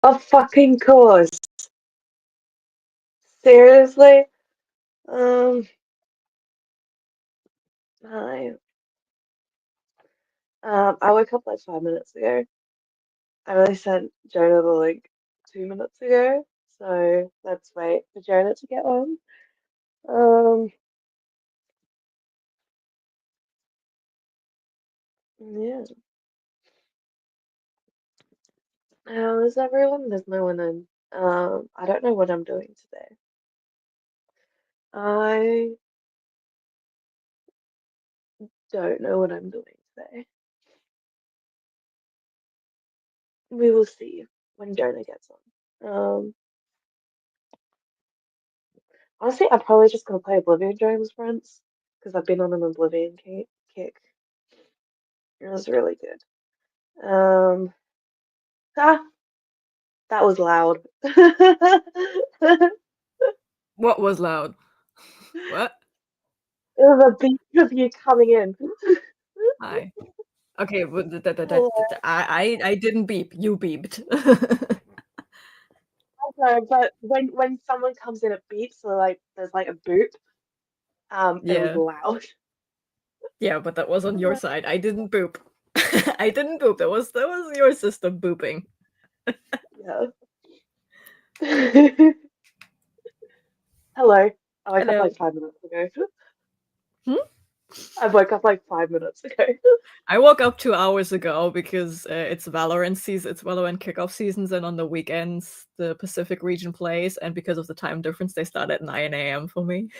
Of fucking course. Seriously? Um, Hi. I woke up like 5 minutes ago. I really sent Jonah the link 2 minutes ago, so let's wait for Jonah to get on. Um, yeah. How is everyone? There's no one in. I don't know what I'm doing today. I don't know what I'm doing today. We will see when Jonah gets on. Honestly, I'm probably just gonna play Oblivion Dreams Friends because I've been on an Oblivion kick. It was really good. Ah, that was loud. It What was loud? What? was a beat of you coming in. Hi. Okay, but Oh, I didn't beep. You beeped. sorry, but when someone comes in, it beeps. So like, there's like a boop. It was Yeah. loud. Yeah, but that was on your side. I didn't boop. I didn't boop. That was your system booping. Yeah. Hello. I woke up Hello. like 5 minutes ago. Hmm? I woke up like 5 minutes ago. I woke up 2 hours ago because it's Valorant season. It's Valorant kickoff seasons, and on the weekends the Pacific region plays, and because of the time difference, they start at 9 a.m. for me.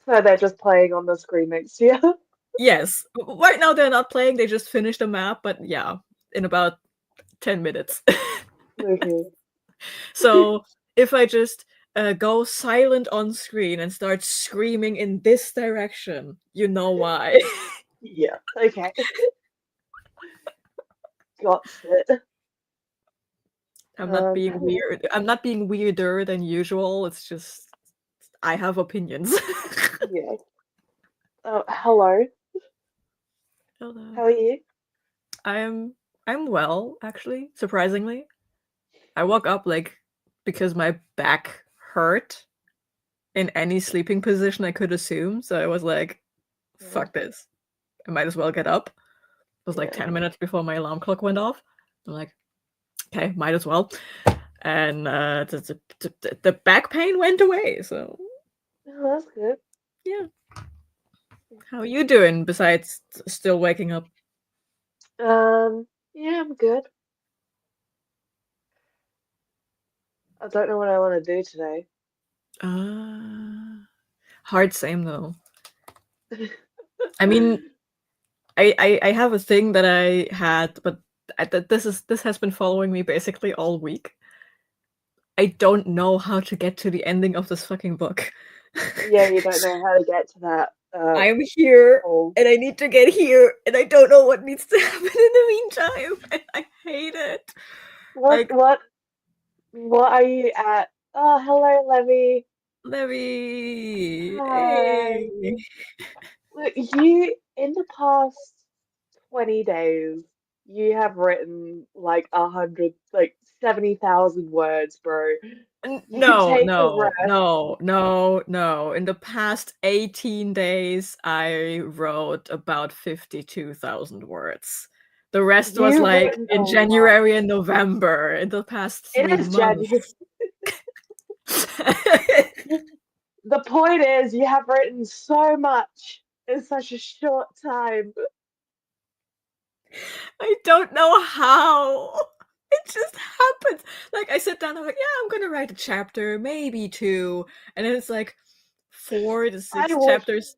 So they're just playing on the screen next to you. Yes, right now they're not playing. They just finished the map, but yeah, in about 10 minutes. Okay. So if I just go silent on screen and start screaming in this direction, you know why. Yeah. Okay. Got it. I'm not being Hello. weird. I'm not being weirder than usual. It's just I have opinions. Yeah. Oh, hello. Hello. How are you? I'm I'm well, actually, surprisingly. I woke up like because my back hurt in any sleeping position I could assume. So I was like, Yeah. fuck this. I might as well get up. It was like Yeah. 10 minutes before my alarm clock went off. I'm like, okay, might as well. And the back pain went away. So Oh, that's good. yeah. How are you doing besides still waking up? Yeah, I'm good. I don't know what I want to do today. Hard same though. I mean, I have a thing that I had, but this has been following me basically all week. I don't know how to get to the ending of this fucking book. Yeah, you don't know how to get to that I'm here hole. and I need to get here and I don't know what needs to happen in the meantime. And I hate it. What Like, what what are you at? Oh, hello, Levy. Levy, Hi. hey. Look, you in the past 20 days, you have written like 100, like 70,000 words, bro. You can No, take a no, rest. no, no, no. In the past 18 days, I wrote about 52,000 words. The rest was You've like written a in lot. January and November, in the past It three is January. months. The point is, you have written so much in such a short time. I don't know how. It just happens. Like I sit down, I'm like, yeah, I'm gonna write a chapter, maybe two, and then it's like four to I six wish. chapters.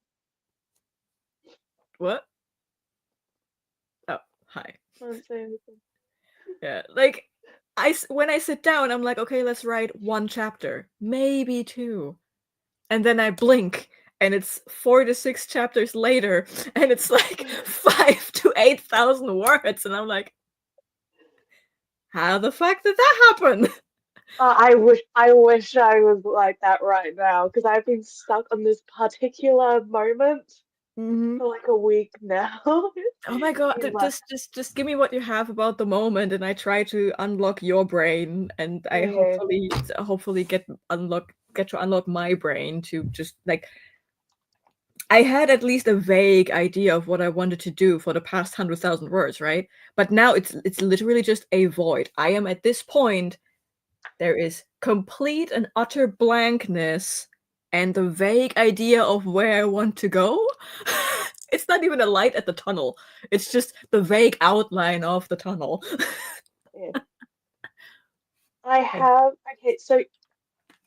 What? Oh, hi. I'm saying Yeah, like when I sit down, I'm like, okay, let's write one chapter, maybe two, and then I blink, and it's 4 to 6 chapters later, and it's like 5 to 8,000 words, and I'm like, how the fuck did that happen? I wish I was like that right now because I've been stuck on this particular moment. Mhm. for like a week now. Oh my god, He's like, just give me what you have about the moment, and I try to unlock your brain, and I okay, hopefully get to unlock my brain to just, like, I had at least a vague idea of what I wanted to do for the past 100,000 words, right? But now it's literally just a void. I am at this point, there is complete and utter blankness and the vague idea of where I want to go. It's not even a light at the tunnel. It's just the vague outline of the tunnel. yeah. I Like, have, okay, so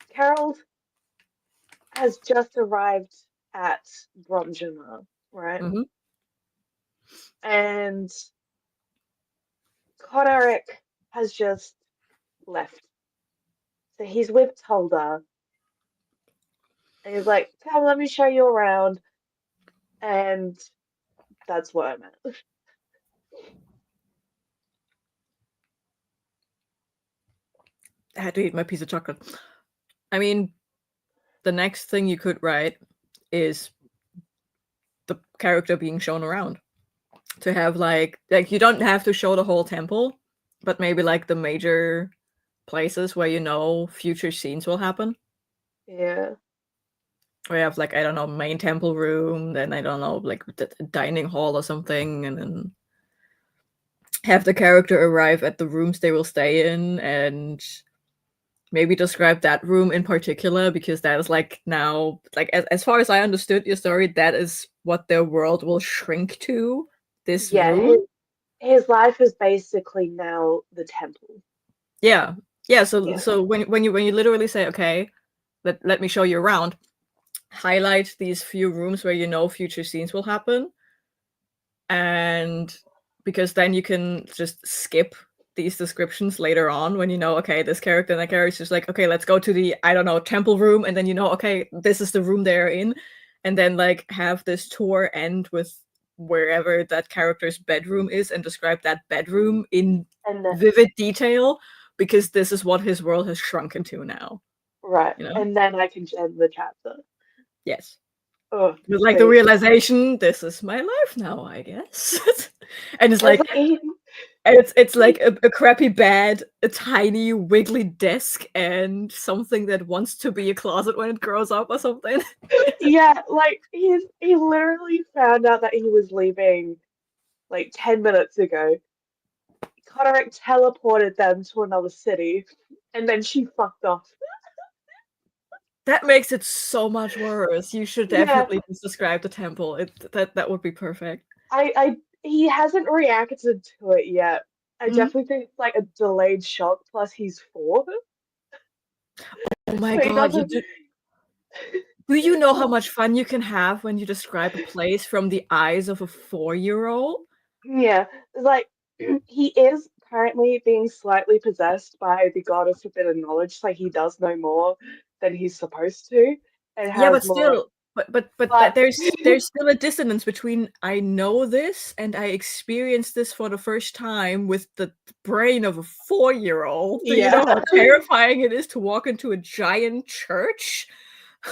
Carol has just arrived at Bromjana, right? mhm. And Kodaric has just left. So he's with Tulda, and he's like, come, let me show you around. And that's where I'm at. I had to eat my piece of chocolate. I mean, the next thing you could write is the character being shown around. To have like you don't have to show the whole temple, but maybe like the major places where you know future scenes will happen. Yeah. We have like, I don't know, main temple room, then I don't know, like the dining hall or something, and then have the character arrive at the rooms they will stay in, and maybe describe that room in particular, because that is like now, like as far as I understood your story, that is what their world will shrink to, this Yeah, room. his life is basically now the temple. Yeah. Yeah, so Yeah. so when you literally say, okay, let me show you around, highlight these few rooms where you know future scenes will happen, and because then you can just skip these descriptions later on when you know, okay, this character and that character is just like, okay, let's go to the, I don't know, temple room, and then you know, okay, this is the room they're in, and then like have this tour end with wherever that character's bedroom is and describe that bedroom in And then, vivid detail, because this is what his world has shrunken to now, right. you know? And then I can end the chapter. Yes. Oh, With like the sweet. realization, this is my life now, I guess. And it's It's like, like he, it's like a crappy bed, a tiny wiggly desk, and something that wants to be a closet when it grows up or something. yeah, like he literally found out that he was leaving like 10 minutes ago. Kodaric teleported them to another city, and then she fucked off. That makes it so much worse. You should Yeah, definitely just describe the temple. That would be perfect. he hasn't reacted to it yet. I Mhm. definitely think it's like a delayed shock. Plus, he's 4, Oh my so he god, doesn't. do you know how much fun you can have when you describe a place from the eyes of a 4-year-old? Yeah, it's like he is currently being slightly possessed by the god of forbidden knowledge, so he does know more than he's supposed to, and Yeah, has but more. still, but But there's still a dissonance between I know this and I experienced this for the first time with the brain of a 4-year-old. Do you yeah, know how terrifying it is to walk into a giant church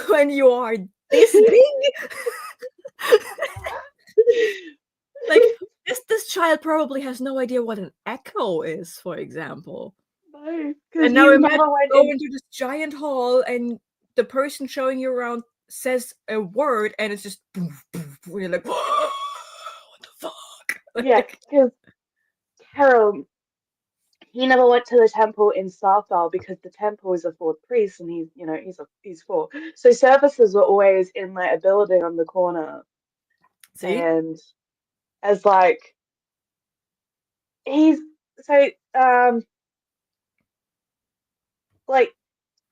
when you are this big? Like, this child probably has no idea what an echo is, for example. no, because And now you imagine never went you go in. into this giant hall and the person showing you around says a word and it's just boof, boof, boof, and you're like, what the fuck? Yeah, Like, because Carol, he never went to the temple in Starfall because the temple is a fourth priest, and he's 4. So services were always in like a building on the corner, see? and as like he's so like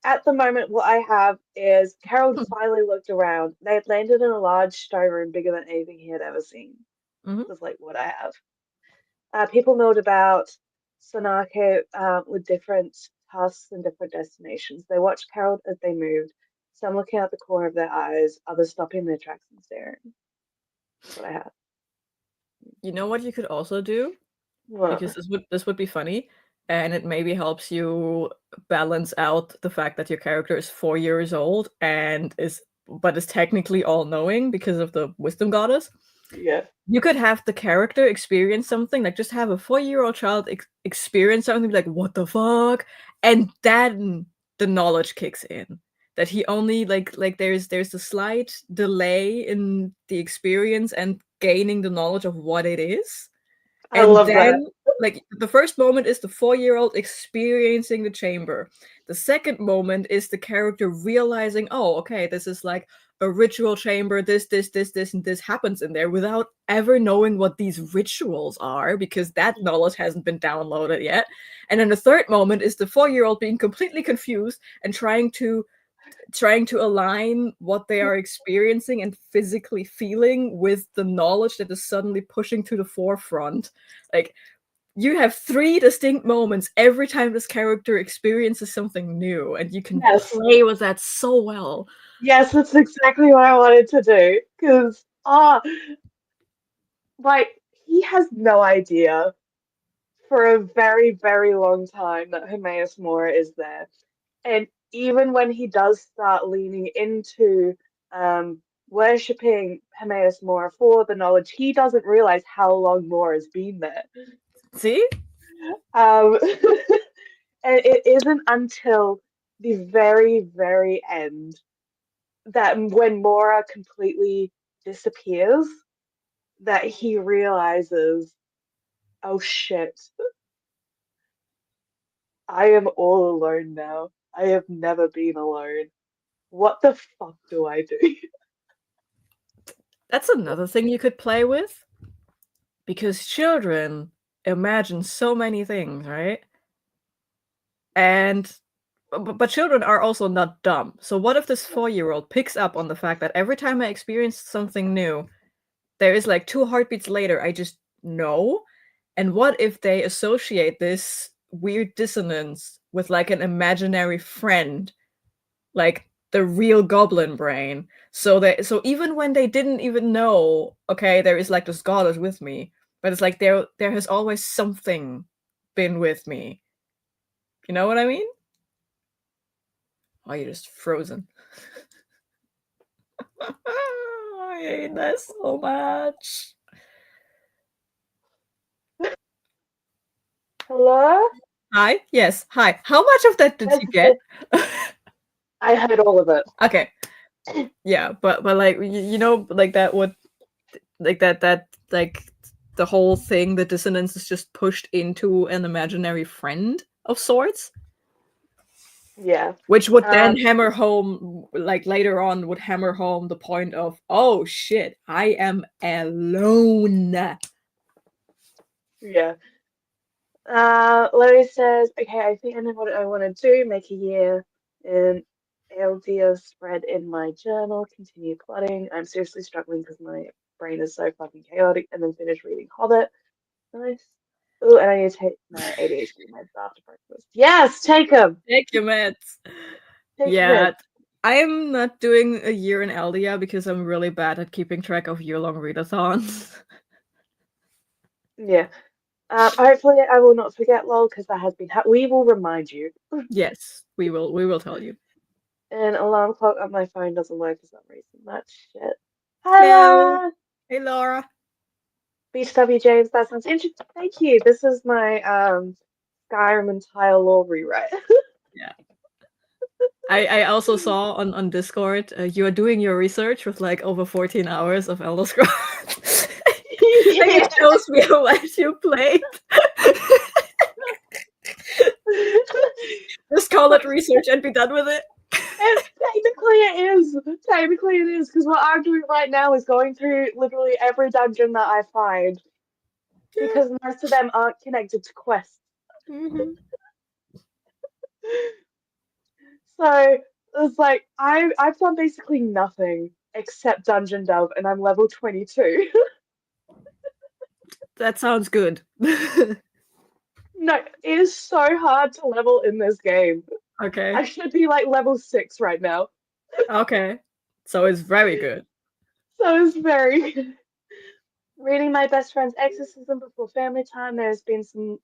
at the moment what I have is Carol Hmm. finally looked around. They had landed in a large storeroom bigger than anything he had ever seen. Mhm. Was like what I have. People milled about Sonako with different tasks and different destinations. They watched Carol as they moved, some looking out the corner of their eyes, others stopping their tracks and staring. That's what I have. You know what you could also do? Because Well, this would be funny, and it maybe helps you balance out the fact that your character is 4 years old and is but is technically all-knowing because of the wisdom goddess. Yeah. You could have the character experience something, like just have a 4-year-old child experience something, be like, what the fuck? And then the knowledge kicks in. That he only like there's a slight delay in the experience and gaining the knowledge of what it is. I And love that. then, like, the first moment is the 4-year-old experiencing the chamber. The second moment is the character realizing, oh, okay, this is like a ritual chamber. This, and this happens in there without ever knowing what these rituals are because that knowledge hasn't been downloaded yet. And then the third moment is the 4-year-old being completely confused and trying to align what they are experiencing and physically feeling with the knowledge that is suddenly pushing to the forefront. Like, you have 3 distinct moments every time this character experiences something new, and you can Yes. play with that so well. Yes, that's exactly what I wanted to do. Because, like, he has no idea for a very, very long time that Hermaeus Mora is there. And even when he does start leaning into worshipping Hermaeus Mora for the knowledge, he doesn't realize how long Mora has been there. See? Um, and it isn't until the very, very end that when Mora completely disappears, that he realizes, oh shit, I am all alone now. I have never been alone. What the fuck do I do? That's another thing you could play with. Because children imagine so many things, right? And but children are also not dumb. So what if this 4-year-old picks up on the fact that every time I experience something new, there is like 2 heartbeats later, I just know? And what if they associate this weird dissonance with like an imaginary friend, like the real goblin brain? So even when they didn't even know, okay, there is like this goddess with me, but it's like there has always something been with me. You know what I mean? Oh, you're just frozen. I hate that so much. Hello? Hi? Yes, hi. How much of that did Yes, you get? I heard all of it. Okay. Yeah, but like you know, like that would like that like the whole thing, the dissonance is just pushed into an imaginary friend of sorts, Yeah. which would then Um, hammer home, like later on would hammer home the point of, oh shit, I am alone. yeah. Larry says, okay, I think I know what I want to do. Make a year in LDO spread in my journal. Continue plotting. I'm seriously struggling because my brain is so fucking chaotic. And then finish reading Hobbit. Nice. Oh, and I need to take my ADHD meds after breakfast. Yes, take them. Take your meds. Take your Yeah, meds. I am not doing a year in Eldia because I'm really bad at keeping track of year-long readathons. Yeah. Hopefully I will not forget lol because that has been. We will remind you. Yes, we will tell you. An alarm clock on my phone doesn't work for some reason. That's shit. Hi, Hello. Laura. Hey, Laura. BW James, that sounds interesting. Thank you. This is my Skyrim entire lore rewrite. Yeah. I also saw on Discord you are doing your research with like over 14 hours of Elder Scrolls. Like Yeah. it shows me how much you played. Just call it research and be done with it. Technically it is. Technically it is, because what I'm doing right now is going through literally every dungeon that I find, because most of them aren't connected to quests. Mm-hmm. So it's like I've done basically nothing except dungeon delve, and I'm level 22. That sounds good. No, it is so hard to level in this game. Okay. I should be like level 6 right now. Okay. So it's very good. So it's very good. Reading my best friend's exorcism before family time. There's been some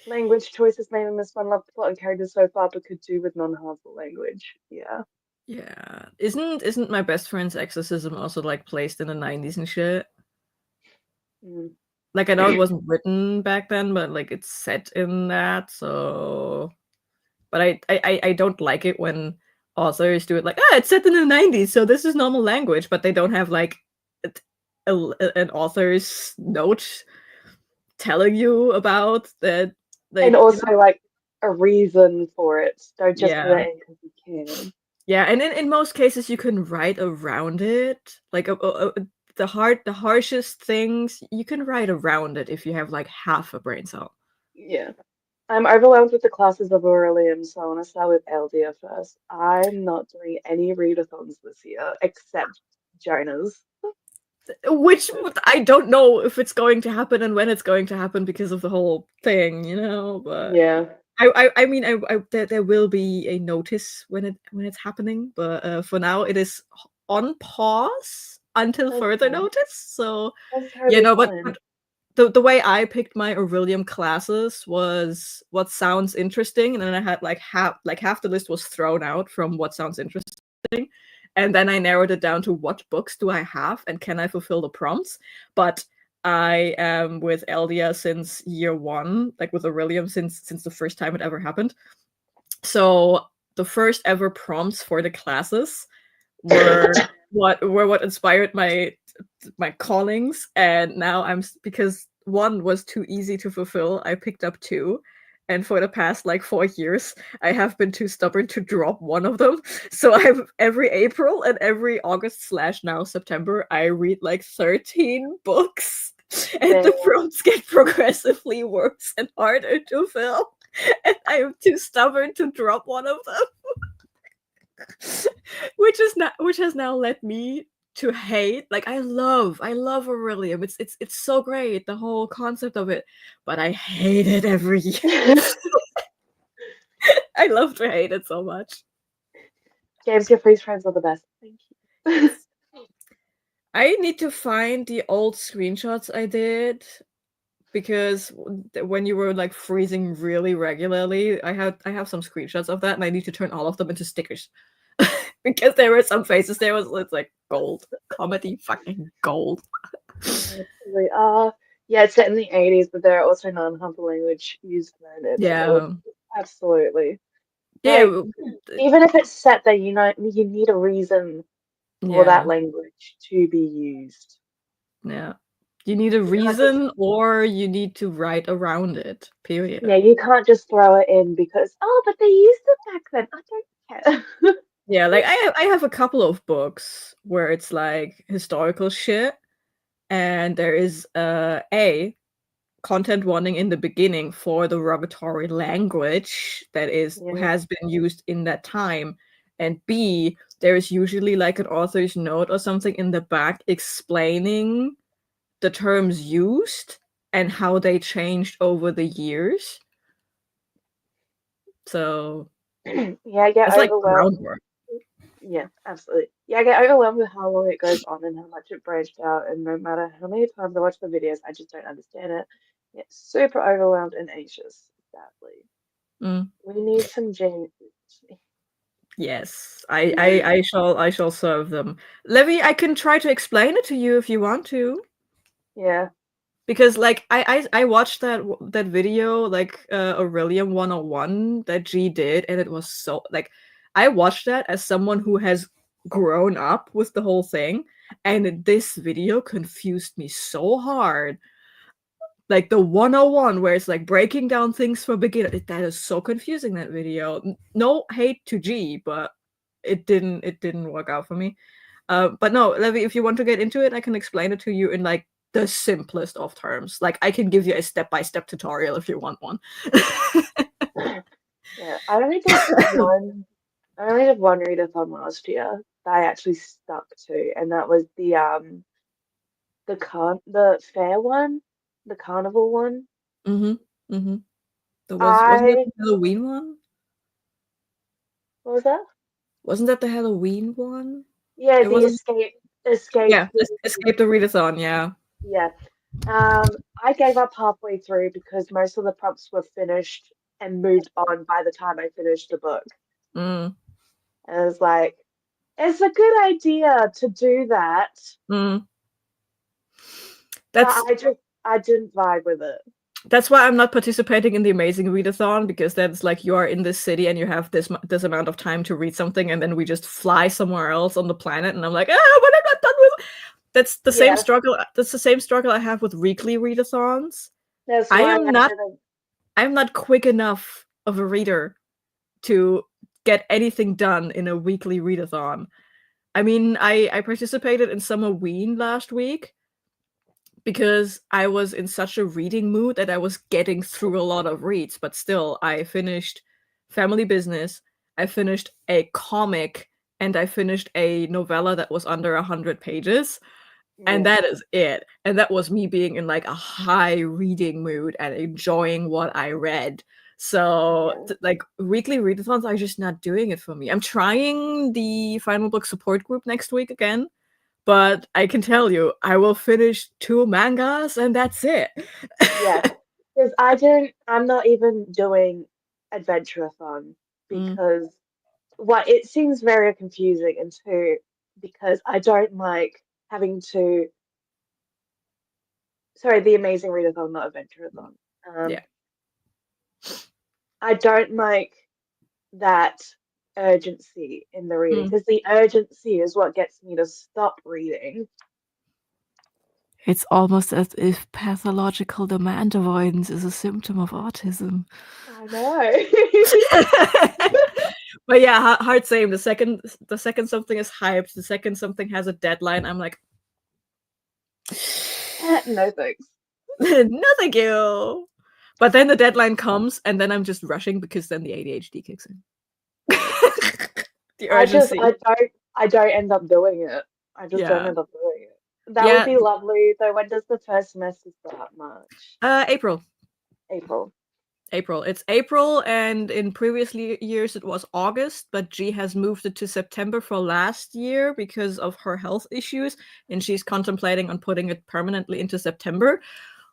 language choices made in this one. Love the plot and characters so far, but could do with non-harmful language. Yeah. Yeah. Isn't my best friend's exorcism also like placed in the 90s and shit? Mm. Like I know it wasn't written back then, but like it's set in that, so but I don't like it when authors do it like, it's set in the 90s, so this is normal language, but they don't have like an author's note telling you about that, And like, also like a reason for it. Don't just put yeah. it in because you can. Yeah, and in most cases you can write around it. Like the harshest things you can write around it if you have like half a brain cell. Yeah. I'm overwhelmed with the classes of Aurelium, so I want to start with Eldia first. I'm not doing any readathons this year, except Jonah's. Which I don't know if it's going to happen and when it's going to happen because of the whole thing, but Yeah. I mean there will be a notice when it's happening, but for now it is on pause until That's further fine. notice. So That's you totally know, fine. but the way I picked my Aurelium classes was what sounds interesting, and then I had half the list was thrown out from what sounds interesting, and then I narrowed it down to what books do I have and can I fulfill the prompts. But I am with Eldia since year one, like with Aurelium since the first time it ever happened. So the first ever prompts for the classes were what inspired my callings, and now because one was too easy to fulfill, I picked up two, and for the past like 4 years I have been too stubborn to drop one of them. So I'm every April and every August slash now September I read like 13 books, and Damn. the prompts get progressively worse and harder to fill, and I am too stubborn to drop one of them. Which has now led me to hate, like, I love Aurelium. It's so great, the whole concept of it, but I hate it every year. I love to hate it so much. James, your freeze frames are the best. Thank you. Yes. I need to find the old screenshots I did, because when you were like freezing really regularly, I have some screenshots of that, and I need to turn all of them into stickers. Because there were some faces there was it's like gold. Comedy fucking gold. Absolutely. Yeah, it's set in the 80s, but there are also non-harmful language used in it, so Yeah. absolutely. Like, Yeah. even if it's set there, you need a reason for that Yeah. language to be used. Yeah. You need a You can't just, reason or you need to write around it. Period. yeah, you can't just throw it in because, oh, but they used it back then. I don't care. Yeah, like I have a couple of books where it's like historical shit, and there is a content warning in the beginning for the derogatory language that Yeah. has been used in that time, and B, there is usually like an author's note or something in the back explaining the terms used and how they changed over the years. So Yeah, I get it's like overwhelmed. groundwork. Yeah, absolutely. Yeah, I get overwhelmed with how long it goes on and how much it branched out, and no matter how many times I watch the videos, I just don't understand it. Get super overwhelmed and anxious, sadly. Mm, We need some James. yes, I shall serve them. Levy, I can try to explain it to you if you want to. Yeah. Because like I watched that video, like Aurelium 101 that G did, and it was so like I watched that as someone who has grown up with the whole thing, and this video confused me so hard. Like the 101 where it's like breaking down things for beginner, that is so confusing, that video. No hate to G, but it didn't work out for me. But no, Levi, if you want to get into it, I can explain it to you in like the simplest of terms. Like I can give you a step-by-step tutorial if you want one. Yeah. I only did one readathon last year that I actually stuck to, and that was the fair one, the carnival one. Mm-hmm. Mm-hmm. Wasn't that I the Halloween one? What was that? Wasn't that the Halloween one? Yeah, It the wasn't. escape. Yeah, Escape the Readathon. Yeah. Yeah. I gave up halfway through because most of the prompts were finished and moved on by the time I finished the book. Mm. And I was like, It's a good idea to do that, Mm. but That's I didn't vibe with it. that's why I'm not participating in the Amazing Readathon, because that's like you are in this city and you have this amount of time to read something, and then we just fly somewhere else on the planet, and I'm like, ah, but I'm not done with. That's the same Yeah, struggle. That's the same struggle I have with weekly readathons. that's I why am I not. didn't. I'm not quick enough of a reader to get anything done in a weekly readathon. I mean, I participated in Summer Ween last week because I was in such a reading mood that I was getting through a lot of reads, but still, I finished Family Business, I finished a comic, and I finished a novella that was under 100 pages. And Yeah, that is it. And that was me being in like a high reading mood and enjoying what I read. So, yeah, like weekly readathons are just not doing it for me. I'm trying the Final Book support group next week again, but I can tell you, I will finish 2 mangas and that's it. yeah. Because I don't. I'm not even doing Adventure-a-thon Mm, because what it seems very confusing, and two, because I don't like having to. Sorry, the Amazing Readathon, not Adventure-a-thon. yeah. I don't like that urgency in the reading Mm. because the urgency is what gets me to stop reading. It's almost as if pathological demand avoidance is a symptom of autism. I know. But yeah, hard same. The second something is hyped, the second something has a deadline, I'm like, No thanks. no, thank you. But then the deadline comes, and then I'm just rushing because then the ADHD kicks in. The urgency. I don't end up doing it. I just don't Yeah. end up doing it. That would Yeah. be lovely. So when does the first semester start? March? April. April. April. It's April, and in previous years it was August, but G has moved it to September for last year because of her health issues, and she's contemplating on putting it permanently into September,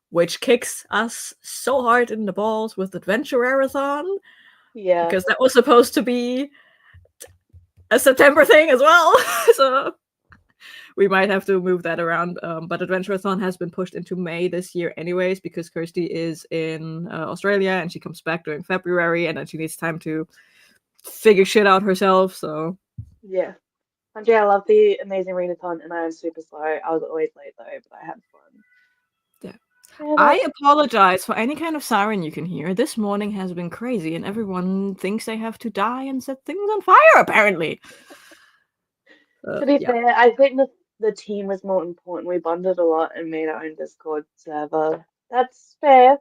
which kicks us so hard in the balls with Adventure-a-thon, Yeah. because that was supposed to be a September thing as well. So we might have to move that around. But Adventure-a-thon has been pushed into May this year, anyways, because Kirsty is in Australia and she comes back during February, and then she needs time to figure shit out herself. So Yeah. Andrea, I love the Amazing Readathon and I am super slow. I was always late though, but I had fun. yeah, Yeah, I that's apologize for any kind of siren you can hear. This morning has been crazy, and everyone thinks they have to die and set things on fire. Apparently, to be yeah. fair, I think the team was more important. We bonded a lot and made our own Discord server. That's fair.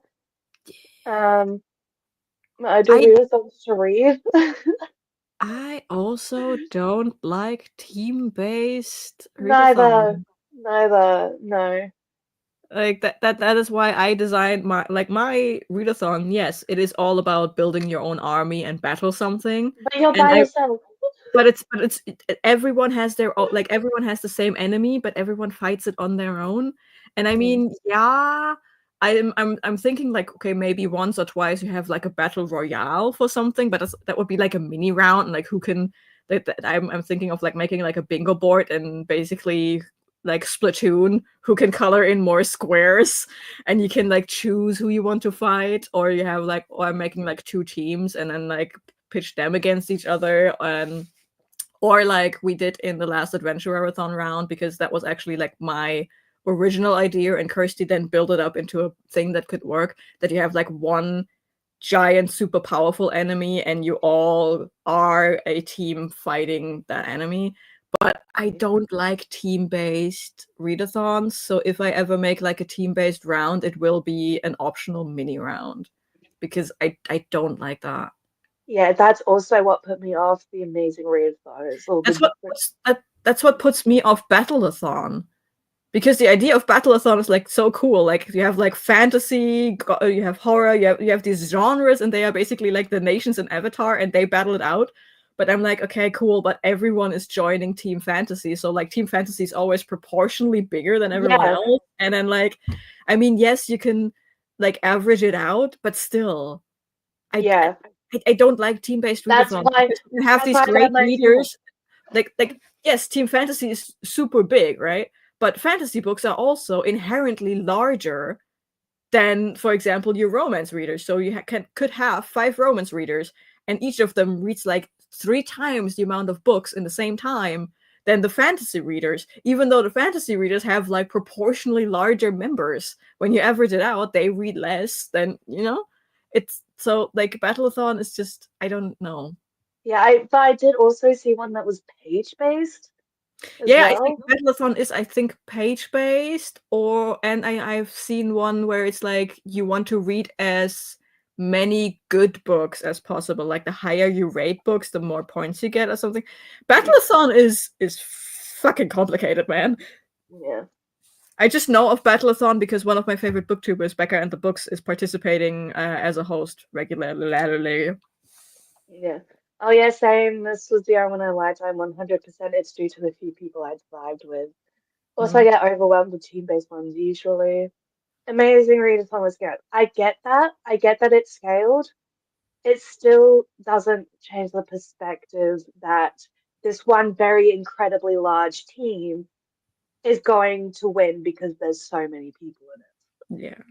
Um, I do I readathons to read. I also don't like team-based Neither, readathon. neither, no. Like that is why I designed my readathon. Yes, it is all about building your own army and battle something. But you're And by I yourself. everyone has their own, like everyone has the same enemy, but everyone fights it on their own. And I Mm. mean, yeah, I'm thinking like, okay, maybe once or twice you have like a battle royale for something, but that would be like a mini round, and like who can I'm thinking of like making like a bingo board and basically like Splatoon, who can color in more squares, and you can like choose who you want to fight, or you have like, or I'm making like 2 teams and then like pitch them against each other, and or like we did in the last Adventure-a-thon round, because that was actually like my original idea, and Kirsty then built it up into a thing that could work, that you have like one giant super powerful enemy and you all are a team fighting that enemy. But I don't like team-based readathons, so if I ever make like a team-based round, it will be an optional mini round, because I don't like that. Yeah, that's also what put me off the Amazing Readathons. All the That's what different. that's what puts me off Battleathon, because the idea of Battleathon is like so cool. Like you have like fantasy, you have horror, you have these genres, and they are basically like the nations in Avatar, and they battle it out. But I'm like, okay, cool, but everyone is joining Team Fantasy, so like Team Fantasy is always proportionally bigger than everyone Yeah, else. And then like, I mean, yes, you can like average it out, but still, I yeah. I don't like team-based That's readathons why because you have that's these why I got great my team. leaders. like yes, Team Fantasy is super big, right? But fantasy books are also inherently larger than, for example, your romance readers. So you could have 5 romance readers, and each of them reads like 3 times the amount of books in the same time than the fantasy readers, even though the fantasy readers have like proportionally larger members. When you average it out, they read less than, it's so like Battleathon is just, I don't know. Yeah, but I did also see one that was page-based as Yeah, I think well. Battleathon is, I think, page based, and I've seen one where it's like you want to read as many good books as possible. Like the higher you rate books, the more points you get, or something. Battleathon is fucking complicated, man. Yeah. I just know of Battleathon because one of my favorite booktubers, Becca and the Books, is participating as a host regularly. Yeah. Oh yeah, same. This was the one I lied. I'm 100%. It's due to the few people I'd vibed with. Also, I Mhm. get overwhelmed with team-based ones usually. Amazing Readathon was good. I get that. I get that it's scaled. It still doesn't change the perspective that this one very incredibly large team is going to win because there's so many people in it. Yeah.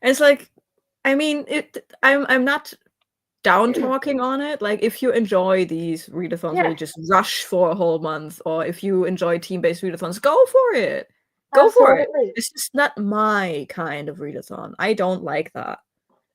And it's like, I mean, I'm not down talking on it. Like, if you enjoy these readathons where Yeah, you just rush for a whole month, or if you enjoy team-based readathons, go for it. Go for it. absolutely. It's just not my kind of readathon. I don't like that.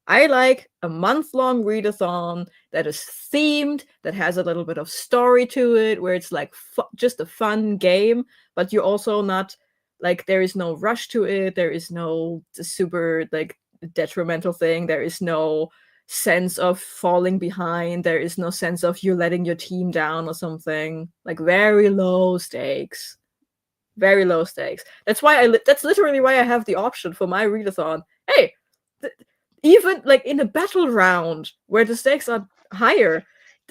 I like a month-long readathon that is themed, that has a little bit of story to it, where it's like just a fun game, but you're also not like, there is no rush to it. There is no super like detrimental thing. There is no sense of falling behind. There is no sense of you letting your team down or something. Like, very low stakes. Very low stakes. That's why that's literally why I have the option for my readathon. Hey, even like in a battle round where the stakes are higher,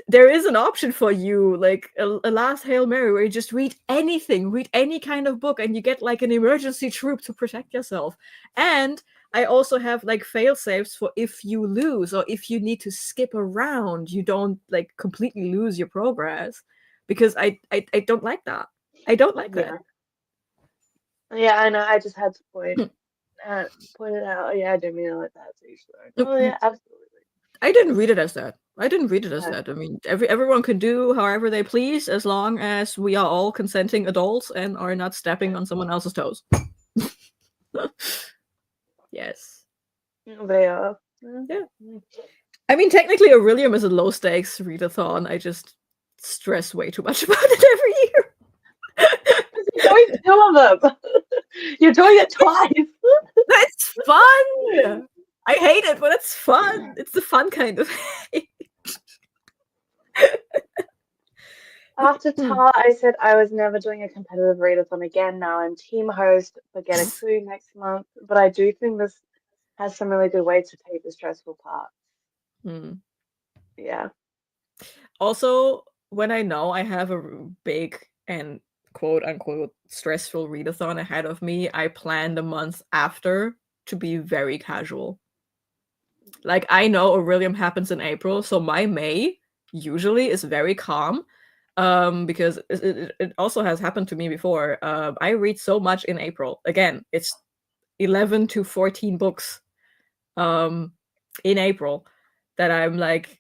there is an option for you, like a last Hail Mary, where you just read anything, read any kind of book, and you get like an emergency troop to protect yourself. And I also have like fail safes for if you lose or if you need to skip around, you don't like completely lose your progress. Because I don't like that. I don't like that. Yeah. Yeah, I know. I just had to Hmm. point it out. Yeah, I didn't mean it like that. So you should. Oh yeah, absolutely. I didn't read it as that. I didn't read it as No. that. I mean, everyone can do however they please, as long as we are all consenting adults and are not stepping on someone else's toes. Yes. They are. Yeah. I mean, technically, Aurelium is a low stakes readathon. I just stress way too much about it every year. You're doing 2 of them. You're doing it twice. That's fun. I hate it, but it's fun. It's the fun kind of hate. After Tar, I said I was never doing a competitive readathon again. Now I'm team host for Get a Clue next month, but I do think this has some really good ways to take the stressful part. Hmm. Yeah. Also, when I know I have a big and quote unquote stressful readathon ahead of me, I plan the month after to be very casual. Like, I know Aurelium happens in April, so my May usually is very calm. Because it also has happened to me before. I read so much in April. Again, it's 11 to 14 books in April that I'm like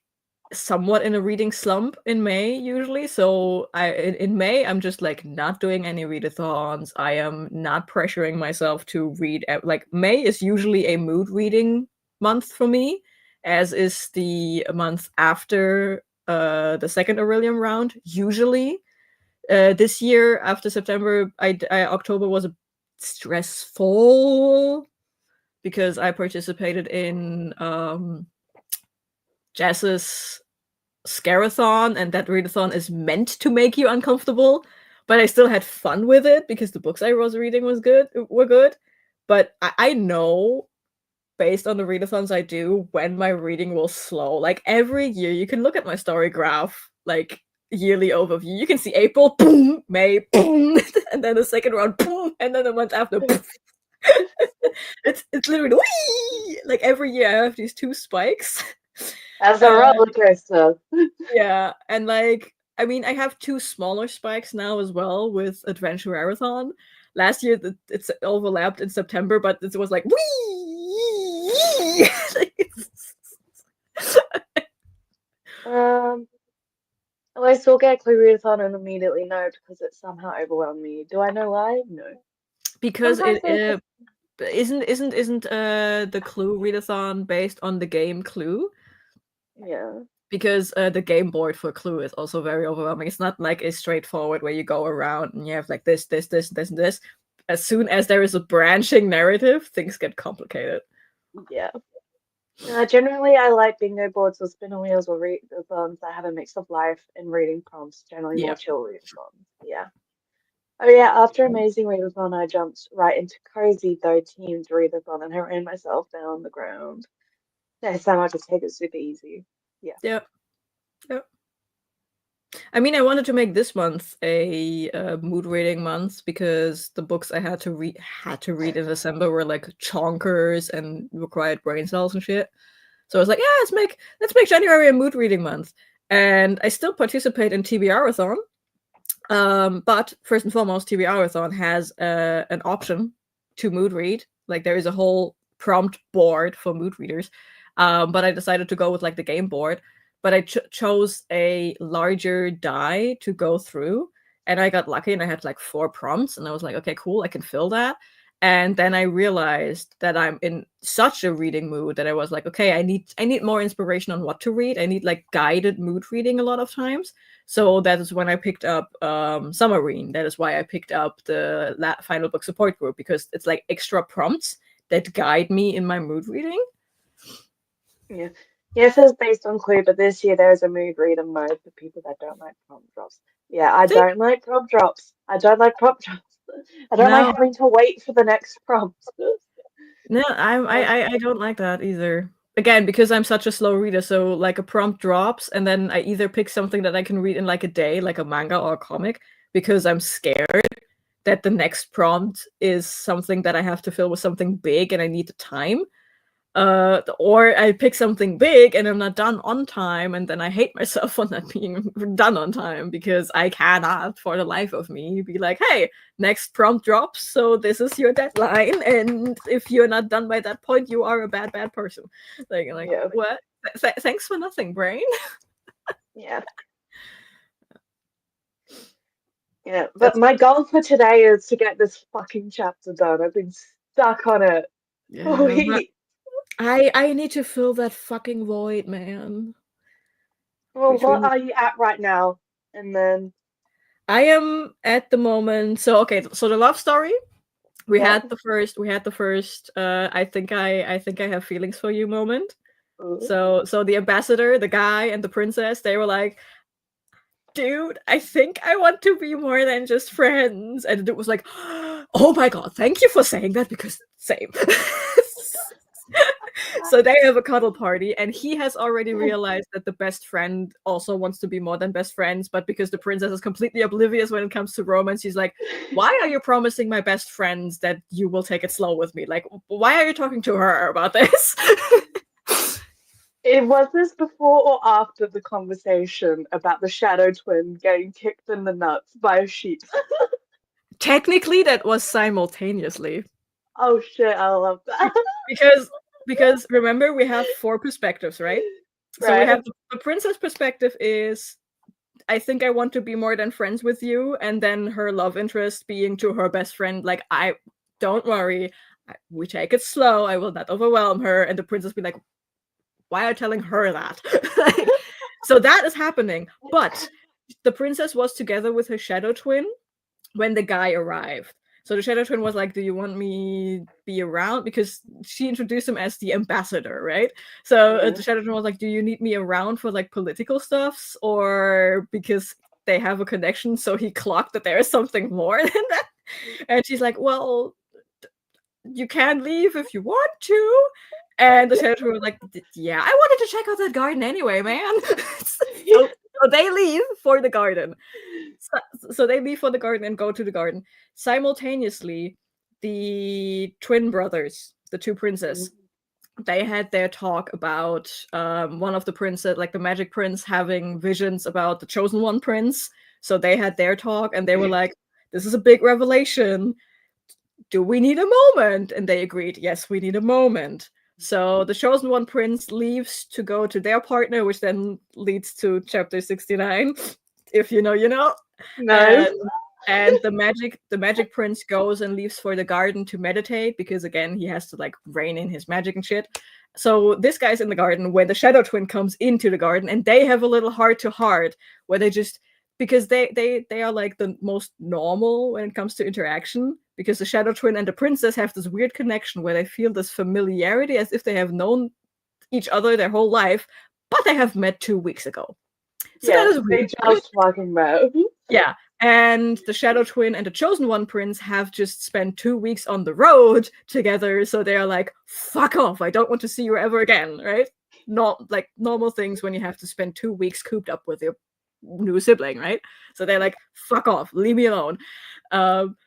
somewhat in a reading slump in May usually. So in May I'm just like not doing any readathons. I am not pressuring myself to read. Like, May is usually a mood reading month for me, as is the month after the second Aurelium round usually. This year after September, October was a stressful because I participated in Jazz's Scarathon, and that readathon is meant to make you uncomfortable. But I still had fun with it because the books I was reading were good. But I know, based on the readathons I do, when my reading will slow. Like, every year, you can look at my story graph, like yearly overview. You can see April, boom, May, boom, and then the second round, boom, and then the month after, boom. It's literally whee! Like, every year I have these 2 spikes. As a roller coaster. Yeah, and like I mean, I have 2 smaller spikes now as well with Adventure Marathon. Last year, it's overlapped in September, but it was like, wee! Um, well, I still get Clue Readathon and immediately know because it somehow overwhelmed me. Do I know why? No. Because Sometimes it there's just isn't the Clue Readathon based on the game Clue? yeah. Because the game board for Clue is also very overwhelming. It's not like a straightforward where you go around and you have like this, and this. As soon as there is a branching narrative, things get complicated. Yeah. Generally, I like bingo boards or spinner wheels or readathons that have a mix of life and reading prompts, generally Yeah. more chill readathons. Yeah. Oh yeah, after Amazing Readathon, I jumped right into Cozy though teamed readathon and I ran myself down the ground. Next time I'll just take it super easy. Yeah. Yep. Yep. I mean, I wanted to make this month a mood reading month because the books I had to read in December were like chonkers and required brain cells and shit. So I was like, yeah, let's make January a mood reading month. And I still participate in TBR-a-thon. But first and foremost, TBR-a-thon has an option to mood read. Like there is a whole prompt board for mood readers. But I decided to go with like the game board. But I chose a larger die to go through, and I got lucky, and I had like 4 prompts, and I was like, okay, cool, I can fill that. And then I realized that I'm in such a reading mood that I was like, okay, I need more inspiration on what to read. I need like guided mood reading a lot of times. So that is when I picked up Submarine. That is why I picked up the Final Book support group, because it's like extra prompts that guide me in my mood reading. Yeah. Yes, it's based on Clue, but this year there's a mood reader mode for people that don't like prompt drops. Yeah, I See? don't like prompt drops. I don't like prompt drops. I don't like No, having to wait for the next prompt. no, I don't like that either. Again, because I'm such a slow reader, so like a prompt drops, and then I either pick something that I can read in like a day, like a manga or a comic, because I'm scared that the next prompt is something that I have to fill with something big and I need the time. Or I pick something big and I'm not done on time, and then I hate myself for not being done on time because I cannot, for the life of me, be like, hey, next prompt drops, so this is your deadline, and if you're not done by that point, you are a bad person. Like Yeah, what? Thanks for nothing, brain. yeah, yeah. But That's my goal for today is to get this fucking chapter done. I've been stuck on it for yeah, but weeks. I need to fill that fucking void, man. Well, what Between are you at right now? And then, I am at the moment. So okay, so the love story. yeah. We had the first I think I have feelings for you moment. Ooh. So the ambassador, the guy, and the princess, they were like, dude, I think I want to be more than just friends. And it was like, oh my god, thank you for saying that, because same. So they have a cuddle party, and he has already realized that the best friend also wants to be more than best friends, but because the princess is completely oblivious when it comes to romance, she's like, why are you promising my best friends that you will take it slow with me? Like, why are you talking to her about this? It was this before or after the conversation about the shadow twin getting kicked in the nuts by a sheep? Technically, that was simultaneously. Oh shit, I love that. because because remember, we have 4 perspectives, right? So we Right. have the princess perspective is, I think I want to be more than friends with you, and then her love interest being to her best friend, like, I don't worry, we take it slow, I will not overwhelm her, and the princess be like, why are you telling her that? Like, so that is happening, but the princess was together with her shadow twin when the guy arrived. So the shadow twin was like, do you want me be around? Because she introduced him as the ambassador, right? So Yeah. the shadow twin was like, do you need me around for like political stuffs, or because they have a connection, so he clocked that there is something more than that? And she's like, well, you can leave if you want to. And the shadow twin was like, yeah, I wanted to check out that garden anyway, man. So they leave for the garden. So they leave for the garden and go to the garden. Simultaneously, the twin brothers, the 2 princes, they had their talk about one of the princes, like the Magic Prince, having visions about the Chosen One Prince. So they had their talk, and they were like, "This is a big revelation. Do we need a moment?" And they agreed, "Yes, we need a moment." So the Chosen One Prince leaves to go to their partner, which then leads to chapter 69. If you know, you know. No. And the magic prince goes and leaves for the garden to meditate, because again he has to like rein in his magic and shit. So this guy's in the garden where the Shadow Twin comes into the garden, and they have a little heart to heart where they just, because they are like the most normal when it comes to interaction, because the Shadow Twin and the princess have this weird connection where they feel this familiarity as if they have known each other their whole life, but they have met 2 weeks ago. So that Yeah, is they weird, right? just fucking met. Yeah. And the Shadow Twin and the Chosen One Prince have just spent 2 weeks on the road together, so they're like, fuck off, I don't want to see you ever again, right? Not like normal things when you have to spend 2 weeks cooped up with your new sibling, right? So they're like, fuck off, leave me alone. Um,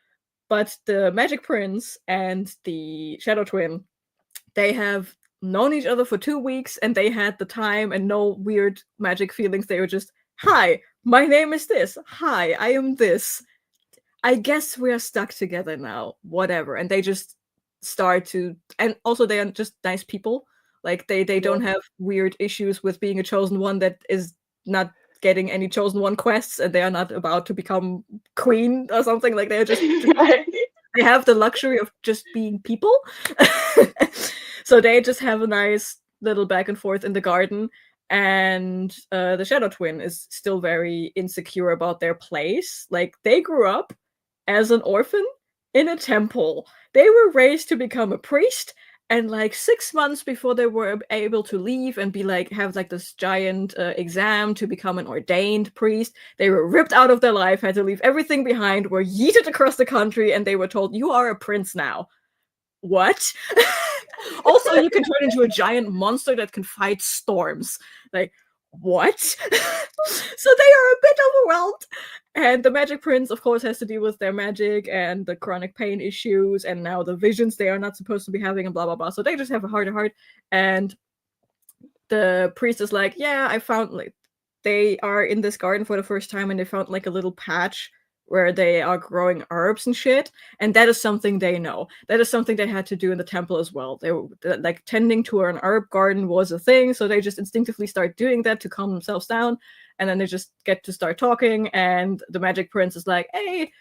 but the Magic Prince and the Shadow Twin, they have known each other for 2 weeks, and they had the time and no weird magic feelings. They were just, hi, my name is this. Hi, I am this. I guess we are stuck together now. Whatever. And they just start to, and also they are just nice people. Like they Yeah. don't have weird issues with being a chosen one that is not getting any chosen one quests, and they are not about to become queen or something. Like they're just they have the luxury of just being people. So they just have a nice little back and forth in the garden. And the Shadow Twin is still very insecure about their place. Like, they grew up as an orphan in a temple. They were raised to become a priest, and like 6 months before they were able to leave and be like, have like this giant exam to become an ordained priest, they were ripped out of their life, had to leave everything behind, were yeeted across the country, and they were told, you are a prince now. What? Also, you can turn into a giant monster that can fight storms. Like, what? So they are a bit overwhelmed. And the Magic Prince, of course, has to deal with their magic and the chronic pain issues, and now the visions they are not supposed to be having, and blah, blah, blah. So they just have a heart to heart. And the priest is like, yeah, I found, like, they are in this garden for the first time, and they found like a little patch where they are growing herbs and shit, and that is something they know. That is something they had to do in the temple as well. They were like, tending to an herb garden was a thing, so they just instinctively start doing that to calm themselves down. And then they just get to start talking, and the Magic Prince is like, hey,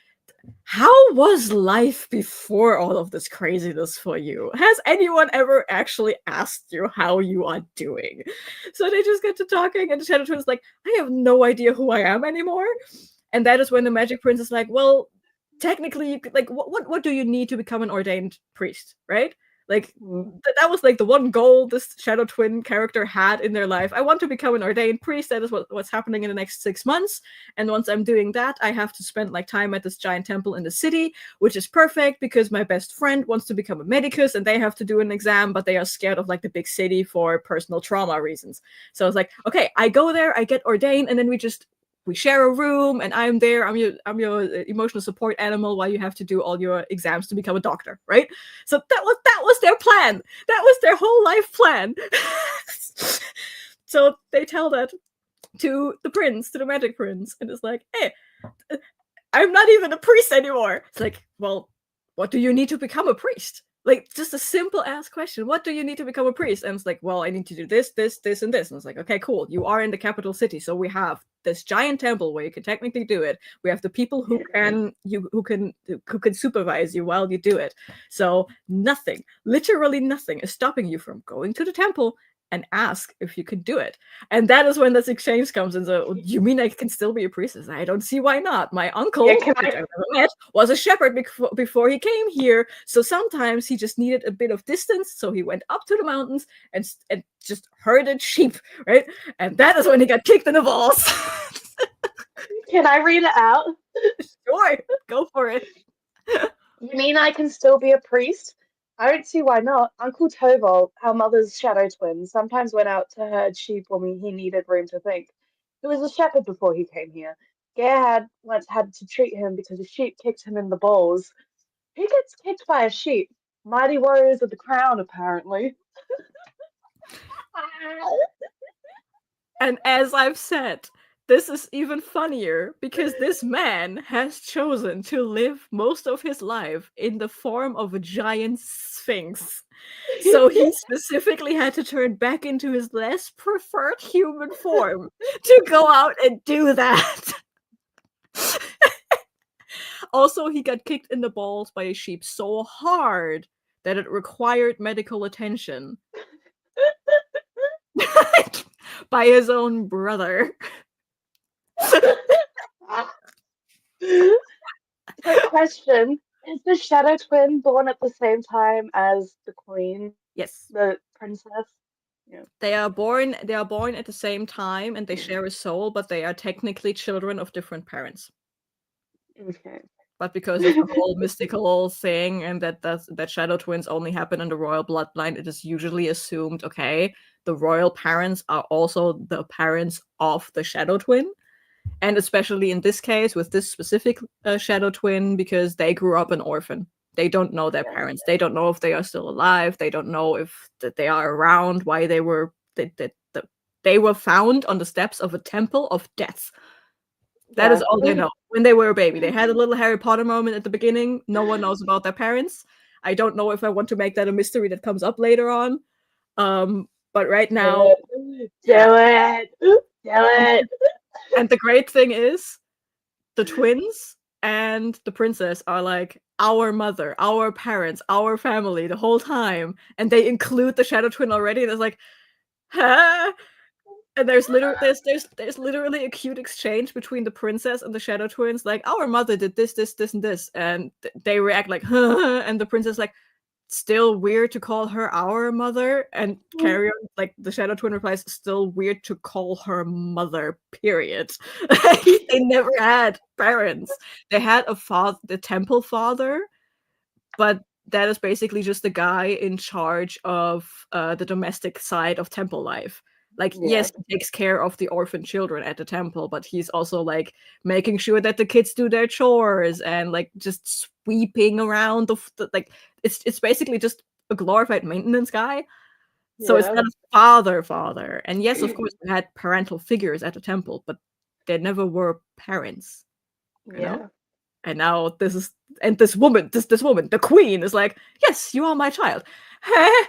how was life before all of this craziness for you? Has anyone ever actually asked you how you are doing? So they just get to talking, and the Shadow Twin is like, I have no idea who I am anymore. And that is when the Magic Prince is like, well, technically, you could, like, what do you need to become an ordained priest, right? Like, that was like the one goal this Shadow Twin character had in their life. I want to become an ordained priest. That is what's happening in the next 6 months. And once I'm doing that, I have to spend like time at this giant temple in the city, which is perfect because my best friend wants to become a medicus, and they have to do an exam, but they are scared of like the big city for personal trauma reasons. So I was like, okay, I go there, I get ordained, and then we share a room, and I'm there. I'm your emotional support animal while you have to do all your exams to become a doctor, right? So that was their plan. That was their whole life plan. So they tell that to the prince, to the Magic Prince, and it's like, hey, I'm not even a priest anymore. It's like, well, what do you need to become a priest? Like, just a simple ass question. What do you need to become a priest? And it's like, well, I need to do this, this, this, and this. And it's like, okay, cool. You are in the capital city, so we have this giant temple where you can technically do it. We have the people who can supervise you while you do it. So nothing, literally nothing, is stopping you from going to the temple and ask if you could do it. And that is when this exchange comes in. So, you mean I can still be a priestess? I don't see why not. My uncle, Yeah, which I've never met, was a shepherd before he came here. So sometimes he just needed a bit of distance. So he went up to the mountains and just herded sheep, right? And that is when he got kicked in the balls. can I read it out? Sure, go for it. You mean I can still be a priest? I don't see why not. Uncle Tovol, our mother's shadow twin, sometimes went out to herd sheep when he needed room to think. He was a shepherd before he came here. Gerhard once had to treat him because a sheep kicked him in the balls. Who gets kicked by a sheep? Mighty warriors of the crown, apparently. And as I've said, this is even funnier because this man has chosen to live most of his life in the form of a giant sphinx. So he specifically had to turn back into his less preferred human form to go out and do that. Also, he got kicked in the balls by a sheep so hard that it required medical attention by his own brother. Quick question. Is the Shadow Twin born at the same time as the Queen, Yes. the princess? Yeah. They are born at the same time and they share a soul, but they are technically children of different parents. Okay. But because of the whole mystical thing and that shadow twins only happen in the royal bloodline, it is usually assumed, okay, the royal parents are also the parents of the shadow twin. And especially in this case, with this specific shadow twin, because they grew up an orphan. They don't know their parents. They don't know if they are still alive. They don't know if that they are around, why they were they were found on the steps of a temple of death. That is all they know. When they were a baby, they had a little Harry Potter moment at the beginning. No one knows about their parents. I don't know if I want to make that a mystery that comes up later on. But right now, Do it. And the great thing is, the twins and the princess are like our mother, our parents, our family the whole time, and they include the shadow twin already. And it's like, huh? And there's literally a cute exchange between the princess and the shadow twins, like our mother did this, this, this, and this, and they react like, huh? And the princess like, still weird to call her our mother, and carry on. Like the shadow twin replies, still weird to call her mother. Period. They never had parents. They had a father, the temple father, but that is basically just the guy in charge of the domestic side of temple life. Like, yes, he takes care of the orphan children at the temple, but he's also like making sure that the kids do their chores and like just sweeping around the like it's basically just a glorified maintenance guy. So it's not a father. And yes, of course, they had parental figures at the temple, but they never were parents. You know? And now this woman, the queen, is like, yes, you are my child. Hi,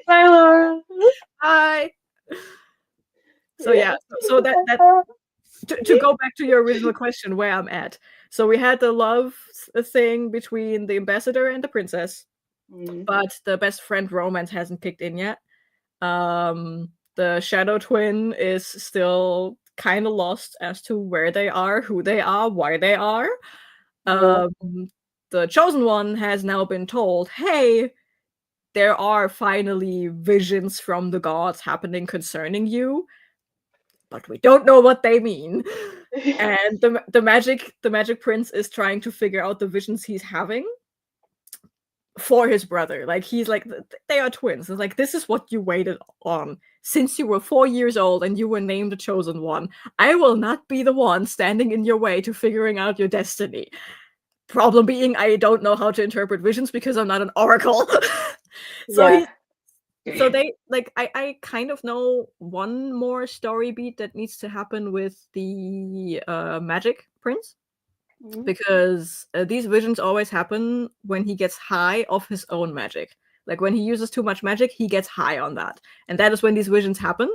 Laura. Hi. So yeah, so that to go back to your original question, where I'm at. So we had the love thing between the ambassador and the princess, but the best friend romance hasn't kicked in yet. The shadow twin is still kind of lost as to where they are, who they are, why they are. The chosen one has now been told, hey, there are finally visions from the gods happening concerning you, but we don't know what they mean. And the magic prince is trying to figure out the visions he's having for his brother. Like, he's like, they are twins. It's like, this is what you waited on since you were 4 years old and you were named the chosen one. I will not be the one standing in your way to figuring out your destiny. Problem being, I don't know how to interpret visions because I'm not an oracle. So they like, I kind of know one more story beat that needs to happen with the magic prince, because these visions always happen when he gets high off his own magic. Like, when he uses too much magic, he gets high on that, and that is when these visions happen.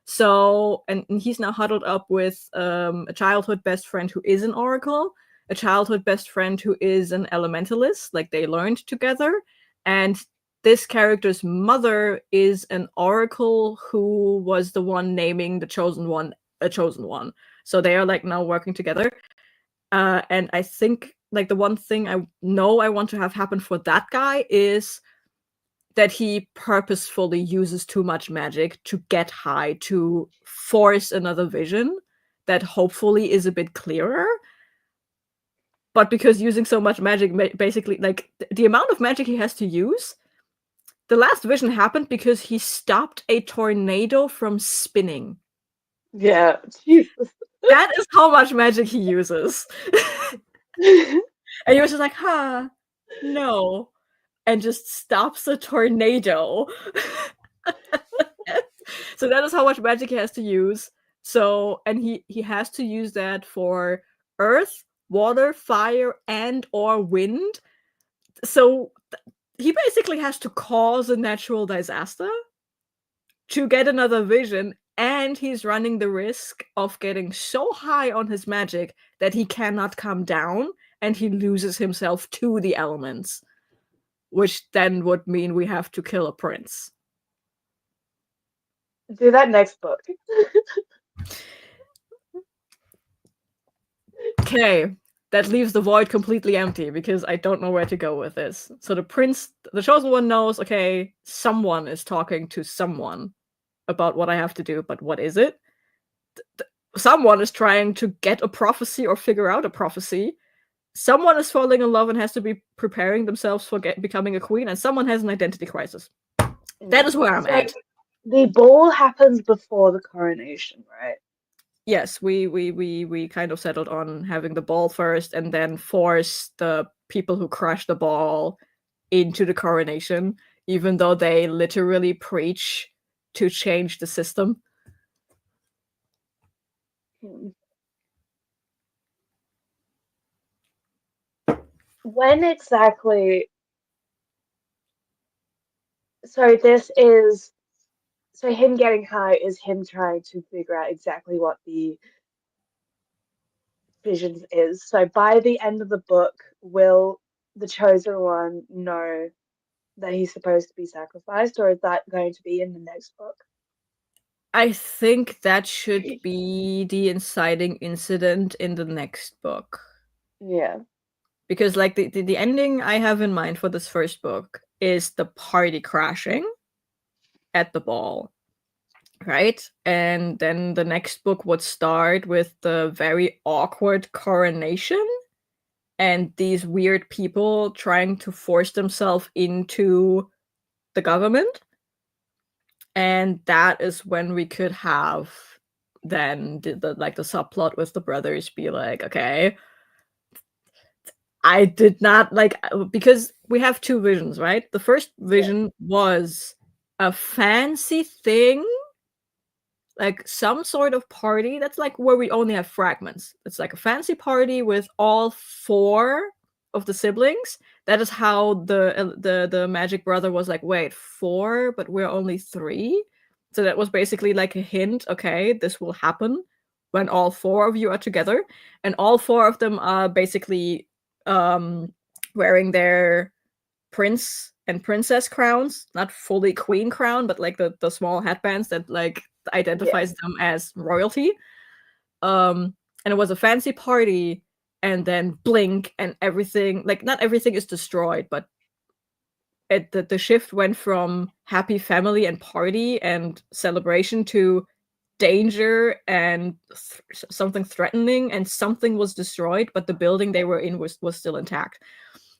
So, and he's now huddled up with a childhood best friend who is an oracle, a childhood best friend who is an elementalist, like they learned together, and this character's mother is an oracle who was the one naming the chosen one a chosen one. So they are like now working together. And I think like the one thing I know I want to have happen for that guy is that he purposefully uses too much magic to get high, to force another vision that hopefully is a bit clearer. But because using so much magic, basically, like the amount of magic he has to use, the last vision happened because he stopped a tornado from spinning. Yeah, Jesus. That is how much magic he uses. And he was just like, no. and just stops a tornado. So that is how much magic he has to use. So, and he has to use that for earth, water, fire, and or wind. So he basically has to cause a natural disaster to get another vision, and he's running the risk of getting so high on his magic that he cannot come down and he loses himself to the elements, which then would mean we have to kill a prince. Do that next book. Okay, that leaves the void completely empty because I don't know where to go with this. So the prince, the chosen one knows, okay, someone is talking to someone about what I have to do, but what is it? Someone is trying to get a prophecy or figure out a prophecy. Someone is falling in love and has to be preparing themselves for becoming a queen, and someone has an identity crisis. That is where I'm at. The ball happens before the coronation, right? Yes, we kind of settled on having the ball first and then force the people who crush the ball into the coronation, even though they literally preach to change the system. When exactly? So this is so him getting high is him trying to figure out exactly what the visions is. So by the end of the book, will the chosen one know that he's supposed to be sacrificed, or is that going to be in the next book? I think that should be the inciting incident in the next book. Yeah. Because like the ending I have in mind for this first book is the party crashing at the ball. Right? And then the next book would start with the very awkward coronation and these weird people trying to force themselves into the government. And that is when we could have then the like the subplot with the brothers be like, okay, I did not like because we have two visions, right? The first vision was a fancy thing, like some sort of party that's like where we only have fragments. It's like a fancy party with all four of the siblings. That is how the magic brother was like, wait, four, but we're only three. So that was basically like a hint. Okay, this will happen when all four of you are together, and all four of them are basically wearing their prince and princess crowns, not fully queen crown, but like the small headbands that like identifies them as royalty. And it was a fancy party, and then blink, and everything, like not everything is destroyed, but the shift went from happy family and party and celebration to danger and something threatening, and something was destroyed, but the building they were in was still intact.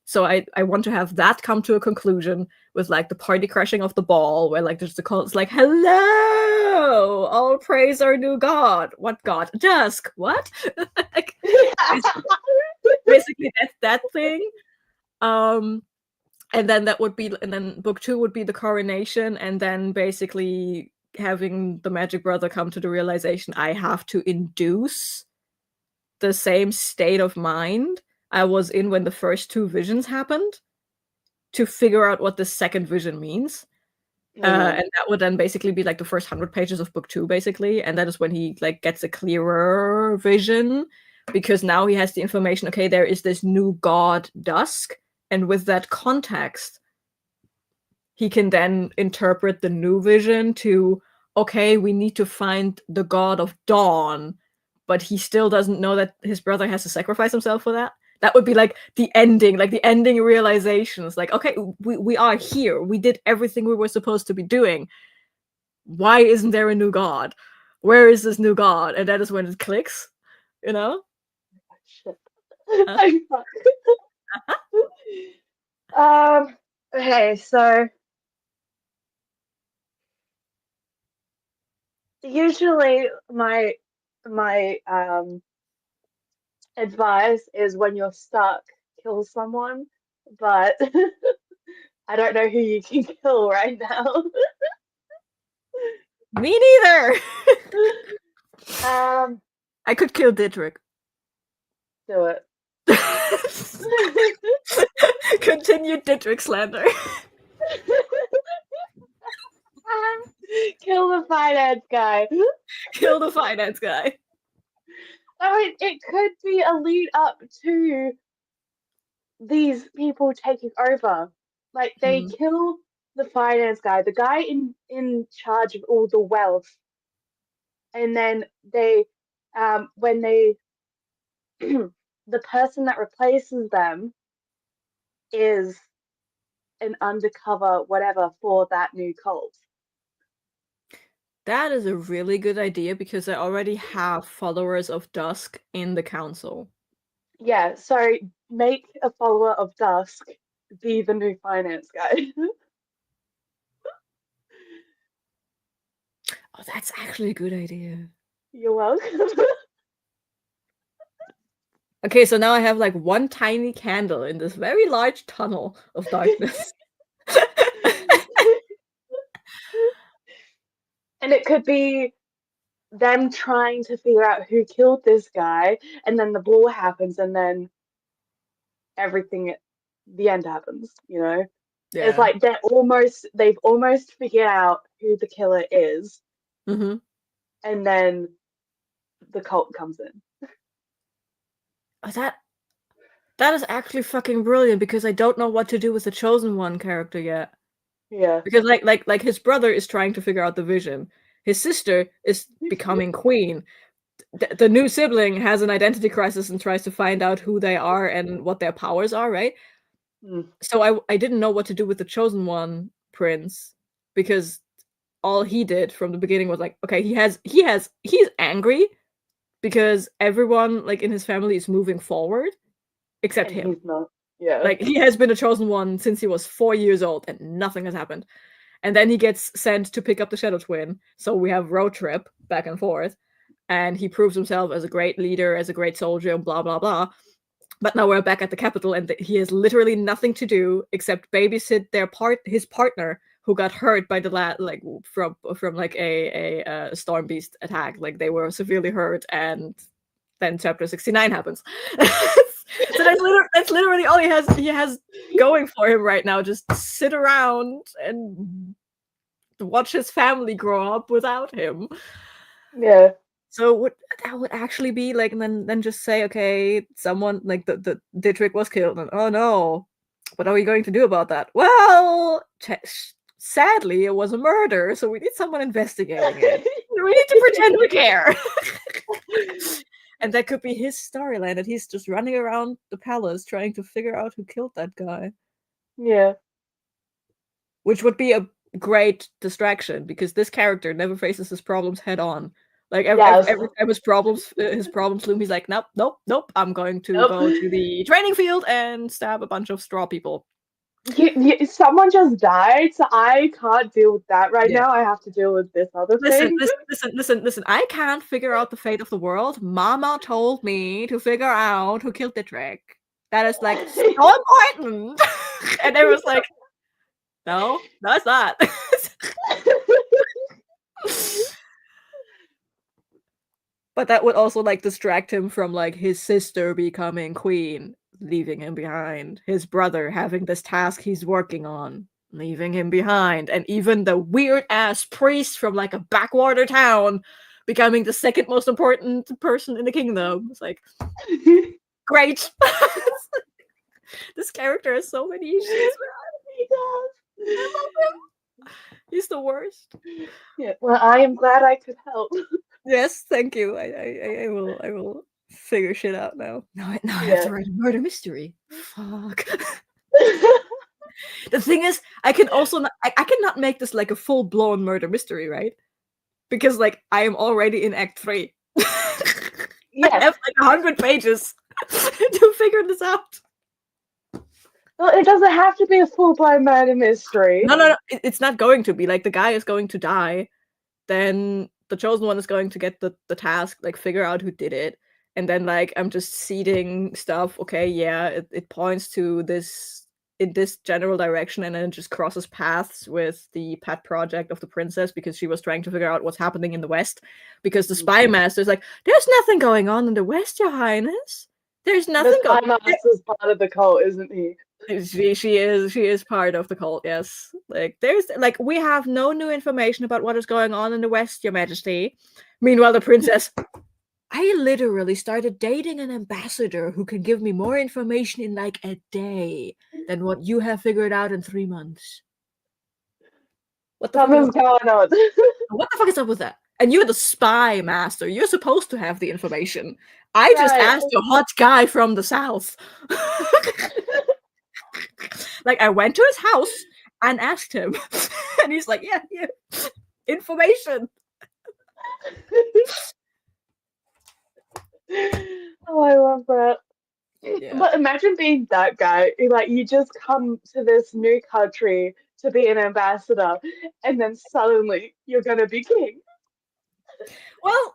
So I want to have that come to a conclusion with like the party crashing of the ball, where like there's the call, it's like, hello, all praise our new god. What god? Dusk. What? Like, basically that's that thing. And then that would be, and then book two would be the coronation, and then basically having the magic brother come to the realization I have to induce the same state of mind I was in when the first two visions happened to figure out what the second vision means. And that would then basically be like the first 100 pages of book two, basically. And that is when he like gets a clearer vision, because now he has the information, okay, there is this new god Dusk, and with that context, he can then interpret the new vision to, okay, we need to find the god of dawn, but he still doesn't know that his brother has to sacrifice himself for that. That would be like the ending realizations. Like, okay, we are here. We did everything we were supposed to be doing. Why isn't there a new god? Where is this new god? And that is when it clicks, you know? Shit. Uh-huh. Okay, so usually my advice is when you're stuck, kill someone, but I don't know who you can kill right now. Me neither. I could kill Didrik. Do it. Continued Didrik slander. Kill the finance guy. Kill the finance guy. I mean, it could be a lead up to these people taking over. Like they kill the finance guy, the guy in charge of all the wealth, and then they, when they, the person that replaces them is an undercover whatever for that new cult. That is a really good idea because I already have followers of Dusk in the council. Yeah, so make a follower of Dusk be the new finance guy. Oh, that's actually a good idea. You're welcome. Okay, so now I have like one tiny candle in this very large tunnel of darkness. And it could be them trying to figure out who killed this guy, and then the ball happens, and then everything, the end happens, you know? Yeah. It's like they've almost figured out who the killer is, Mm-hmm. and then the cult comes in. Oh, that is actually fucking brilliant because I don't know what to do with the Chosen One character yet. Yeah. Because like his brother is trying to figure out the vision. His sister is becoming queen. The new sibling has an identity crisis and tries to find out who they are and what their powers are, right? So I didn't know what to do with the Chosen One prince because all he did from the beginning was like, okay, he's angry because everyone like in his family is moving forward except And him. he's not. Yeah. Like he has been a Chosen One since he was 4 years old and nothing has happened. And then he gets sent to pick up the Shadow Twin. So we have road trip back and forth. And he proves himself as a great leader, as a great soldier, and blah, blah, blah. But now we're back at the capital, and he has literally nothing to do except babysit his partner who got hurt by the from like a storm beast attack. Like they were severely hurt, and then chapter 69 happens. So that's literally all he has going for him right now. Just sit around and watch his family grow up without him. Yeah. So that would actually be like, and then just say, okay, someone like the Dietrich was killed, and oh no, what are we going to do about that? Well, sadly, it was a murder, so we need someone investigating it. We need to pretend we care. And that could be his storyline, that he's just running around the palace trying to figure out who killed that guy. Yeah. Which would be a great distraction because this character never faces his problems head on. Like every time his problems loom, he's like, nope. I'm going to go to the training field and stab a bunch of straw people. Someone just died, so I can't deal with that right now. I have to deal with this other thing. Listen. I can't figure out the fate of the world. Mama told me to figure out who killed Dietrich. That is like so important. And they was like, no, it's not. But that would also like distract him from like his sister becoming queen, leaving him behind. His brother having this task he's working on, leaving him behind. And even the weird ass priest from like a backwater town becoming the second most important person in the kingdom. It's like, great. This character has so many issues. He does. I love him. He's the worst. Yeah. Well, I am glad I could help. Yes, thank you. I will figure shit out now. Now I have to write a murder mystery. Fuck. The thing is, I can also I cannot make this like a full blown murder mystery, right? Because like I am already in Act 3. I have like 100 pages to figure this out. Well, it doesn't have to be a full-blown murder mystery. No. It's not going to be. Like the guy is going to die. Then the Chosen One is going to get the task, like figure out who did it. And then like I'm just seeding stuff. Okay, yeah, it points to this in this general direction and then just crosses paths with the pet project of the princess because she was trying to figure out what's happening in the West. Because the spy master is like, there's nothing going on in the West, Your Highness. There's The nothing spy going. master's part of the cult, isn't he? She is part of the cult, yes. Like there's like we have no new information about what is going on in the West, Your Majesty. Meanwhile, the princess, I literally started dating an ambassador who can give me more information in like a day than what you have figured out in 3 months. What the fuck Something's going on. what the fuck is up with that? And you're the spy master. You're supposed to have the information. I just Right. asked a hot guy from the South. Like I went to his house and asked him, and he's like, "Yeah, information." Oh, I love that. Yeah. But imagine being that guy. Like you just come to this new country to be an ambassador, and then suddenly you're gonna be king. Well,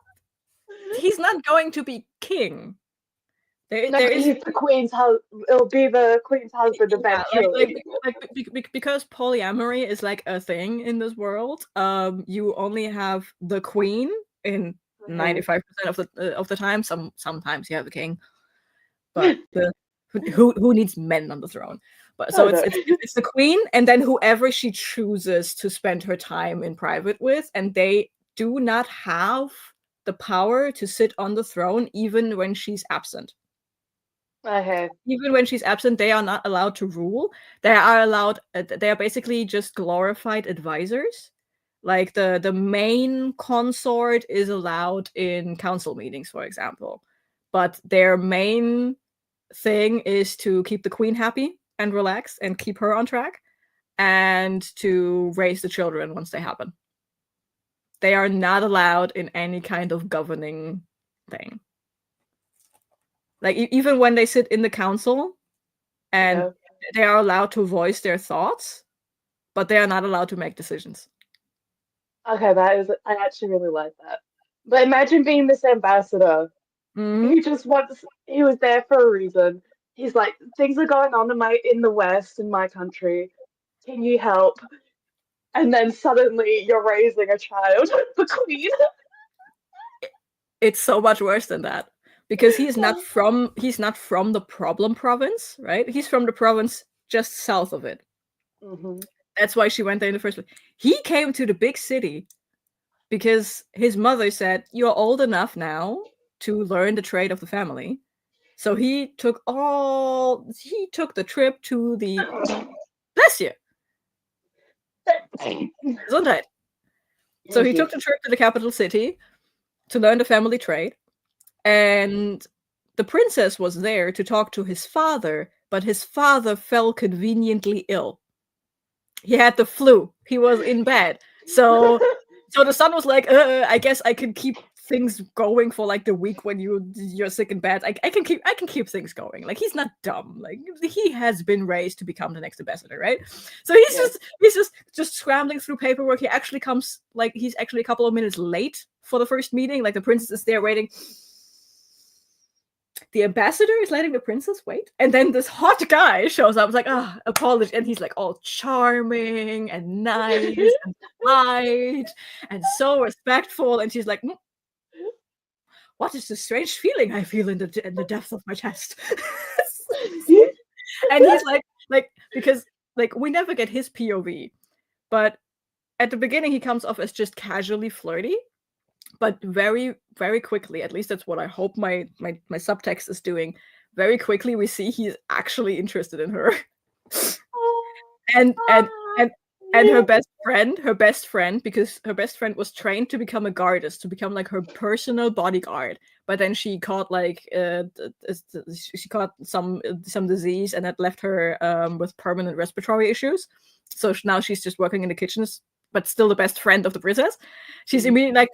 he's not going to be king. No, but he's the queen's husband. It'll be the queen's husband eventually. Because polyamory is like a thing in this world. You only have the queen in 95% of the time. Sometimes you have the king, but who needs men on the throne? But so it's the queen, and then whoever she chooses to spend her time in private with, and they do not have the power to sit on the throne even when she's absent. Okay. Even when she's absent, they are not allowed to rule. They are basically just glorified advisors. Like the main consort is allowed in council meetings, for example, but their main thing is to keep the queen happy and relaxed and keep her on track, and to raise the children once they happen. They are not allowed in any kind of governing thing. Like even when they sit in the council, and they are allowed to voice their thoughts, but they are not allowed to make decisions. Okay, I actually really like that. But imagine being this ambassador. He was there for a reason. He's like, things are going on in the West, in my country. Can you help? And then suddenly you're raising a child, the queen. It's so much worse than that. Because he's not from the problem province, right? He's from the province just south of it. Mm-hmm. That's why she went there in the first place. He came to the big city because his mother said, "You're old enough now to learn the trade of the family." So he took the trip to the bless you. Gesundheit. So he took the trip to the capital city to learn the family trade. And the princess was there to talk to his father, but his father fell conveniently ill. He had the flu. He was in bed. So the son was like, I guess I can keep things going for like the week when you're sick in bed. I can keep things going. Like he's not dumb. Like he has been raised to become the next ambassador, right? So he's just scrambling through paperwork. He's actually a couple of minutes late for the first meeting. Like the princess is there waiting. The ambassador is letting the princess wait, and then this hot guy shows up. It's like, apology, and he's like all charming and nice and polite and so respectful, and she's like, what is this strange feeling I feel in the depth of my chest? And he's like because like we never get his POV, but at the beginning he comes off as just casually flirty. But very, very quickly, at least that's what I hope my subtext is doing. Very quickly, we see he's actually interested in her, and her best friend, because her best friend was trained to become a guardess, to become like her personal bodyguard. But then she caught some disease, and that left her with permanent respiratory issues. So now she's just working in the kitchens, but still the best friend of the princess. She's immediately like,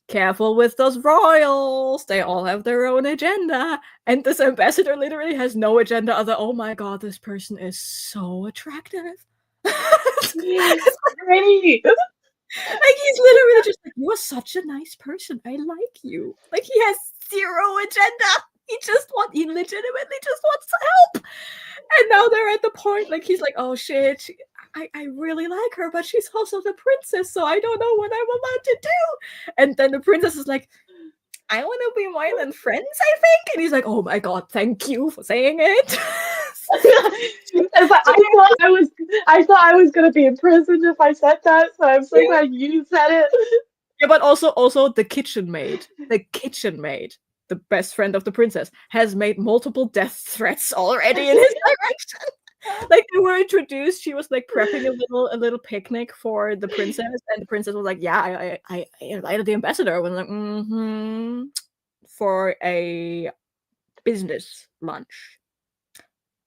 careful with those royals. They all have their own agenda. And this ambassador literally has no agenda other, oh my god, this person is so attractive. It's great. Like he's literally just like, you are such a nice person. I like you. Like he has zero agenda. he legitimately just wants to help. And now they're at the point, like, he's like, oh shit, I really like her, but she's also the princess, so I don't know what I'm allowed to do. And then the princess is like, I want to be more than friends, I think. And he's like, oh my god, thank you for saying it. It's like, I thought I was gonna be imprisoned if I said that, so I'm so glad you said it. Yeah, but also the kitchen maid, the best friend of the princess, has made multiple death threats already in his direction. Like, they were introduced, she was like prepping a little picnic for the princess, and the princess was like, yeah, I invited the ambassador. I was like, for a business lunch,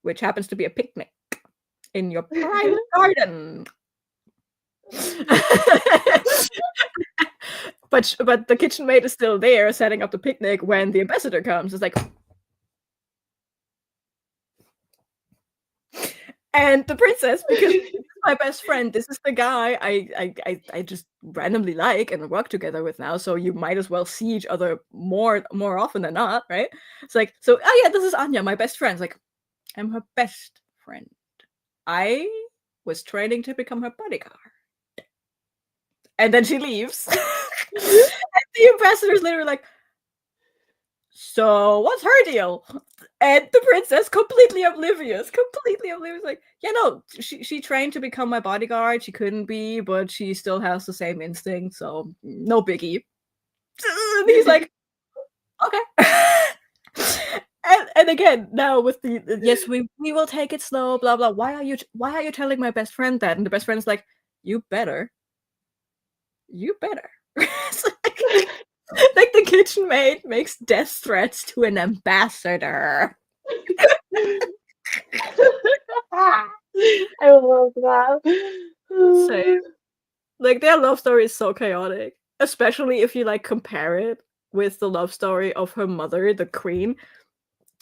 which happens to be a picnic in your private garden. But the kitchen maid is still there setting up the picnic when the ambassador comes. It's like, and the princess, because this is my best friend, this is the guy I just randomly like and work together with now, so you might as well see each other more often than not, right? It's like, so, oh yeah, this is Anya, my best friend. It's like, I'm her best friend. I was training to become her bodyguard. And then she leaves. And the ambassador's literally like, so what's her deal? And the princess, completely oblivious, like, yeah, no, she trained to become my bodyguard. She couldn't be, but she still has the same instinct, so no biggie. And he's like, okay. And again, now with the yes, we will take it slow, blah blah. Why are you telling my best friend that? And the best friend's like, you better. Like the kitchen maid makes death threats to an ambassador. I love that. Same. Like, their love story is so chaotic, especially if you like compare it with the love story of her mother, the queen.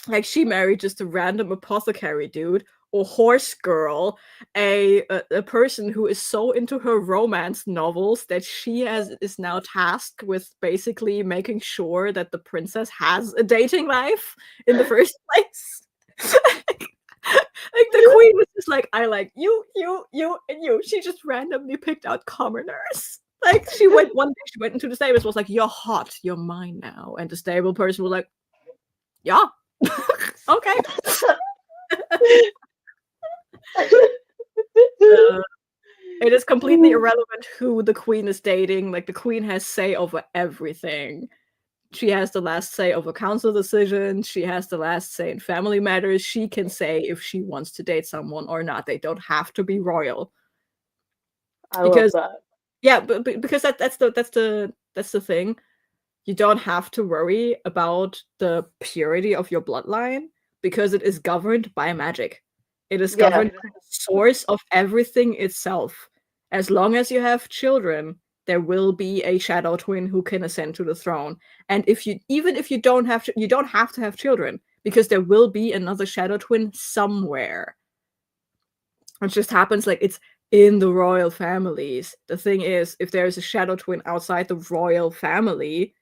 Like, she married just a random apothecary dude, a horse girl, a person who is so into her romance novels that she is now tasked with basically making sure that the princess has a dating life in the first place. Like, the queen was just like, I like you, and you. She just randomly picked out commoners. Like, one day she went into the stables, was like, you're hot, you're mine now. And the stable person was like, yeah. Okay. It is completely irrelevant who the queen is dating. Like, the queen has say over everything. She has the last say over council decisions. She has the last say in family matters. She can say if she wants to date someone or not. They don't have to be royal. I love that. Yeah, but because that's the thing. You don't have to worry about the purity of your bloodline because it is governed by magic. It is governed by the source of everything itself. As long as you have children, there will be a shadow twin who can ascend to the throne. And even if you don't have you don't have to have children, because there will be another shadow twin somewhere. It just happens like it's in the royal families. The thing is, if there's a shadow twin outside the royal family,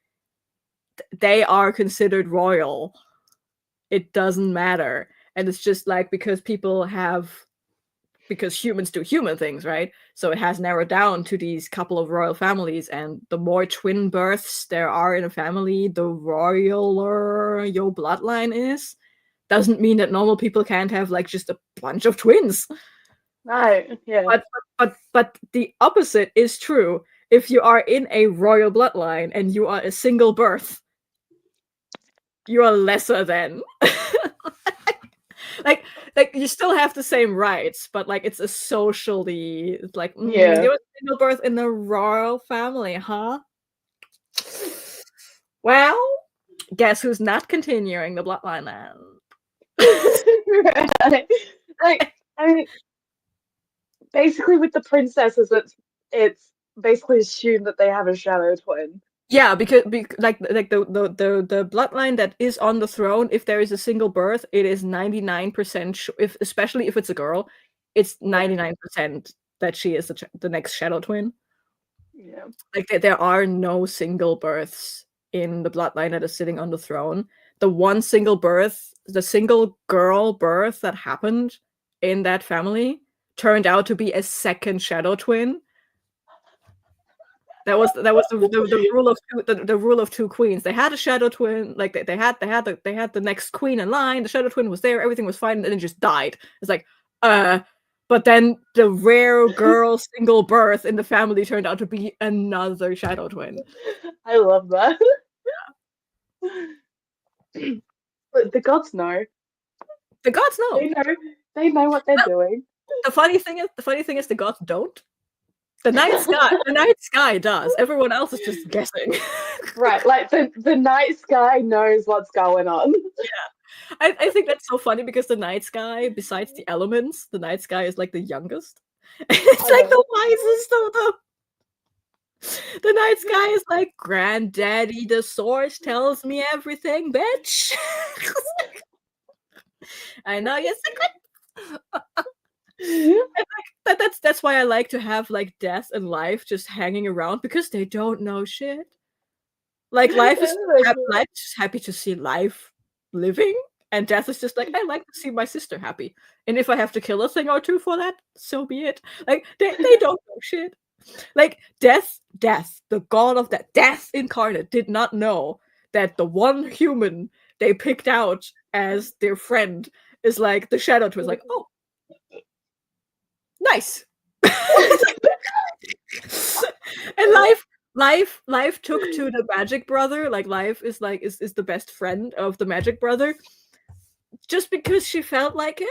they are considered royal. It doesn't matter. And it's just like, because humans do human things, right? So it has narrowed down to these couple of royal families, and the more twin births there are in a family, the royaler your bloodline is. Doesn't mean that normal people can't have like just a bunch of twins. Right, yeah. But the opposite is true. If you are in a royal bloodline and you are a single birth, you are lesser than. like you still have the same rights, but like it's a socially, it's like, Yeah. you were single birth in the royal family, huh? Well, guess who's not continuing the bloodline then? Like, I mean, basically with the princesses, it's basically assumed that they have a shadow twin. Yeah, because like the bloodline that is on the throne, if there is a single birth, it is 99%, if especially if it's a girl, it's 99% that she is the next shadow twin. Yeah. Like, there are no single births in the bloodline that is sitting on the throne. one single birth, the single girl birth that happened in that family turned out to be a second shadow twin. That was the rule of the rule of two queens. They had a shadow twin, like they had the next queen in line. The shadow twin was there, everything was fine, and then it just died. It's like, but then the rare girl single birth in the family turned out to be another shadow twin. I love that. But the gods know. The gods know. They know what they're doing. The funny thing is the gods don't. The night sky does. Everyone else is just guessing. Right, like the night sky knows what's going on. Yeah. I think that's so funny because the night sky, besides the elements, the night sky is like the youngest. It's like the wisest of them. The night sky is like, Granddaddy, the source tells me everything, bitch. I know you're secret. That's why I like to have like death and life just hanging around because they don't know shit. Like life is just happy to see life living, and death is just like, I like to see my sister happy. And if I have to kill a thing or two for that, so be it. Like they don't know shit. Like death, the god of death incarnate, did not know that the one human they picked out as their friend is like the shadow twin. Like, oh, nice. And life took to the magic brother. Like life is the best friend of the magic brother just because she felt like it.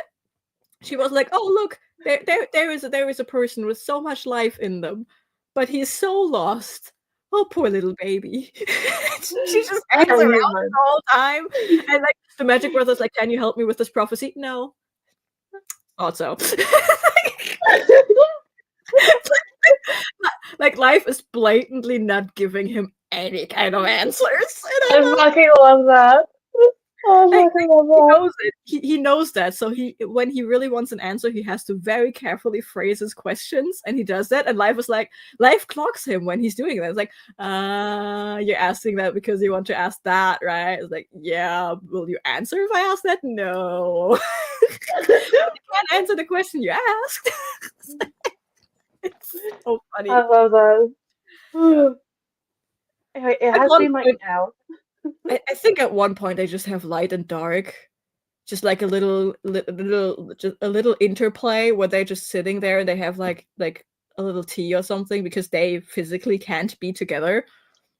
She was like, oh look, there is a person with so much life in them, but he's so lost. Oh, poor little baby. She just hangs around the whole time. And like the magic brother's like, can you help me with this prophecy? No. Also. Like life is blatantly not giving him any kind of answers. I fucking love that. Oh, I love that. He knows it. He knows that. So when he really wants an answer, he has to very carefully phrase his questions, and he does that. And life clocks him when he's doing that. It's like, you're asking that because you want to ask that, right? It's like, yeah. Will you answer if I ask that? No. You can't answer the question you asked. It's so funny. I love that. It has been like now. I think at one point they just have light and dark, just like a little interplay where they're just sitting there and they have like a little tea or something because they physically can't be together.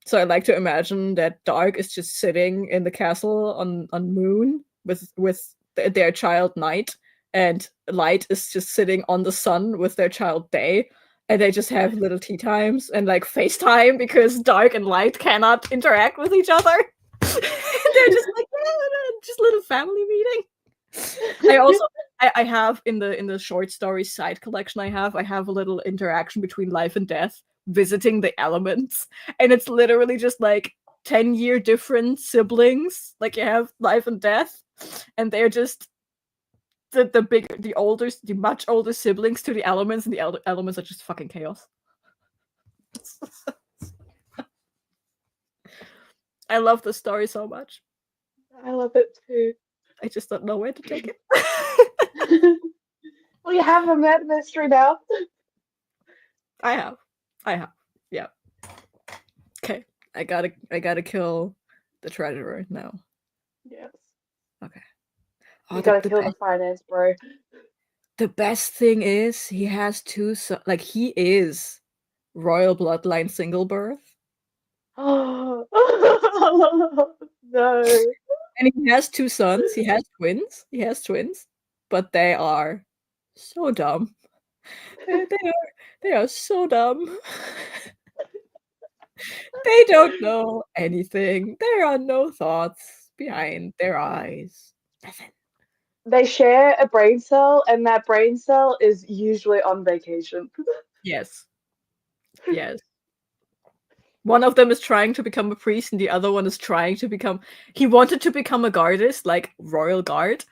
So I like to imagine that Dark is just sitting in the castle on Moon with their child Night, and Light is just sitting on the sun with their child Day. And they just have little tea times and like FaceTime because Dark and Light cannot interact with each other. They're just like, yeah, just little family meeting. I have in the short story side collection I have a little interaction between life and death visiting the elements, and it's literally just like 10-year different siblings. Like you have life and death, and they're just the much older siblings to the elements, and the elements are just fucking chaos. I love the story so much. I love it too. I just don't know where to take it. Well, you have a mad mystery now. I have. Yeah. Okay. I gotta kill the treasurer now. Yes. Okay. You gotta kill the finance bro. The best thing is he has two like he is royal bloodline single birth. Oh no. And he has two sons. He has twins. But they are so dumb. They are so dumb. They don't know anything. There are no thoughts behind their eyes. Nothing. They share a brain cell, and that brain cell is usually on vacation. Yes. One of them is trying to become a priest, and the other one is trying to become. He wanted to become a guardist, like royal guard,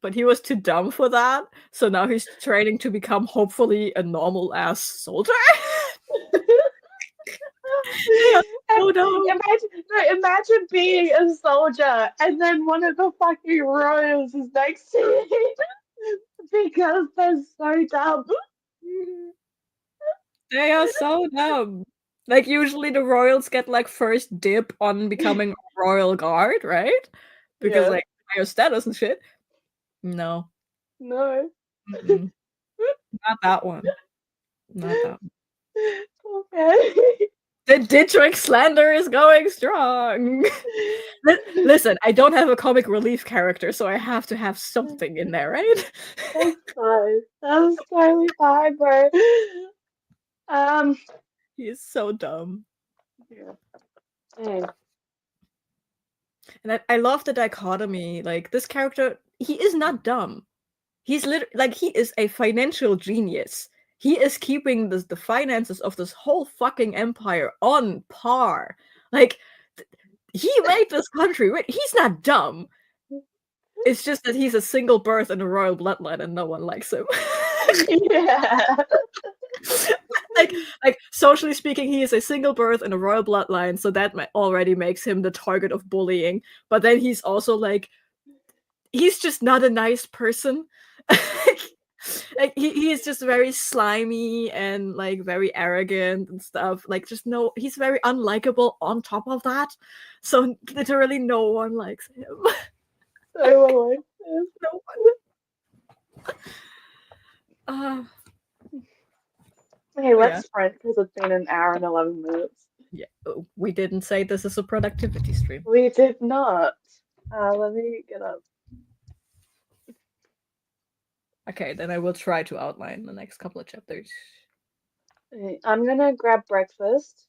but he was too dumb for that. So now he's training to become, hopefully, a normal ass soldier. They are so And dumb. imagine being a soldier and then one of the fucking royals is next to you because they're so dumb. Mhm. They are so dumb. Like, usually the royals get, like, first dip on becoming a royal guard, right? Because, Yeah, like, higher status and shit. No. no. Mm-mm. Not that one. Not that one. Okay. The Dittrick slander is going strong. Listen, I don't have a comic relief character, so I have to have something in there, right? That's fine. That's totally fine, bro. Um, He is so dumb. yeah. Hey. And I love the dichotomy. Like, this character, he is not dumb. He's like, he is a financial genius. He is keeping the finances of this whole fucking empire on par. Like, he made this country. He's not dumb. It's just that he's a single birth in a royal bloodline and no one likes him. Yeah. like socially speaking, he is a single birth in a royal bloodline, so that already makes him the target of bullying. But then he's also like, he's just not a nice person. like he's just very slimy and like very arrogant and stuff. Like, just no, he's very unlikable on top of that. So literally no one likes him. So like this. No one. Hey, Oh yeah. let's sprint because it's been an hour and 11 minutes. Yeah. We didn't say this is a productivity stream. We did not. Let me get up. Okay, then I will try to outline the next couple of chapters. I'm gonna grab breakfast,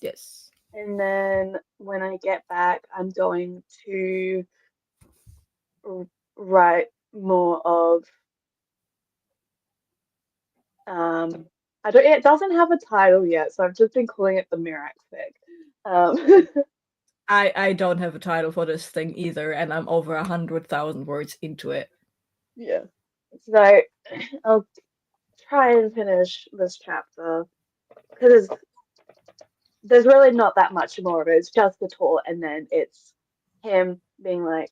Yes. and then when I get back, I'm going to write more of I don't. It doesn't have a title yet, so I've just been calling it the Mirac fic. Um, I don't have a title for this thing either, and I'm over 100,000 words into it. yeah. So I'll try and finish this chapter because there's really not that much more of it. It's just the tour, and then it's him being like,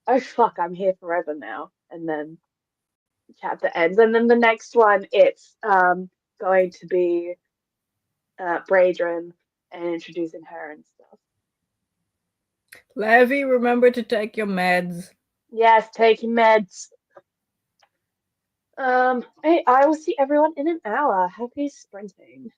"Oh fuck, I'm here forever now," and then the chapter ends. And then the next one, it's going to be Braedrin and introducing her and stuff. Levi, remember to take your meds. Yes, taking meds. Hey, I will see everyone in an hour. Happy sprinting.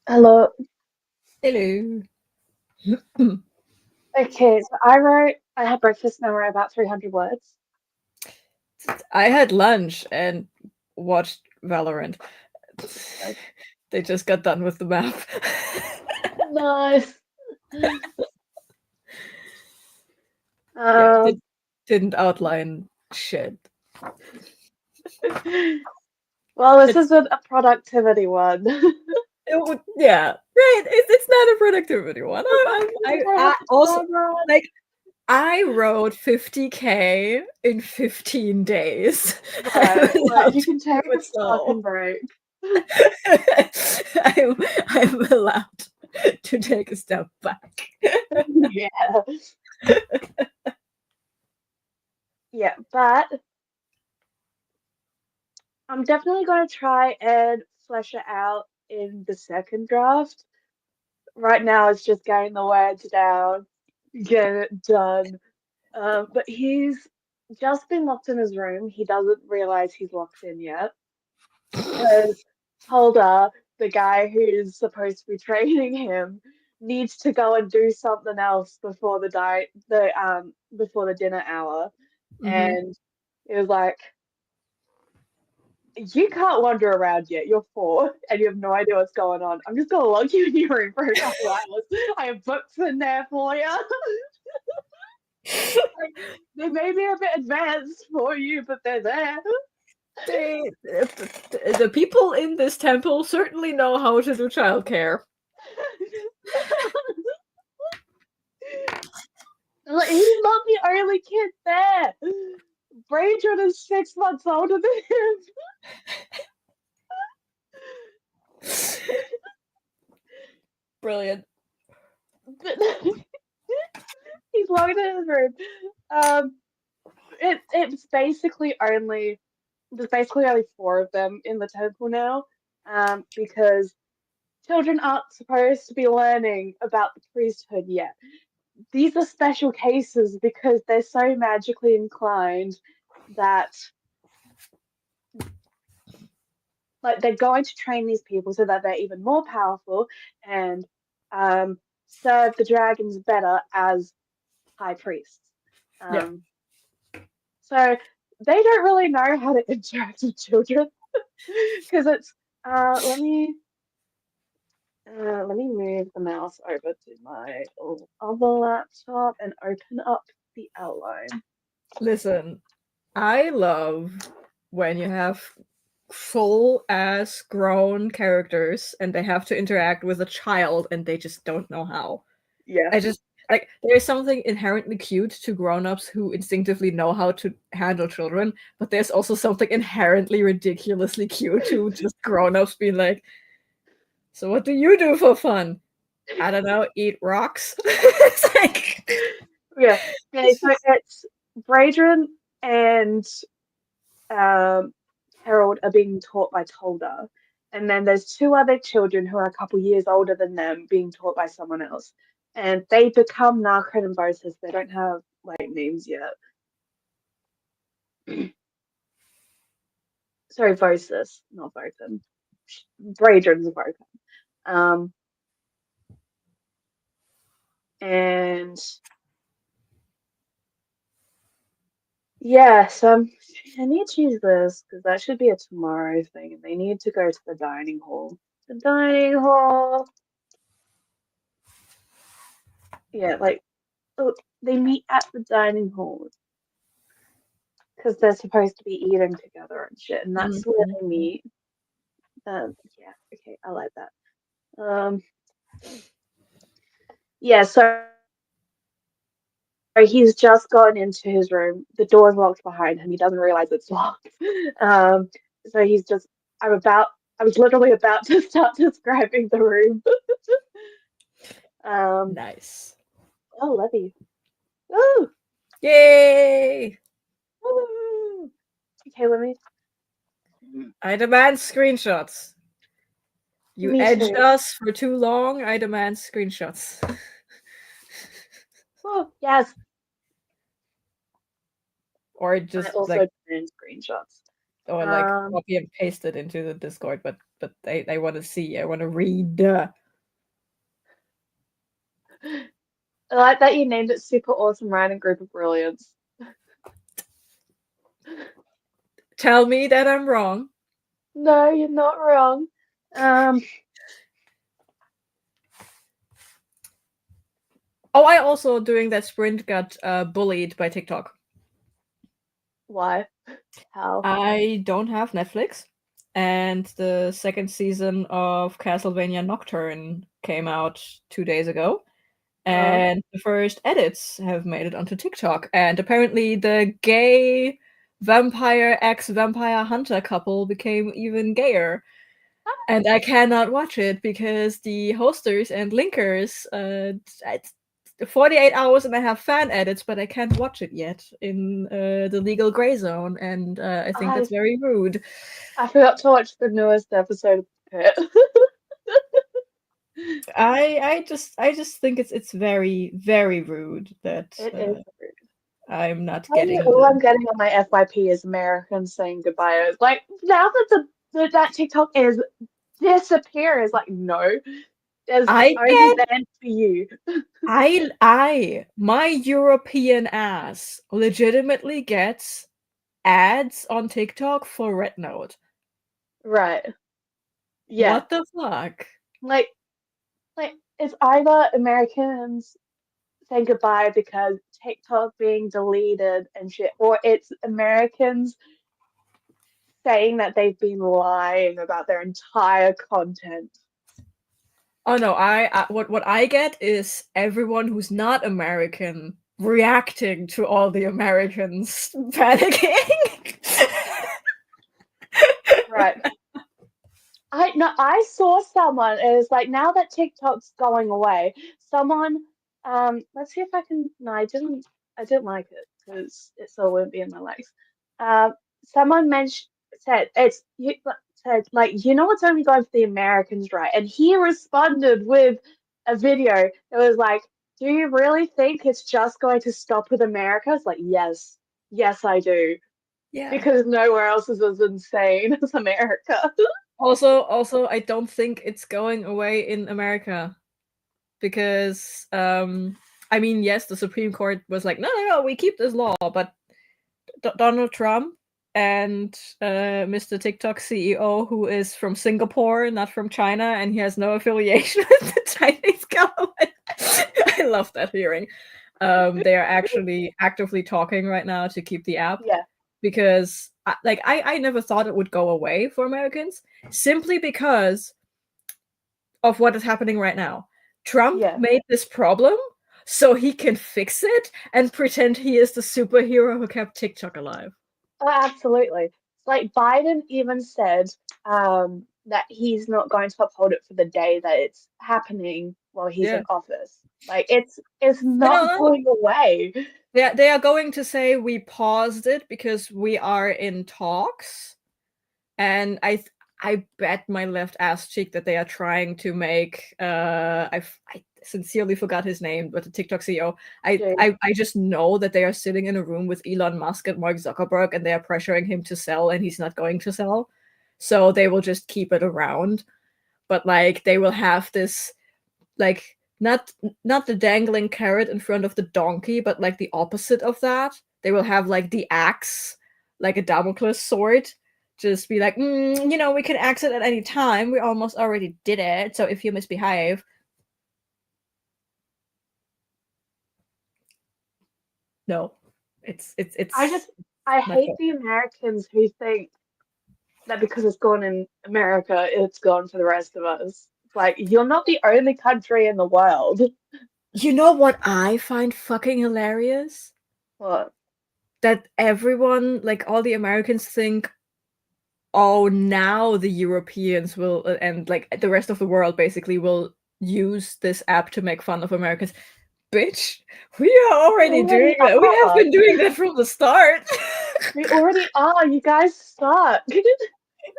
Hello. Hello. Okay, so I had breakfast and I wrote about 300 words. I had lunch and watched Valorant. Nice. They just got done with the map. Nice. Yeah, Um, they didn't outline shit. well, this It's isn't a productivity one. yeah, right. It's not a productivity one. I also like I wrote 50K in 15 days. I'm Right, like allowed you to can do take a it fucking slow. break. I'm allowed to take a step back. Yeah. Yeah, but I'm definitely going to try and flesh it out in the second draft. Right now, it's just getting the words down, getting it done. But he's just been locked in his room. He doesn't realize he's locked in yet because Holder, the guy who's supposed to be training him, needs to go and do something else before before the dinner hour. Mhm. And it was like, you can't wander around yet. You're four and you have no idea what's going on. I'm just gonna lock you in your room for a couple hours. I have books in there for you. Like, they may be a bit advanced for you, but they're there. The people in this temple certainly know how to do childcare. Like, he's not the only kid there. Braydon is 6 months older than Brilliant. him. But he's locked in his room. Um, it's basically only there's basically only four of them in the temple now. Because children aren't supposed to be learning about the priesthood yet. These are special cases because they're so magically inclined that like they're going to train these people so that they're even more powerful and serve the dragons better as high priests. Yeah. Um, so they don't really know how to interact with children because it's let me move the mouse over to my other laptop and open up the outline. Listen, I love when you have full ass grown characters and they have to interact with a child and they just don't know how. Yeah. I just like there's something inherently cute to grown-ups who instinctively know how to handle children, but there's also something inherently ridiculously cute to just grown-ups being like, so what do you do for fun? I don't know, eat rocks. It's like Yeah. Okay, it's so just it's Braedron and um, Harold are being taught by Tolda. And then there's two other children who are a couple years older than them being taught by someone else. And they become Narcred and Vosus. They don't have like names yet. Sorry, Vosus, not Votan. Braedron's a Votan. Um, and yeah, so I need to choose this because that should be a tomorrow thing. And they need to go to the dining hall. The dining hall. Yeah, like oh, they meet at the dining hall because they're supposed to be eating together and shit, and that's where they Mhm. meet. Yeah, okay, I like that. Yeah, so he's just gotten into his room. The door's locked behind him. He doesn't realize it's locked. Um, so he's just. I'm about. I was literally about to start describing the room. um, Nice. oh, Levy. Ooh, Yay! ooh. Okay, let me. I demand screenshots. You Me edged too. us for too long. I demand screenshots. Oh, yes. Or I just also like demand screenshots. or like Um, copy and paste it into the Discord, but they want to see. I want to read. I like that you named it Super Awesome Random Group of Brilliance. Tell me that I'm wrong. No, you're not wrong. Um, Oh, I also during that sprint got bullied by TikTok. why? How? I don't have Netflix, and the second season of Castlevania Nocturne came out 2 days ago, Uh, and the first edits have made it onto TikTok. And apparently, the gay vampire ex-vampire hunter couple became even gayer. And I cannot watch it because the hosters and linkers, it's 48 hours and I have fan edits, but I can't watch it yet in the legal gray zone, and I think I that's very rude. I forgot to watch the newest episode of The Pit. I just think it's very very rude that It is rude. I'm not Tell you, getting all the. I'm getting on my FYP is Americans saying goodbye. It's like now that that TikTok is disappears, like no, there's I only get meant for you. my European ass legitimately gets ads on TikTok for Red Note. Right. Yeah. What the fuck? Like like it's either Americans saying goodbye because TikTok being deleted and shit, or it's Americans saying that they've been lying about their entire content. Oh no, I what I get is everyone who's not American reacting to all the Americans panicking. Right. I saw someone. It was like now that TikTok's going away, someone let's see if I can. No, I didn't like it because it still wouldn't be in my likes. Someone mentioned said it's you said like you know it's only going for the Americans, right? And he responded with a video that was like, "Do you really think it's just going to stop with America?" It's like, yes, yes, I do, Yeah. because nowhere else is as insane as America. Also, I don't think it's going away in America because, I mean, yes, the Supreme Court was like, no, no, no, we keep this law, but Donald Trump and Mr. TikTok CEO, who is from Singapore, not from China, and he has no affiliation with the Chinese government. I love that hearing. They are actually actively talking right now to keep the app Yeah, because, I never thought it would go away for Americans simply because of what is happening right now. Trump yeah. made this problem so he can fix it and pretend he is the superhero who kept TikTok alive. Oh, absolutely. Like Biden even said that he's not going to uphold it for the day that it's happening while he's in Yeah. office. Like it's You not know, going away. they are going to say we paused it because we are in talks, and I bet my left ass cheek that they are trying to make I sincerely forgot his name, but the TikTok CEO. Dude. I just know that they are sitting in a room with Elon Musk and Mark Zuckerberg, and they are pressuring him to sell, and he's not going to sell, so they will just keep it around. But like they will have this like not the dangling carrot in front of the donkey, but like the opposite of that. They will have like the axe, like a Damocles sword. Just be like, we can axe it at any time. We almost already did it. So if you misbehave, no, I it's just I not hate good. the Americans who think that because it's gone in America, it's gone for the rest of us. It's like you're not the only country in the world. You know what I find fucking hilarious? What? That everyone, like all the Americans, think, oh, now the Europeans will, and like the rest of the world basically will use this app to make fun of Americans. Bitch, we are We already doing already that. We have are. been doing that from the start. We already are. You guys suck.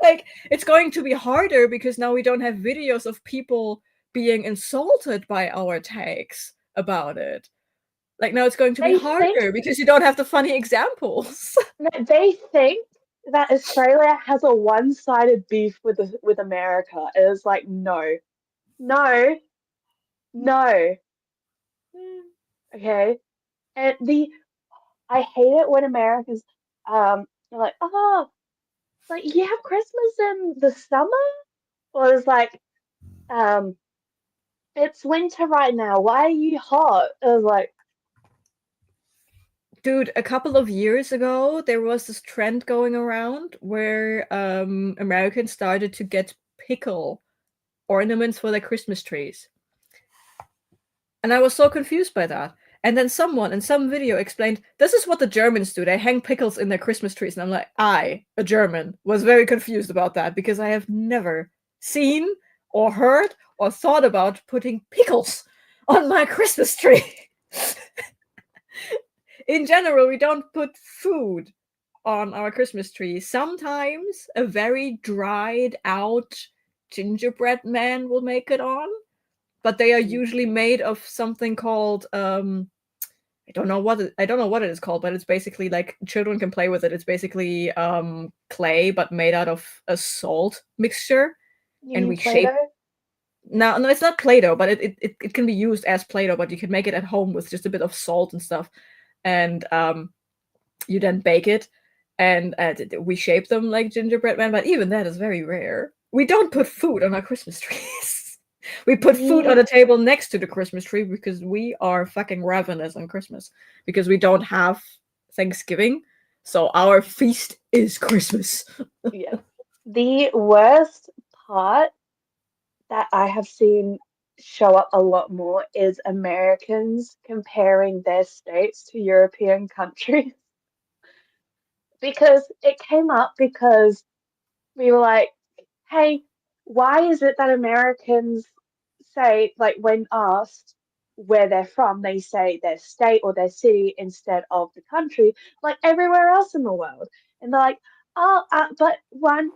Like, it's going to be harder because now we don't have videos of people being insulted by our takes about it. Like, now it's going to be They think harder because you don't have the funny examples. they think that Australia has a one-sided beef with America. It is like no, no, no. Okay, and I hate it when Americans are like, oh, like you have Christmas in the summer, or it's like, um, it's winter right now. Why are you hot? I was like, Dude, a couple of years ago, there was this trend going around where Americans started to get pickle ornaments for their Christmas trees. And I was so confused by that. And then someone in some video explained, this is what the Germans do. They hang pickles in their Christmas trees. And I'm like, I, a German, was very confused about that because I have never seen or heard or thought about putting pickles on my Christmas tree. In general, we don't put food on our Christmas tree. Sometimes a very dried out gingerbread man will make it on, but they are usually made of something called I don't know what it is called, but it's basically like children can play with it. It's basically clay but made out of a salt mixture, you and mean we shape. Play-Doh? No, it's not Play-Doh, but it can be used as Play-Doh, but you can make it at home with just a bit of salt and stuff, and you then bake it, and we shape them like gingerbread men. But even that is very rare. We don't put food on our Christmas trees. We put food on The the table next to the Christmas tree because we are fucking ravenous on Christmas because we don't have Thanksgiving. So our feast is Christmas. Yes. The worst part that I have seen show up a lot more is Americans comparing their states to European countries. Because it came up because we were like, hey, why is it that Americans say, like, when asked where they're from, they say their state or their city instead of the country, like everywhere else in the world? And they're like, oh, but one,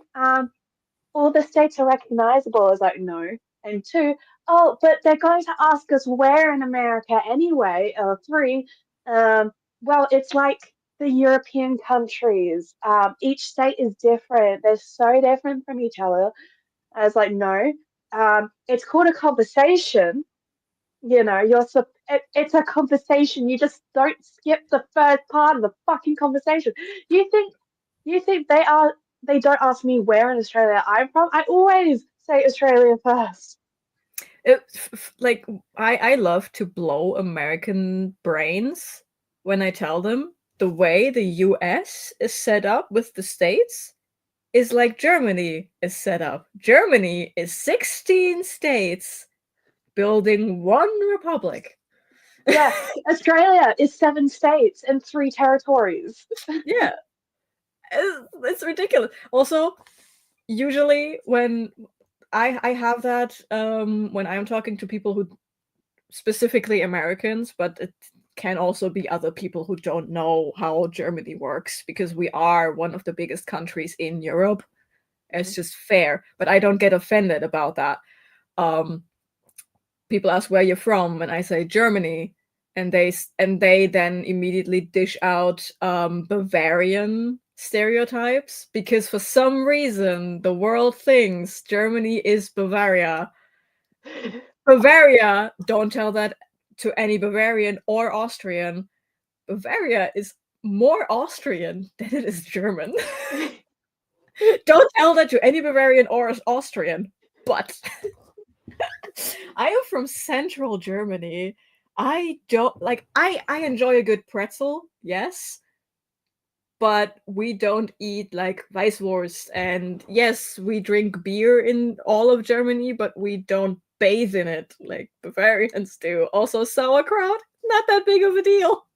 all the states are recognizable. I was like, no. And two, oh, but they're going to ask us where in America anyway. Or three, um, well, it's like the European countries. Each state is different. They're so different from each other. I was like, no. It's called a conversation. It's a conversation. You just don't skip the first part of the fucking conversation. You think you think they don't ask me where in Australia I'm from? I always say Australia first. Like I love to blow American brains when I tell them the way the US is set up with the states is like Germany is set up. Germany is 16 states building one republic. Yeah, Australia is 7 states and 3 territories. Yeah, it's ridiculous. Also, usually when I have that when I'm talking to people who specifically Americans, but it can also be other people who don't know how Germany works because we are one of the biggest countries in Europe. It's just fair, but I don't get offended about that. Um, People ask where you're from, and I say Germany, and they then immediately dish out Bavarian stereotypes because for some reason the world thinks Germany is Bavaria. Bavaria, don't tell that to any Bavarian or Austrian. Bavaria is more Austrian than it is German. Don't tell that to any Bavarian or Austrian. But I am from central Germany. I don't like I enjoy a good pretzel, yes, but we don't eat like Weisswurst. And yes, we drink beer in all of Germany, but we don't bathe in it like Bavarians do. Also, sauerkraut, not that big of a deal.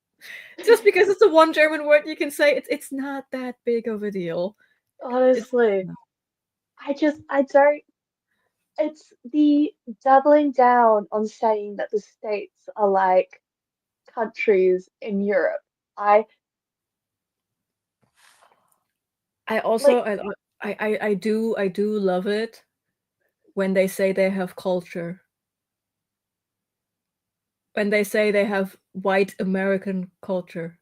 Just because it's a one German word, you can say it's not that big of a deal. It's Honestly, I don't. It's the doubling down on saying that the states are like countries in Europe. I I like also I do love it when they say they have culture. When they say they have white American culture.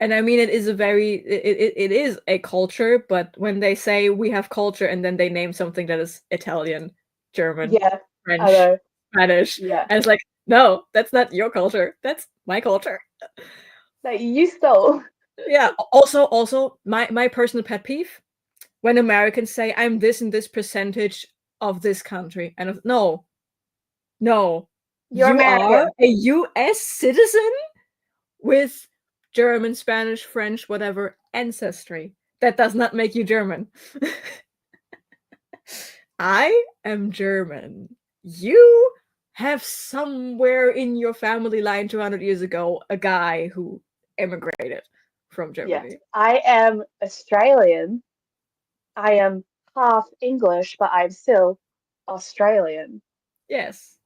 And I mean, it is a culture, but when they say we have culture and then they name something that is Italian, German, yeah, I French, know. Spanish, Yeah. and it's like No, that's not your culture. That's my culture. That you stole. Yeah. Also, my personal pet peeve when Americans say I'm this and this percentage of this country, and no, no, You're you are American. a U.S. citizen with German, Spanish, French, whatever ancestry. That does not make you German. I am German. You have somewhere in your family line 200 years ago a guy who emigrated from Yes, Germany. I am Australian. I am half English, but I'm still Australian. Yes.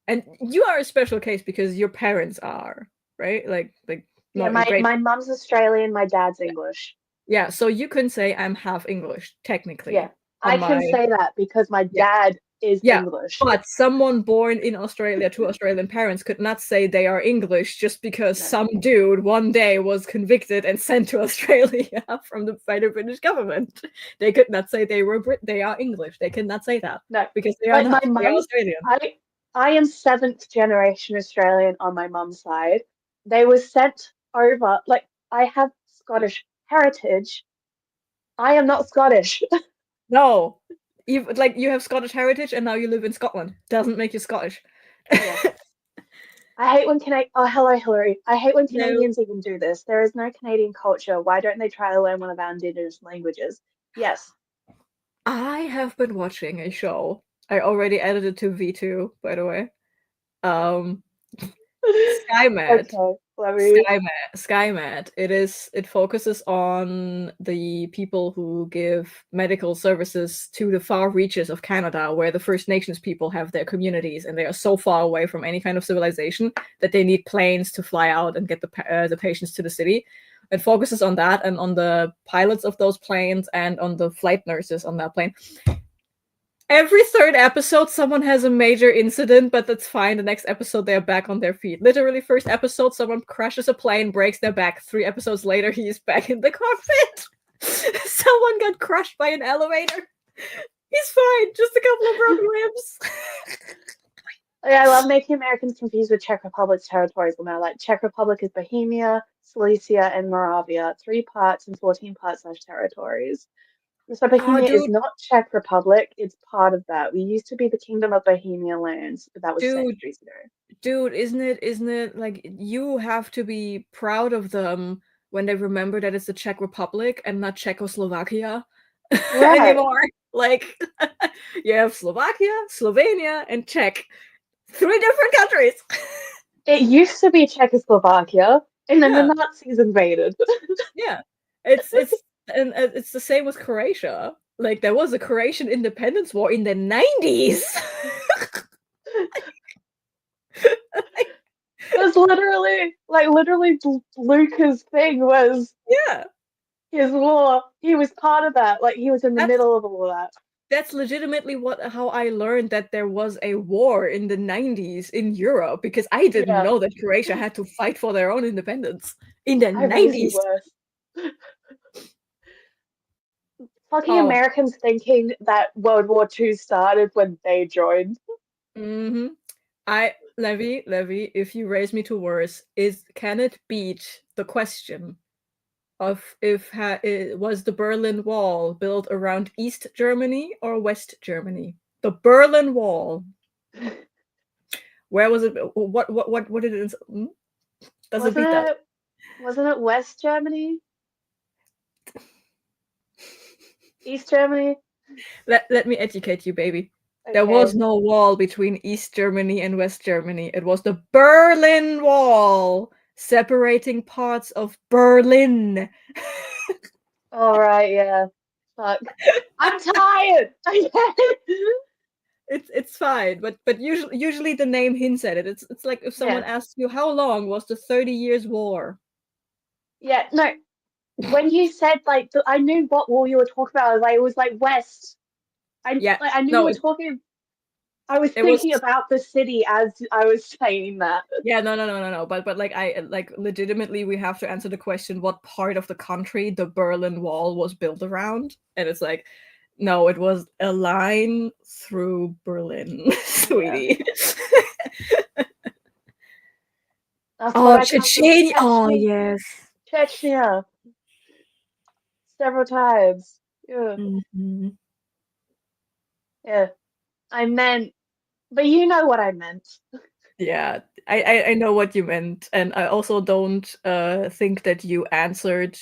And you are a special case because your parents are, right? Like Yeah, no, your great my mum's Australian, my dad's English. yeah, so you can say I'm half English Yeah, technically I on can my say that because my yeah. dad is Yeah, English. but someone born in Australia to Australian parents could not say they are English just because No, some dude one day was convicted and sent to Australia by the British government. They could not say they are English. They cannot say that no. because they are Like my not. They are mum, Australian. I I am seventh generation Australian on my mum's side. They were sent over, like I have Scottish heritage. I am not Scottish. No, you have Scottish heritage and now you live in Scotland. Doesn't make you Scottish. Yeah. I hate when oh, hello, Hillary. I hate when No, Canadians even do this. There is no Canadian culture. Why don't they try to learn one of our indigenous languages? Yes. I have been watching a show. I already added it to V2, by the way. Um, SkyMed. Okay, let me. SkyMed. It focuses on the people who give medical services to the far reaches of Canada, where the First Nations people have their communities, and they are so far away from any kind of civilization that they need planes to fly out and get the patients to the city. It focuses on that and on the pilots of those planes and on the flight nurses on that plane. Every third episode, someone has a major incident, but that's fine. The next episode, they're back on their feet. Literally, first episode, someone crashes a plane, breaks their back. 3 episodes later, he's back in the cockpit. Someone got crushed by an elevator. He's fine. Just a couple of broken ribs. I love making Americans confused with Czech Republic's territories. Now, like Czech Republic is Bohemia, Silesia, and Moravia, 3 parts and 14 parts slash territories. So Oh, Bohemia is dude, not Czech Republic, it's part of that. We used to be the Kingdom of Bohemia lands, but that was dude, centuries ago. dude, isn't it like you have to be proud of them when they remember that it's the Czech Republic and not Czechoslovakia Right. anymore? Like, you have Slovakia, Slovenia, and Czech. 3 different countries. It used to be Czechoslovakia, and then the Yeah, Nazis invaded. yeah. It's the same with Croatia. Like there was a Croatian independence war in the 90s. That's literally Luca's thing was Yeah, his war. He was part of that. Like he was in the that's middle of all of that. that's legitimately how I learned that there was a war in the 90s in Europe because I didn't Yeah, know that Croatia had to fight for their own independence in the I bet he 90s. was. Fucking Oh, Americans thinking that World War II started when they joined. mm-hmm. Levy, if you raise me to worse, can it beat the question of if was the Berlin Wall built around East Germany or West Germany? The Berlin Wall. Where was it? What did it? Does it Wasn't beat that? it wasn't it West Germany? East Germany? Let me educate you, baby. There Okay. was no wall between East Germany and West Germany. It was the Berlin Wall separating parts of Berlin. All right, yeah. Fuck. I'm tired. It's fine, but usually the name hints at it. It's like if someone Yeah. asks you how long was the 30 Years War. Yeah, no. When you said like I knew what wall you were talking about. It was like West. Yeah, I knew you no, were talking. I was it was thinking about the city as I was saying that. yeah, no. But like I like legitimately we have to answer the question what part of the country the Berlin Wall was built around, and it's like no, it was a line through Berlin, Yeah. sweetie. That's what Oh, I covered. Chechnya. Oh, Chechnya. yes. Chechnya. Several times. Yeah. Mhm. Yeah. I meant, but you know what I meant. Yeah, I know what you meant, and I also don't think that you answered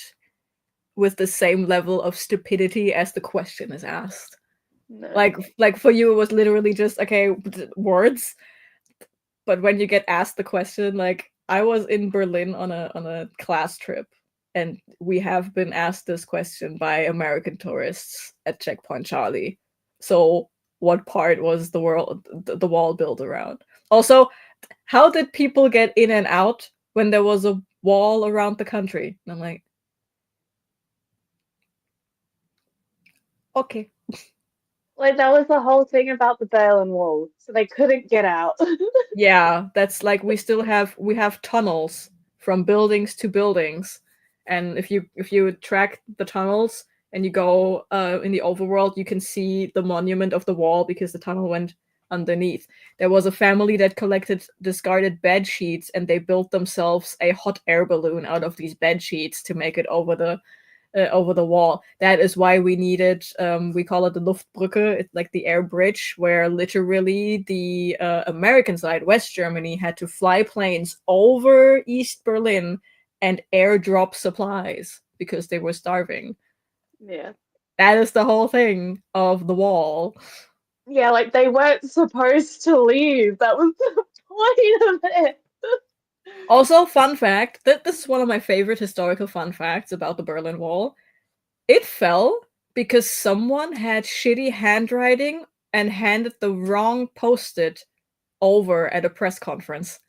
with the same level of stupidity as the question is asked. No. Like for you, it was literally just okay words, but when you get asked the question, like I was in Berlin on a class trip, and we have been asked this question by American tourists at Checkpoint Charlie. So, what part was the wall built around? Also, how did people get in and out when there was a wall around the country? And I'm like, okay. Like, that was the whole thing about the Berlin Wall. So they couldn't get out. Yeah, that's like we have tunnels from buildings to buildings. And if you track the tunnels and you go in the overworld, you can see the monument of the wall because the tunnel went underneath. There was a family that collected discarded bed sheets and they built themselves a hot air balloon out of these bed sheets to make it over the wall. That is why we needed, we call it the Luftbrücke, it's like the air bridge, where literally the American side, West Germany, had to fly planes over East Berlin and airdrop supplies because they were starving. Yeah. That is the whole thing of the wall. Yeah, like they weren't supposed to leave. That was the point of it. Also, fun fact, this is one of my favorite historical fun facts about the Berlin Wall. It fell because someone had shitty handwriting and handed the wrong post-it over at a press conference.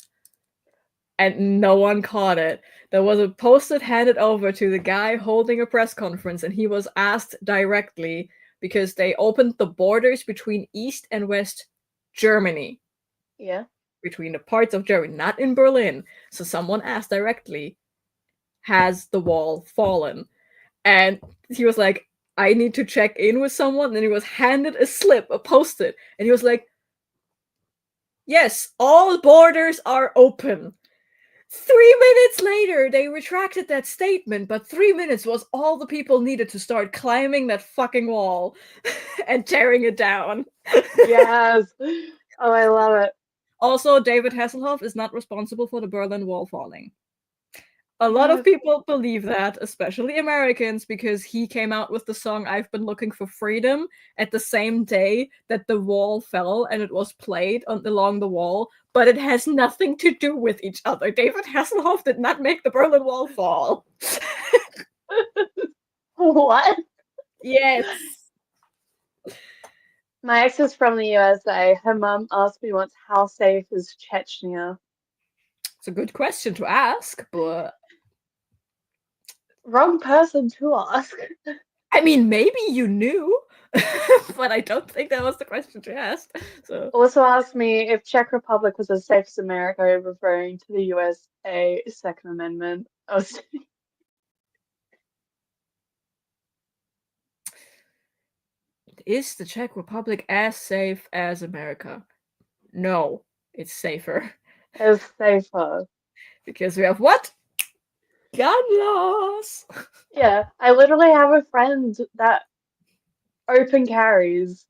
And no one caught it. There was a post-it handed over to the guy holding a press conference, and he was asked directly because they opened the borders between East and West Germany, Yeah. between the parts of Germany, not in Berlin. So someone asked directly, has the wall fallen? And he was like, I need to check in with someone. And he was handed a slip, a post-it, and he was like, yes, all borders are open. 3 minutes later, they retracted that statement, but 3 minutes was all the people needed to start climbing that fucking wall and tearing it down. Yes. Oh, I love it. Also, David Hasselhoff is not responsible for the Berlin Wall falling. A lot of No. people believe that, especially Americans, because he came out with the song I've Been Looking for Freedom at the same day that the wall fell and it was played along the wall, but it has nothing to do with each other. David Hasselhoff did not make the Berlin Wall fall. What? Yes. My ex is from the USA. Her mum asked me once, how safe is Chechnya? It's a good question to ask, but Wrong person to ask. I mean, maybe you knew, but I don't think that was the question to ask. So Also asked me if Czech Republic was as safe as America, referring to the USA Second Amendment. I was is the Czech Republic as safe as America? No, it's safer. as safer. Because we have what? Gun laws! Yeah, I literally have a friend that open carries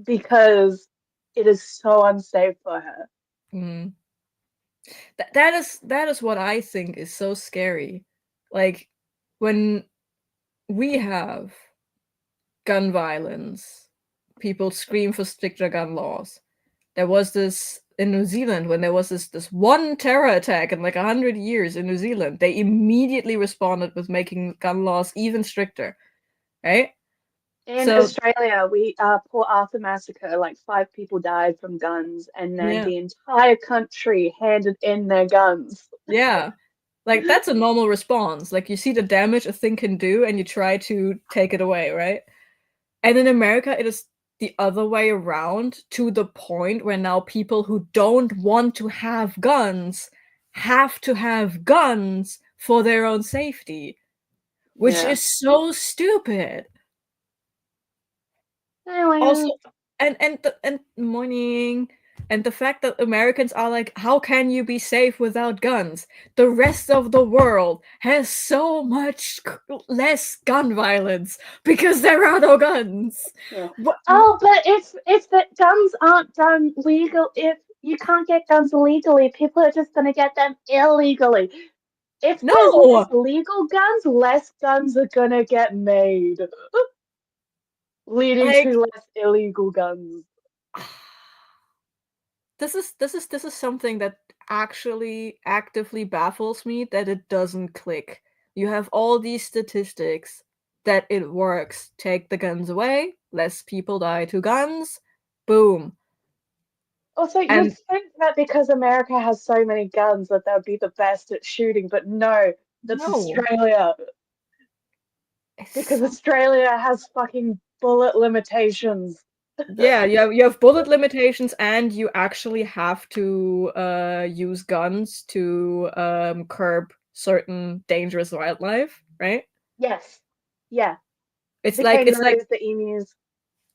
because it is so unsafe for her. Mm. That is what I think is so scary. Like when we have gun violence, people scream for stricter gun laws. There was this in New Zealand when there was this one terror attack in like 100 years in New Zealand. They immediately responded with making gun laws even stricter, right? In So Australia, we Port Arthur massacre, like 5 people died from guns, and then yeah, the entire country handed in their guns. yeah. Like that's a normal response. Like you see the damage a thing can do and you try to take it away, right? And in America it is the other way around to the point where now people who don't want to have to have guns for their own safety, which Yeah. is so stupid. Also Anyway, and morning. And the fact that Americans are like, how can you be safe without guns? The rest of the world has so much less gun violence because there are no guns. Yeah. What? Oh, but if the guns aren't done legal, if you can't get guns legally, people are just gonna get them illegally. If there's less No! legal guns, less guns are gonna get made, leading Like, to less illegal guns. this is something that actually actively baffles me that it doesn't click. You have all these statistics that it works. Take the guns away, less people die to guns, boom. Also, you'd And think that because America has so many guns that they'd be the best at shooting, but no, that's no, Australia. it's Because so Australia has fucking bullet limitations. yeah, you have bullet limitations, and you actually have to use guns to curb certain dangerous wildlife, right? Yes. Yeah. It's The like it's like kangaroos, the emus.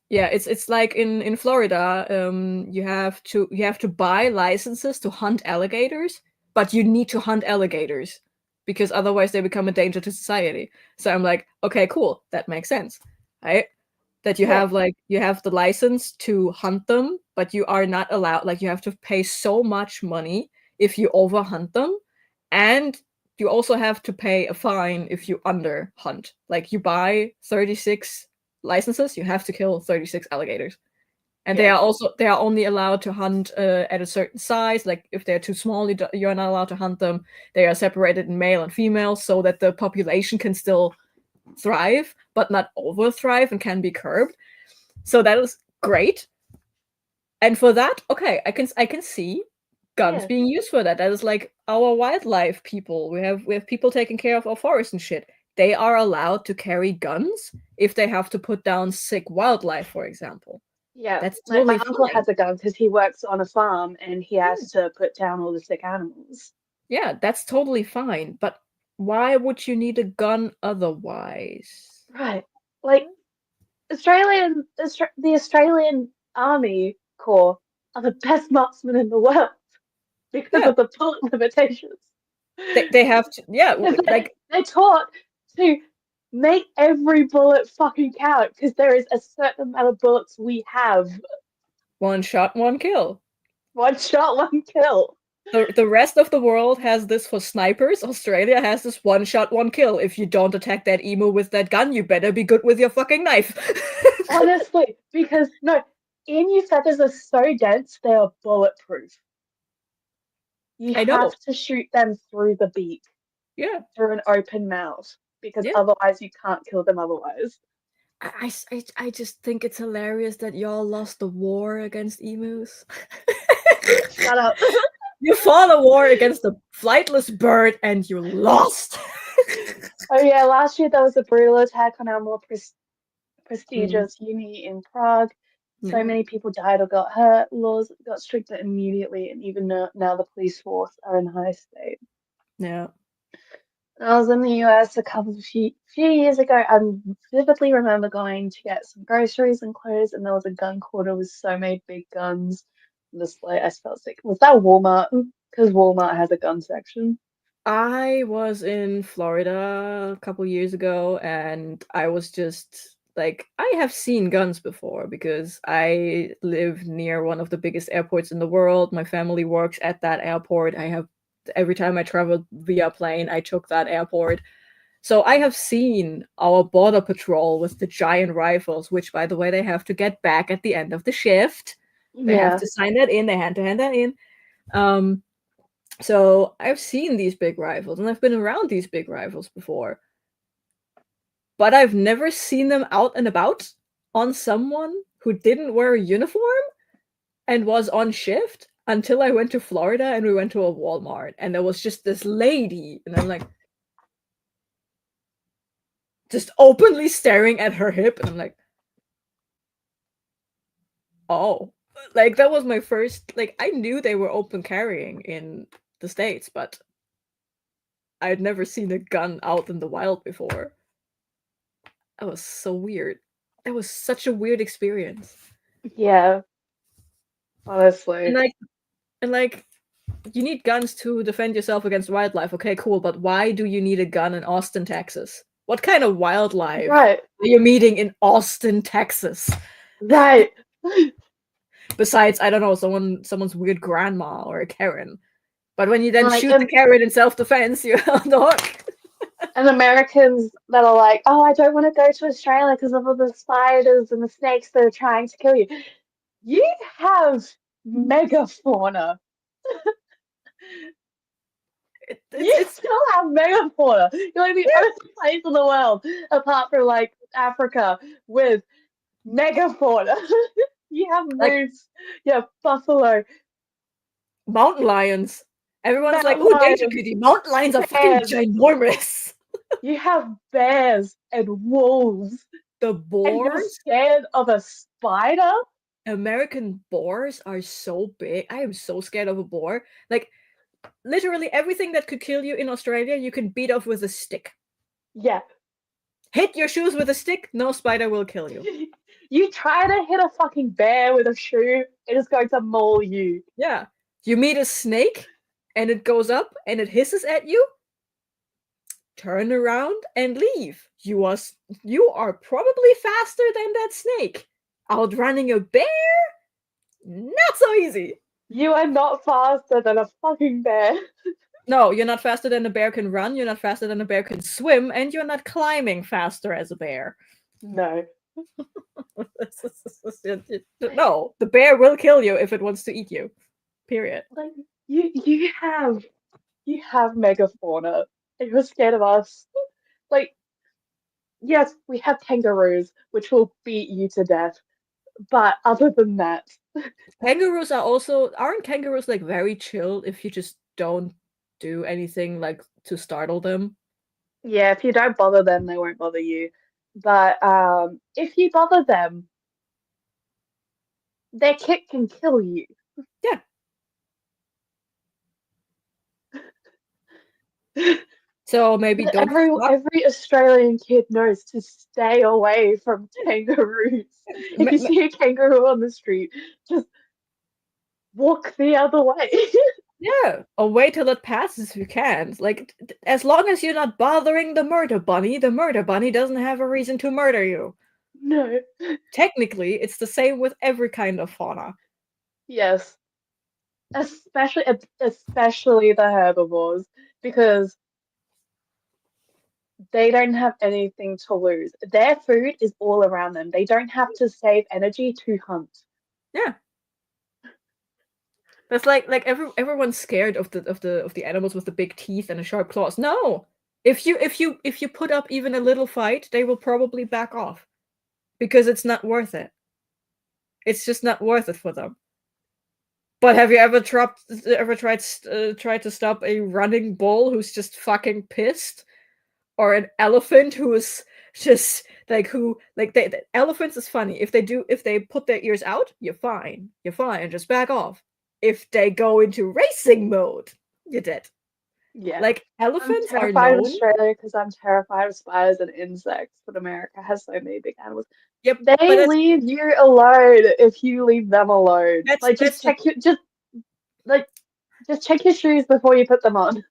yeah, it's like in Florida, you have to buy licenses to hunt alligators, but you need to hunt alligators because otherwise they become a danger to society. So I'm like, okay, cool, that makes sense, right? That you Yeah. have the license to hunt them, but you are not allowed, like you have to pay so much money if you overhunt them, and you also have to pay a fine if you under hunt. Like you buy 36 licenses, you have to kill 36 alligators. And Yeah. they are only allowed to hunt at a certain size. Like if they're too small, you're not allowed to hunt them. They are separated in male and female so that the population can still thrive, but not over thrive and can be curbed. So that is great. And for that, okay, I can see guns Yeah. being used for that. That is like our wildlife people. We have people taking care of our forests and shit. They are allowed to carry guns if they have to put down sick wildlife, for example. Yeah. That's My totally uncle fine. has a gun because he works on a farm and he Yeah, has to put down all the sick animals. yeah, that's totally fine. But why would you need a gun otherwise? Right. Like the Australian Army Corps are the best marksmen in the world because Yeah, of the bullet limitations. they have to. Yeah, Because like they're taught to make every bullet fucking count because there is a certain amount of bullets we have. one shot, one kill. One shot, one kill. The rest of the world has this for snipers. Australia has this one shot, one kill. If you don't attack that emu with that gun, you better be good with your fucking knife. Honestly, because no, emu feathers are so dense they are bulletproof. You I know. have to shoot them through the beak, Yeah. through an open mouth, because Yeah. otherwise you can't kill them otherwise. I just think it's hilarious that y'all lost the war against emus. Shut up. You fought a war against a flightless bird and you lost. Oh yeah, last year there was a brutal attack on our more Mm, prestigious uni in Prague. So yeah. many people died or got hurt. Laws got stricter immediately, and even now the police force are in high state. Yeah. I was in the US a few years ago. I vividly remember going to get some groceries and clothes, and there was a gun quarter with so many big guns. And just like I felt sick. Was that Walmart? Because Walmart has a gun section. I was in Florida a couple years ago, and I was just like, I have seen guns before because I live near one of the biggest airports in the world. My family works at that airport. Every time I traveled via plane, I took that airport. So I have seen our border patrol with the giant rifles, which, by the way, they have to get back at the end of the shift. They have Yeah. to sign that in. They had to hand that in. Um, so I've seen these big rifles and I've been around these big rifles before, but I've never seen them out and about on someone who didn't wear a uniform and was on shift until I went to Florida and we went to a Walmart and there was just this lady and I'm like just openly staring at her hip and I'm like, oh, like that was my first, like I knew they were open carrying in the States, but I'd never seen a gun out in the wild before. That was so weird. That was such a weird experience. Yeah. Honestly. And like you need guns to defend yourself against wildlife. Okay, cool, but why do you need a gun in Austin, Texas? What kind of wildlife Right. are you meeting in Austin, Texas? Right. Besides, I don't know, someone's weird grandma or a Karen. But when you then Like, shoot the Karen in self-defense, you're on the hook. and Americans that are like, oh, I don't want to go to Australia because of all the spiders and the snakes that are trying to kill you. You have megafauna. You It's still have megafauna. You're like the yeah, only place in the world, apart from like Africa, with megafauna. You have like moose, you have buffalo, mountain lions. Everyone's like, mountain "Oh, danger lions, kitty." Mountain lions are fucking bears. ginormous. You have bears and wolves, The and you're boars, scared of a spider? American boars are so big. I am so scared of a boar. Like literally everything that could kill you in Australia, you can beat off with a stick. Yeah. Hit your shoes with a stick, no spider will kill you. You try to hit a fucking bear with a shoe, it is going to maul you. Yeah. You meet a snake and it goes up and it hisses at you, turn around and leave. You are probably faster than that snake. Outrunning a bear? Not so easy. You are not faster than a fucking bear. No, you're not faster than a bear can run, you're not faster than a bear can swim, and you're not climbing faster as a bear. No. No, the bear will kill you if it wants to eat you. Period. Like you have megafauna and you're scared of us. Like, yes, we have kangaroos, which will beat you to death. But other than that, Kangaroos aren't kangaroos like very chill if you just don't do anything like to startle them? yeah, if you don't bother them, they won't bother you. But if you bother them, their kick can kill you. Yeah. So maybe But don't fuck. every Australian kid knows to stay away from kangaroos. If you see a kangaroo on the street, just walk the other way. Yeah, or wait till it passes if you can. Like, as long as you're not bothering the murder bunny doesn't have a reason to murder you. No. Technically, it's the same with every kind of fauna. Yes. Especially the herbivores, because they don't have anything to lose. Their food is all around them. They don't have to save energy to hunt. Yeah. That's like everyone's scared of the animals with the big teeth and the sharp claws. No. If you put up even a little fight, they will probably back off because it's not worth it. It's just not worth it for them. But have you ever tried to stop a running bull who's just fucking pissed, or an elephant who is just like who like the elephants is funny if they put their ears out, you're fine, just back off. If they go into racing mode, you're dead. Yeah. Like I'm elephants are terrified of known. Australia because I'm terrified of spiders and insects, but America has so many big animals. Yep, but They leave you alone if you leave them alone. Like that's like just check your shoes before you put them on.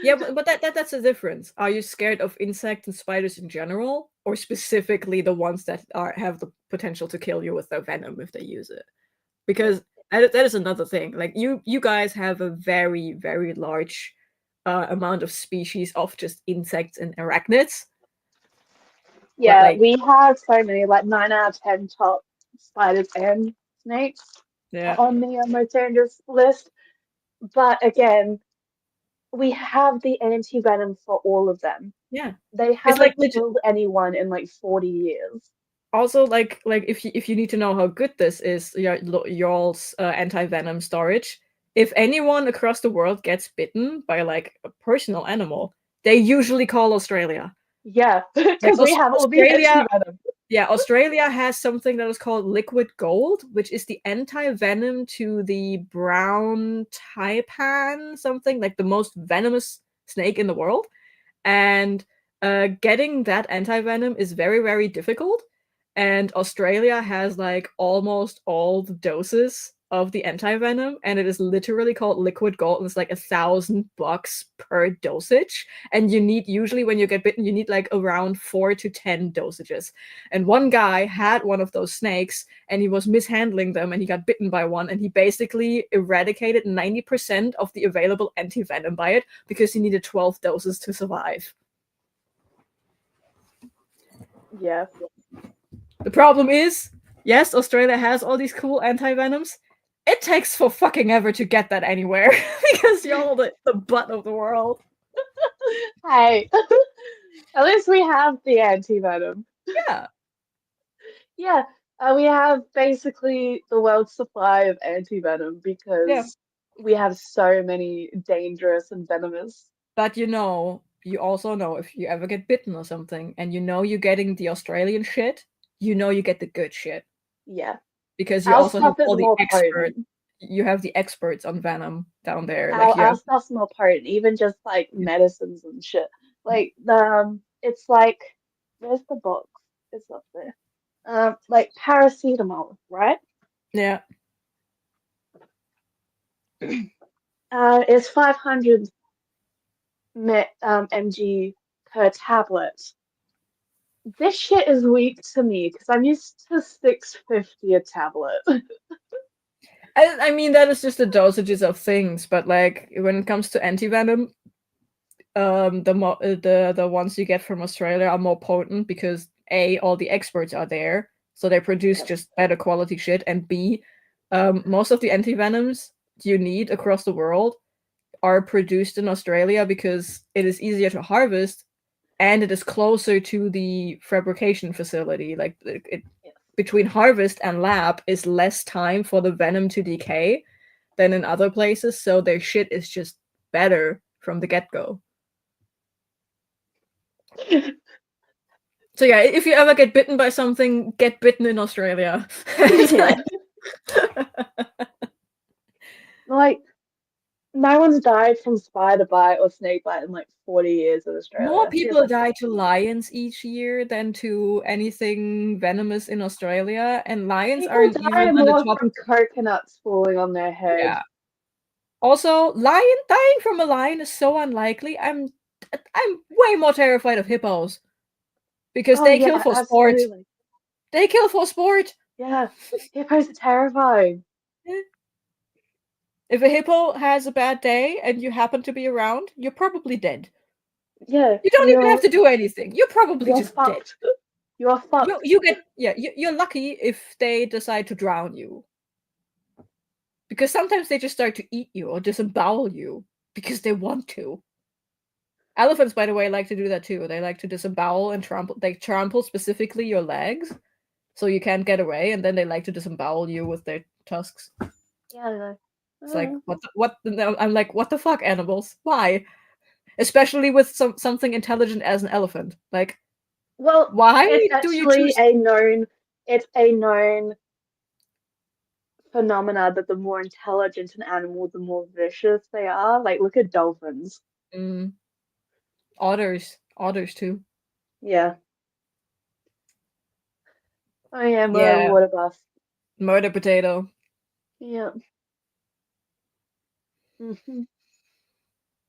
yeah, but that's the difference. Are you scared of insects and spiders in general, or specifically the ones that have the potential to kill you with their venom if they use it? Because that is another thing. Like you guys have a very very large amount of species of just insects and arachnids, but Yeah, like we have so many, like 9 out of 10 top spiders and snakes yeah, are on the most dangerous list. But again, we have the anti-venom for all of them. yeah. They It's like haven't killed anyone in like 40 years. also like if you need to know how good this is, y'all's anti-venom storage. If anyone across the world gets bitten by like a personal animal, they usually call Australia. Yeah, Like because we have all the Australia, anti-venom. yeah, Australia has something that is called liquid gold, which is the anti-venom to the brown taipan, something like the most venomous snake in the world. And getting that anti-venom is very, very difficult. And Australia has like almost all the doses of the anti-venom, and it is literally called liquid gold, and it's like $1,000 per dosage. And you need, usually when you get bitten, you need like around 4 to 10 dosages. And one guy had one of those snakes, and he was mishandling them, and he got bitten by one, and he basically eradicated 90% of the available anti-venom by it because he needed 12 doses to survive. Yeah. The problem is, yes, Australia has all these cool anti-venoms. It takes for fucking ever to get that anywhere because you're the butt of the world. Hey, at least we have the anti-venom. Yeah. Yeah, we have basically the world's supply of anti-venom because we have so many dangerous and venomous. But you also know if you ever get bitten or something, and you're getting the Australian shit, you get the good shit. Yeah. Because you Our also have stuff is all the more experts. potent. You have the experts on venom down there. Our stuff's more potent, even just like medicines and shit. Like it's like, where's the box? It's up there. Like paracetamol, right? Yeah. It's 500 mg per tablet. This shit is weak to me because I'm used to 650 a tablet. I mean, that is just the dosages of things, but like when it comes to anti-venom, the ones you get from Australia are more potent because A, all the experts are there, so they produce just better quality shit, and B, most of the anti-venoms you need across the world are produced in Australia because it is easier to harvest and it is closer to the fabrication facility. Like between harvest and lab is less time for the venom to decay than in other places, so their shit is just better from the get-go. So yeah, if you ever get bitten by something, get bitten in Australia. Like, no one's died from spider bite or snake bite in like 40 years in Australia. More people die to lions each year than to anything venomous in Australia, and lions aren't die usually more the top. from coconuts falling on their head. Yeah. Also, dying from a lion is so unlikely. I'm way more terrified of hippos because they kill for sport. They kill for sport. Yeah, hippos are terrifying. If a hippo has a bad day and you happen to be around, you're probably dead. Yeah. You don't even have to do anything. You're probably just fucked. dead. You are fucked. You're lucky if they decide to drown you. Because sometimes they just start to eat you or disembowel you because they want to. Elephants, by the way, like to do that too. They like to disembowel and trample. They trample specifically your legs so you can't get away, and then they like to disembowel you with their tusks. Yeah. It's like, what? I'm like, what the fuck, animals? Why? Especially with something intelligent as an elephant. Like, well, why it's do you choose? It's a known phenomena that the more intelligent an animal, the more vicious they are. Like, look at dolphins. Otters too. Yeah. Oh yeah, water buff. Murder potato. Yeah. Mm-hmm.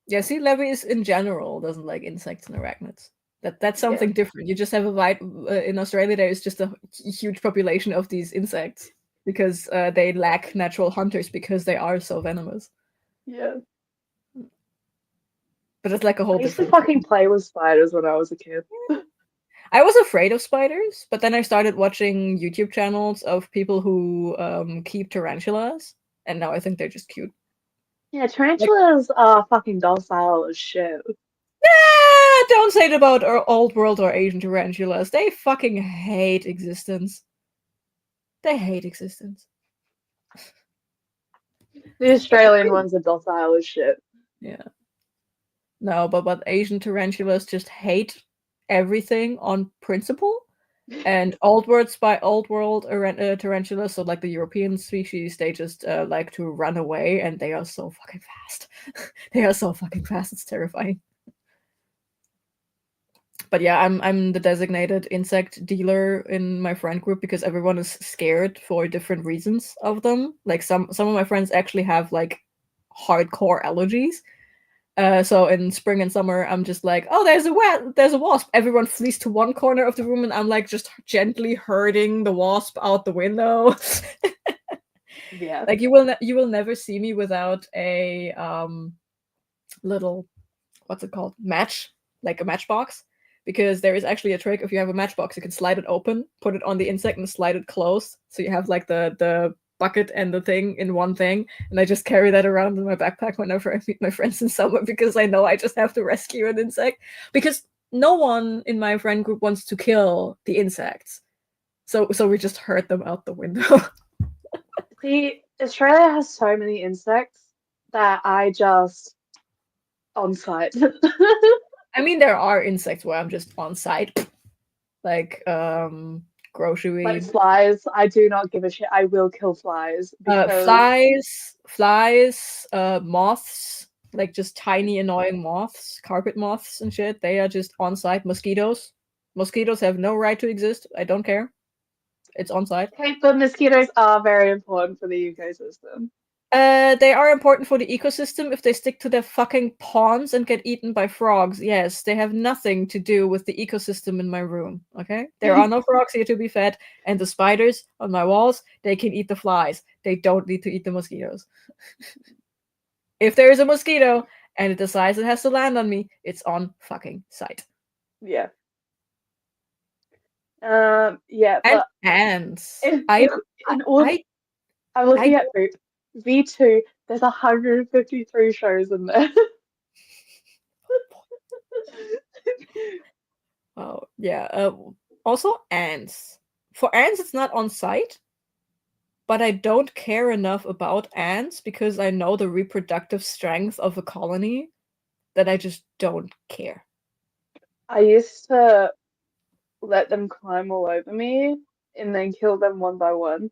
Yeah, see, Levis in general doesn't like insects and arachnids. That's something different. You just have a wide in Australia. There is just a huge population of these insects because they lack natural hunters because they are so venomous. Yeah. But it's like a whole. I used to fucking play with spiders when I was a kid. I was afraid of spiders, but then I started watching YouTube channels of people who keep tarantulas, and now I think they're just cute. Yeah, tarantulas are fucking docile as shit. Yeah, don't say it about old world or Asian tarantulas. They fucking hate existence. They hate existence. The Australian ones are docile as shit. Yeah. No, but Asian tarantulas just hate everything on principle. And old world tarantulas, so like the European species, they just like to run away, and they are so fucking fast. They are so fucking fast. It's terrifying. But yeah, I'm the designated insect dealer in my friend group because everyone is scared for different reasons of them. Like some of my friends actually have like hardcore allergies. So in spring and summer, I'm just like, oh, there's a wasp. Everyone flees to one corner of the room, and I'm like just gently herding the wasp out the window. Yeah. Like you will never see me without a little, what's it called, match, like a matchbox, because there is actually a trick. If you have a matchbox, you can slide it open, put it on the insect, and slide it closed, so you have like the bucket and the thing in one thing. And I just carry that around in my backpack whenever I meet my friends in summer, because I know I just have to rescue an insect, because no one in my friend group wants to kill the insects, so we just herd them out the window. See, Australia has so many insects that I just on site. I mean, there are insects where I'm just on site, like Like grocery. flies, I do not give a shit. I will kill flies because Flies, moths, like just tiny annoying moths, carpet moths and shit. They are just on site. Mosquitoes have no right to exist. I don't care. It's on site. okay, but mosquitoes are very important for the ecosystem. They are important for the ecosystem if they stick to their fucking ponds and get eaten by frogs. Yes, they have nothing to do with the ecosystem in my room. Okay, there are no frogs here to be fed, and the spiders on my walls, they can eat the flies. They don't need to eat the mosquitoes. If there is a mosquito and it decides it has to land on me, it's on fucking site. Yeah. Yeah, And but ants. in, I in, in order, I I'm I looking at V2, there's 153 shows in there. oh yeah. Also ants. For ants, it's not on site, but I don't care enough about ants because I know the reproductive strength of a colony that I just don't care. I used to let them climb all over me and then kill them one by one.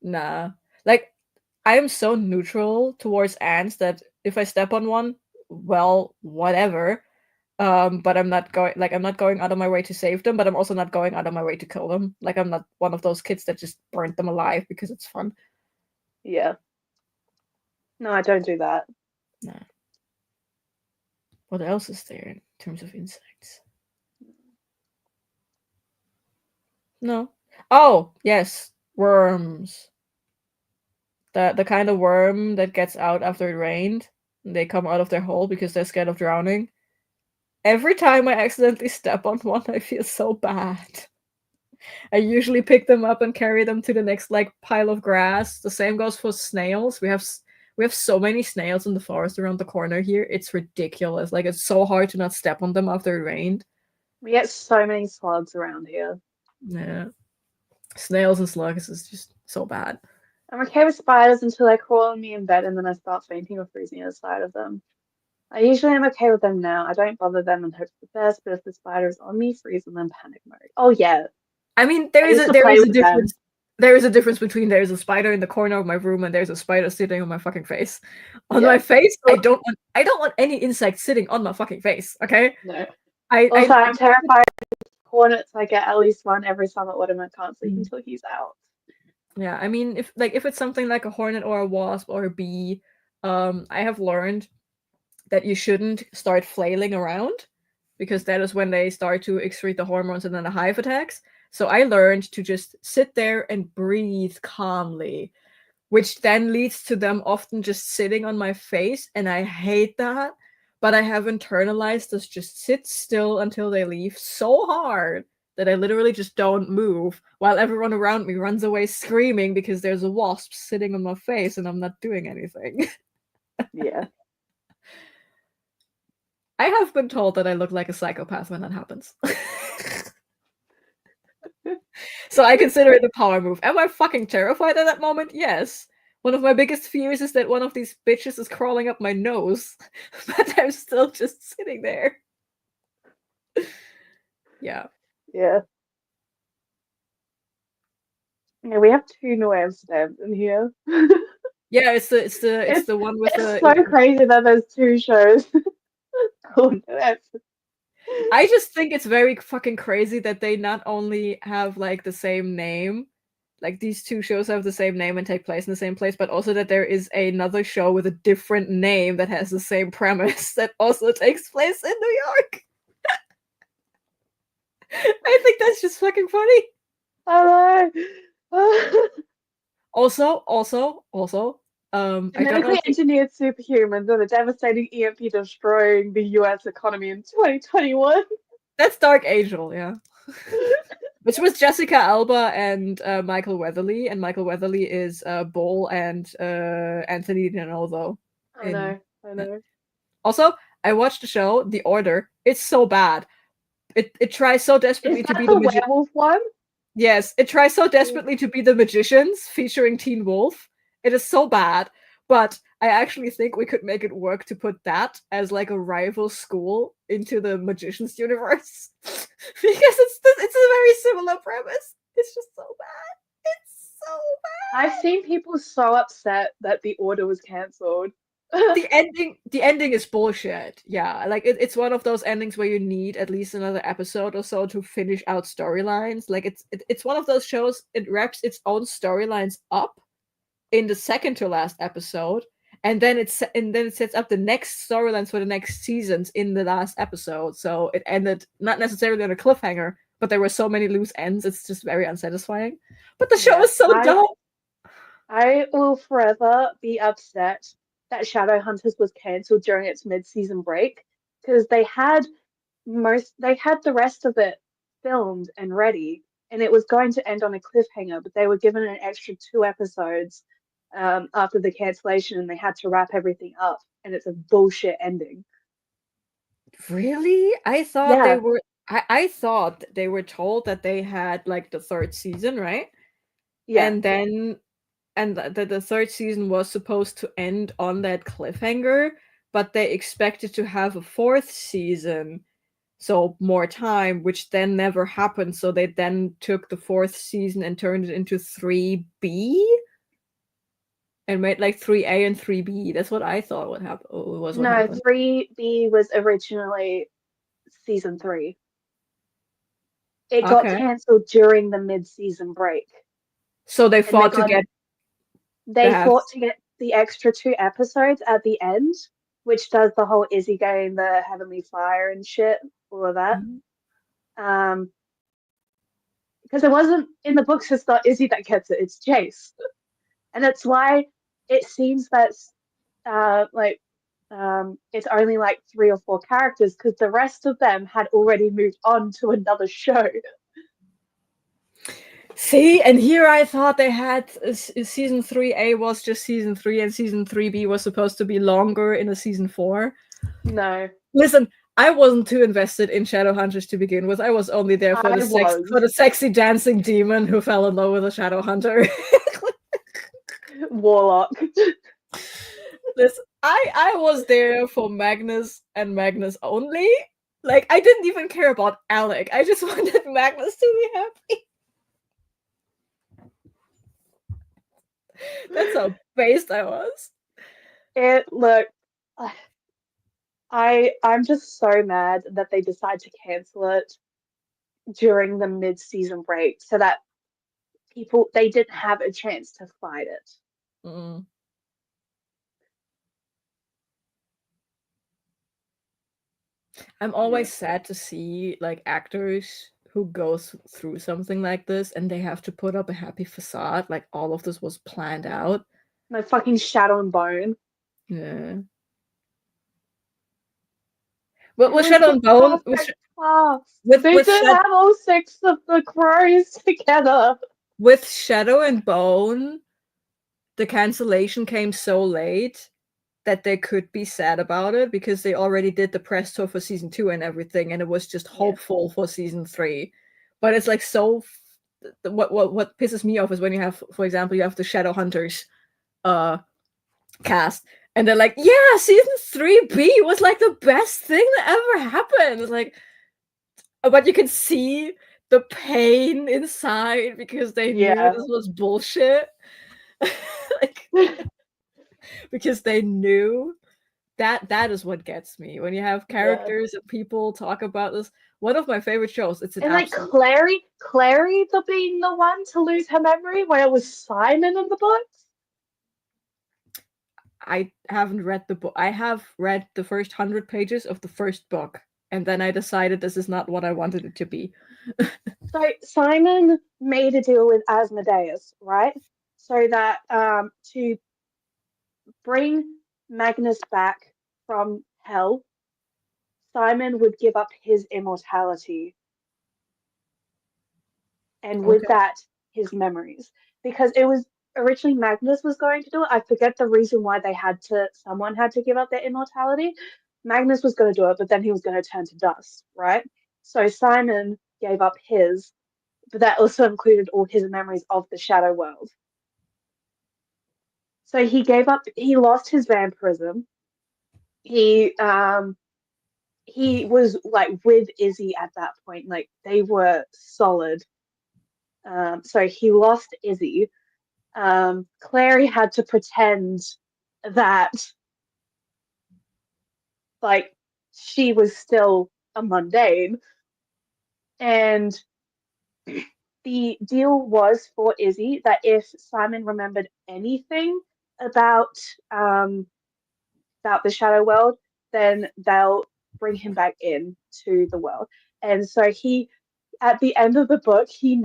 Nah. Like, I am so neutral towards ants that if I step on one, well, whatever. But I'm not going out of my way to save them, but I'm also not going out of my way to kill them. Like, I'm not one of those kids that just burnt them alive because it's fun. Yeah. No, I don't do that. Nah. What else is there in terms of insects? No. Oh, yes, worms. The kind of worm that gets out after it rained. And they come out of their hole because they're scared of drowning. Every time I accidentally step on one, I feel so bad. I usually pick them up and carry them to the next like pile of grass. The same goes for snails. We have so many snails in the forest around the corner here. It's ridiculous. Like it's so hard to not step on them after it rained. We get so many slugs around here. Yeah. Snails and slugs is just so bad. I'm okay with spiders until they crawl on me in bed and then I start fainting or freezing at the sight of them. I usually am okay with them now. I don't bother them and hope for the best, but if the spider is on me, freeze and then panic mode. Oh yeah, I mean, I used to play there is a with them. difference. There is a difference between there's a spider in the corner of my room and there's a spider sitting on my fucking face. On my Yeah. face, I don't want any insect sitting on my fucking face. Okay, No. I Also, I I'm terrified of hornets. I get at least one every summer autumn. I can't sleep Mm. until he's out. Yeah, I mean, if it's something like a hornet or a wasp or a bee, I have learned that you shouldn't start flailing around because that is when they start to excrete the hormones and then the hive attacks. So I learned to just sit there and breathe calmly, which then leads to them often just sitting on my face, and I hate that. But I have internalized this just sit still until they leave so hard that I literally just don't move while everyone around me runs away screaming because there's a wasp sitting on my face and I'm not doing anything. Yeah. I have been told that I look like a psychopath when that happens. So I consider it a power move. Am I fucking terrified at that moment? Yes. One of my biggest fears is that one of these bitches is crawling up my nose, but I'm still just sitting there. Yeah. Yeah. Yeah, we have two New Amsterdams in here. Yeah, it's It's the one with it's the so crazy that there's two shows called New Amsterdam. I just think it's very fucking crazy that they not only have like the same name, like these two shows have the same name and take place in the same place, but also that there is another show with a different name that has the same premise that also takes place in New York. I think that's just fucking funny. I know. Also, I don't know Genetically if you, engineered superhumans and a devastating EMP destroying the US economy in 2021. that's Dark Angel, yeah. Which was Jessica Alba and Michael Weatherly, and Michael Weatherly is Bull and Anthony DiNovo. I know, I know. Also, I watched the show, The Order. It's so bad. It tries so Is desperately to that be the the werewolf one? Yes, it tries so desperately to be the Magicians featuring Teen Wolf. It is so bad, but I actually think we could make it work to put that as like a rival school into the Magicians universe because it's a very similar premise. It's just so bad. It's so bad. I've seen people so upset that the order was cancelled. The ending is bullshit. Yeah, like it's one of those endings where you need at least another episode or so to finish out storylines. Like it's one of those shows, it wraps its own storylines up in the second to last episode, and then it sets up the next storylines for the next seasons in the last episode. So it ended not necessarily on a cliffhanger, but there were so many loose ends. It's just very unsatisfying. But the show Yeah, is so dumb. I will forever be upset that Shadowhunters was cancelled during its mid-season break because they had the rest of it filmed and ready, and it was going to end on a cliffhanger, but they were given an extra 2 episodes after the cancellation, and they had to wrap everything up, and it's a bullshit ending. Really? I thought they Yeah, were. I thought they were told that they had like the third season, right? yeah. And then the third season was supposed to end on that cliffhanger, but they expected to have a fourth season, so more time, which then never happened. So they then took the fourth season and turned it into 3B and made like 3A and 3B. That's what I thought would happen. Was what No, happened. 3B was originally season 3. It got Okay. cancelled during the mid-season break, So they and fought to get the they half. fought to get the extra 2 episodes at the end, which does the whole Izzy getting the heavenly fire and shit, all of that. Mhm. Um, because it wasn't in the books, it's not Izzy that gets it, it's Jace, and it's why it seems that like it's only like 3 or 4 characters because the rest of them had already moved on to another show. See, and here I thought they had season 3A was just season 3 and season 3B was supposed to be longer in a season 4. No, Listen, I wasn't too invested in Shadowhunters to begin with. I was only there for I the was sexy dancing demon who fell in love with a Shadowhunter. Warlock. Listen, I was there for Magnus and Magnus only. Like I didn't even care about Alec. I just wanted Magnus to be happy. That's how based I was. It look, I'm just so mad that they decide to cancel it during the mid-season break so that they didn't have a chance to fight it. Mm. I'm always sad to see like actors who go through something like this and they have to put up a happy facade, like all of this was planned out. My fucking Shadow and Bone. Yeah. But It with was Shadow the and Bone, perfect cast. with They with did have all 6 of the crows together. with Shadow and Bone, the cancellation came so late that they could be sad about it because they already did the press tour for season 2 and everything, and it was just hopeful for season 3. But it's like so. What pisses me off is when you have, for example, you have the Shadowhunters cast, and they're like, "Yeah, season 3B was like the best thing that ever happened." It's like, but you can see the pain inside because they knew this was bullshit. Like, because they knew that is what gets me when you have Yeah. characters and people talk about this. One of my favorite shows. It's an And like absolute. Clary the being the one to lose her memory, where it was Simon in the books. I haven't read the book. I have read the first 100 pages of the first book, and then I decided this is not what I wanted it to be. So Simon made a deal with Asmodeus, right? So that to bring Magnus back from hell, Simon would give up his immortality, and with Okay. that, his memories. Because it was originally Magnus was going to do it. I forget the reason why someone had to give up their immortality. Magnus was going to do it, but then he was going to turn to dust, right? So Simon gave up his, but that also included all his memories of the Shadow World. So he lost his vampirism. He he was like with Izzy at that point, like they were solid. So he lost Izzy. Clary had to pretend that like she was still a mundane, and the deal was for Izzy that if Simon remembered anything about um about the Shadow World, then they'll bring him back in to the world. And so at the end of the book, he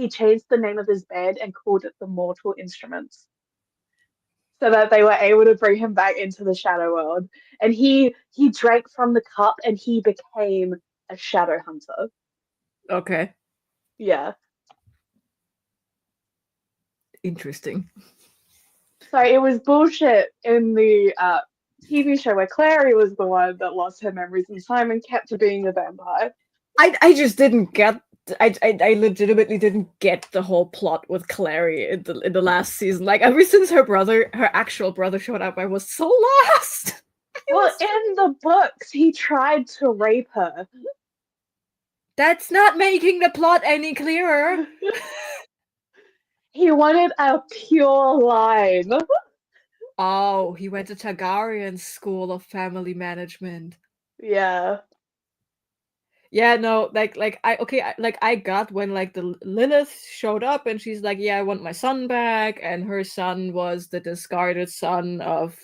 changed the name of his band and called it the Mortal Instruments, so that they were able to bring him back into the Shadow World. And he drank from the cup and he became a Shadow Hunter. Okay. Yeah. Interesting. So it was bullshit in the TV show where Clary was the one that lost her memories and Simon kept being a vampire. I just didn't get. I legitimately didn't get the whole plot with Clary in the last season. Like ever since her actual brother showed up, I was so lost. I Well, was so. in the books, he tried to rape her. That's not making the plot any clearer. He wanted a pure line. Oh, he went to Targaryen School of Family Management. Yeah. Yeah, no, like I okay, like I got when like the Lilith showed up and she's like, "Yeah, I want my son back," and her son was the discarded son of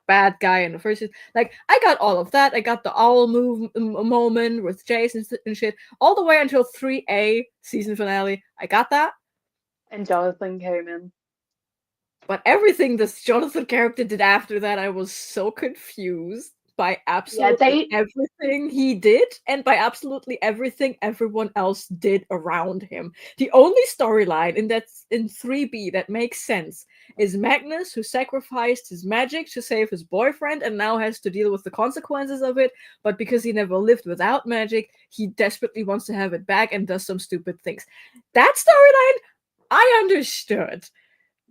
bad guy in the first season. Like I got all of that. I got the owl moment with Jason and shit all the way until 3A season finale. I got that. And Jonathan came in. But everything this Jonathan character did after that, I was so confused by Yeah, absolutely everything he did and by absolutely everything everyone else did around him. The only storyline in 3B that makes sense is Magnus, who sacrificed his magic to save his boyfriend and now has to deal with the consequences of it. But because he never lived without magic, he desperately wants to have it back and does some stupid things. That storyline I understood.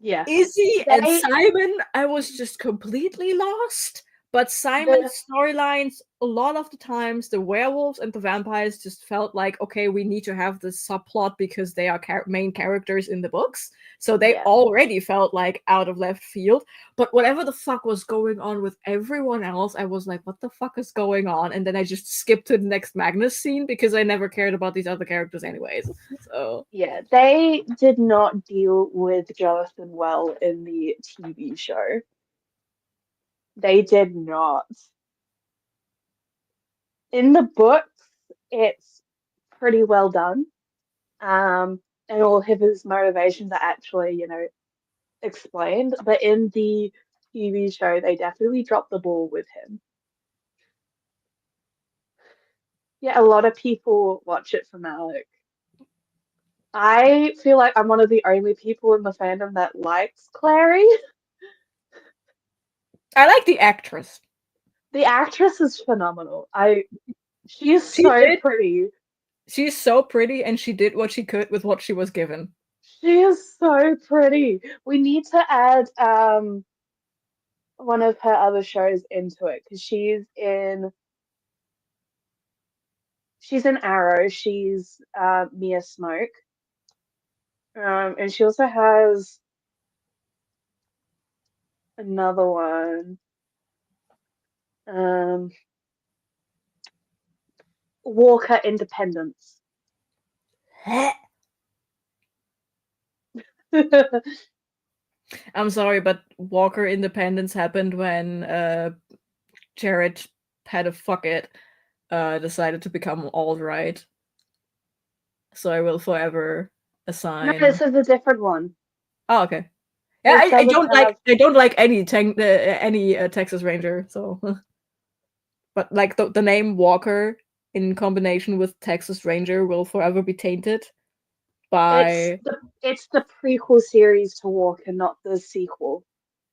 yeah. Izzy and They Simon, I was just completely lost. But the Simon's storylines, a lot of the times, the werewolves and the vampires just felt like, okay, we need to have this subplot because they are main characters in the books. So they yeah. already felt like out of left field. But whatever the fuck was going on with everyone else, I was like, what the fuck is going on? And then I just skipped to the next Magnus scene because I never cared about these other characters, anyways. So. Yeah, they did not deal with Jonathan well in the TV show. They did not. In the books, it's pretty well done. And all of his motivations are actually, explained. But in the TV show, they definitely dropped the ball with him. Yeah, a lot of people watch it for Malik. I feel like I'm one of the only people in the fandom that likes Clary. I like the actress. The actress is phenomenal. She is She so did. pretty. She's so pretty, and she did what she could with what she was given. She is so pretty. We need to add one of her other shows into it because she's in Arrow. She's Mia Smoke. And she also has another one. Walker Independence. I'm sorry, but Walker Independence happened when Jared had a fuck it, decided to become alt-right. So I will forever No, assign. this is a different one. Oh, okay. Yeah, This I doesn't don't have. I don't like any Texas Ranger. So, but like the name Walker in combination with Texas Ranger will forever be tainted by It's the prequel series to Walker, not the sequel.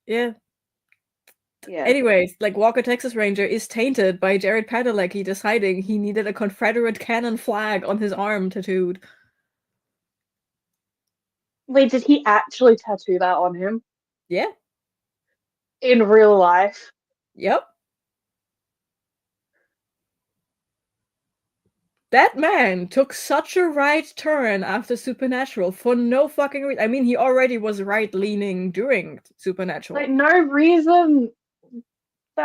yeah. Yeah. Anyways, like Walker Texas Ranger is tainted by Jared Padalecki deciding he needed a Confederate cannon flag on his arm tattooed. Wait, did he actually tattoo that on him Yeah. in real life? Yep. That man took such a right turn after Supernatural for no fucking reason. I mean, he already was right-leaning during Supernatural. Like, no reason.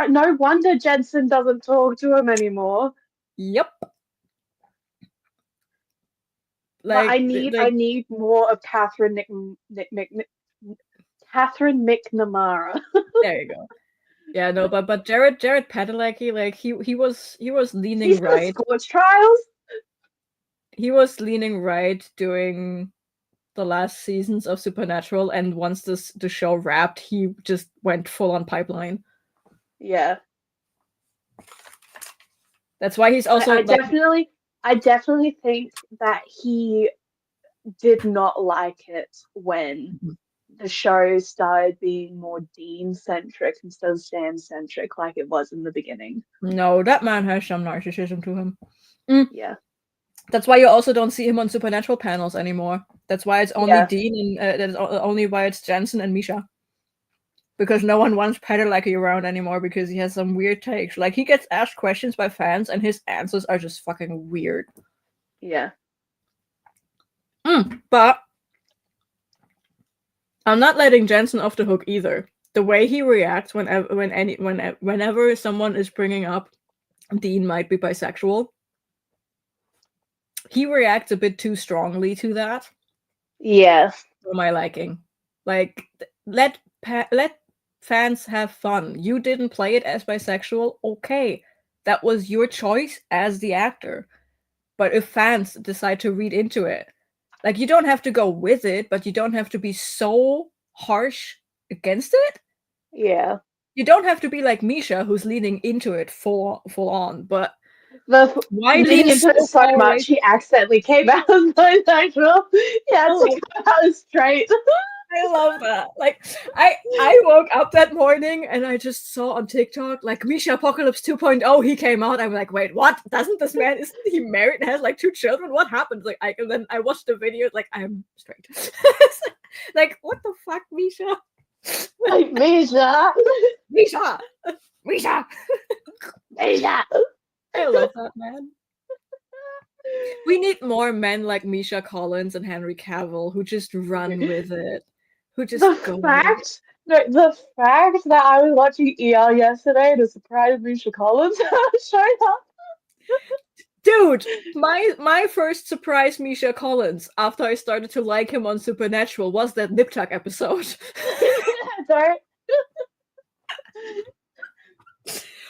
No wonder Jensen doesn't talk to him anymore. Yep. But I Like, need more of Catherine Catherine McNamara. there you go. Yeah, no, but Jared Padalecki, like he was leaning He's the right. Scorch Trials. He was leaning right during the last seasons of Supernatural, and once the show wrapped, he just went full on pipeline. Yeah. That's why he's also I definitely think that he did not like it when the show started being more Dean centric instead of Sam centric like it was in the beginning. No, that man has some narcissism to him. Yeah. That's why you also don't see him on Supernatural panels anymore. That's why it's only Dean and that's only why it's Jensen and Misha. Because no one wants Padalecki around anymore because he has some weird takes. Like, he gets asked questions by fans and his answers are just fucking weird. Yeah. But I'm not letting Jensen off the hook either. The way he reacts whenever someone is bringing up Dean might be bisexual, he reacts a bit too strongly to that. Yeah. For my liking. Like, let fans have fun. You didn't play it as bisexual, okay. That was your choice as the actor. But if fans decide to read into it, like, you don't have to go with it, but you don't have to be so harsh against it. Yeah. You don't have to be like Misha, who's leaning into it full on, but why lean into it so much he accidentally came out as bisexual? Yeah, to come out straight. I love that. Like, I woke up that morning and I just saw on TikTok, like, Misha Apocalypse 2.0, he came out. I'm like, wait, what? Isn't he married and has like 2 children? What happened? Like, and then I watched the video, like, I'm straight. Like, what the fuck, Misha? Like, Misha! Misha! Misha! Misha! I love that, man. We need more men like Misha Collins and Henry Cavill who just run with it. Who just the fact that I was watching ER yesterday and a surprise Misha Collins showed up. Dude, my first surprise Misha Collins after I started to like him on Supernatural was that Nip Tuck episode. Sorry.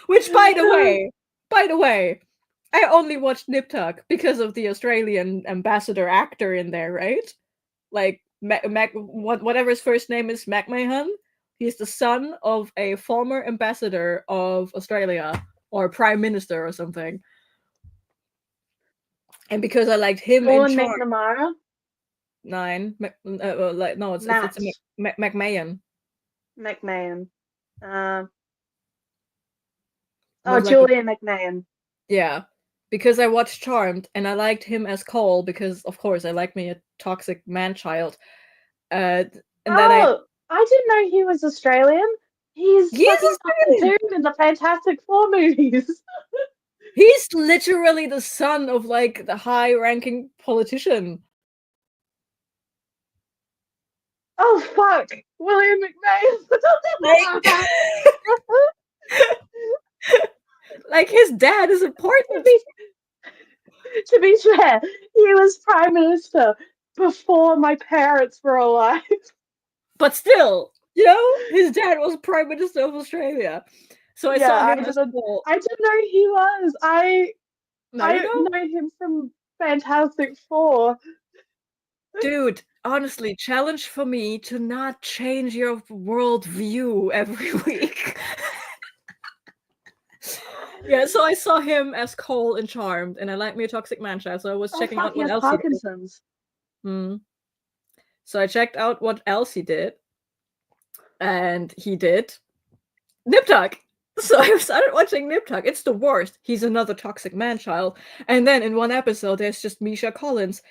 Which, by the way, I only watched Nip Tuck because of the Australian ambassador actor in there, right? Like, whatever his first name is, McMahon. He's the son of a former ambassador of Australia, or prime minister or something. And because I liked him in Charmed. McNamara? It's McMahon. McMahon. Like Julian McMahon. Yeah. Because I watched Charmed and I liked him as Cole because, of course, I like me a toxic man-child. And then I didn't know he was Australian. He's fucking dude in the Fantastic Four movies. He's literally the son of, like, the high-ranking politician. Oh, fuck! William McMahon! Like his dad is To important, be, to be fair, he was prime minister before my parents were alive. but still, you know, his dad was Prime Minister of Australia. So I Yeah, saw him as Cole. I didn't know he was. Now you I know? know him from Fantastic Four. Dude, honestly, challenge for me to not change your world view every week. Yeah, so I saw him as Cole in Charmed, and I like me a Toxic Man Child, so I was Oh checking fuck, out he what has else he did. Parkinson's. Hmm. So I checked out what else he did, and he did Nip Tuck. So I started watching Nip Tuck. It's the worst. He's another toxic man child. And then in one episode, there's just Misha Collins,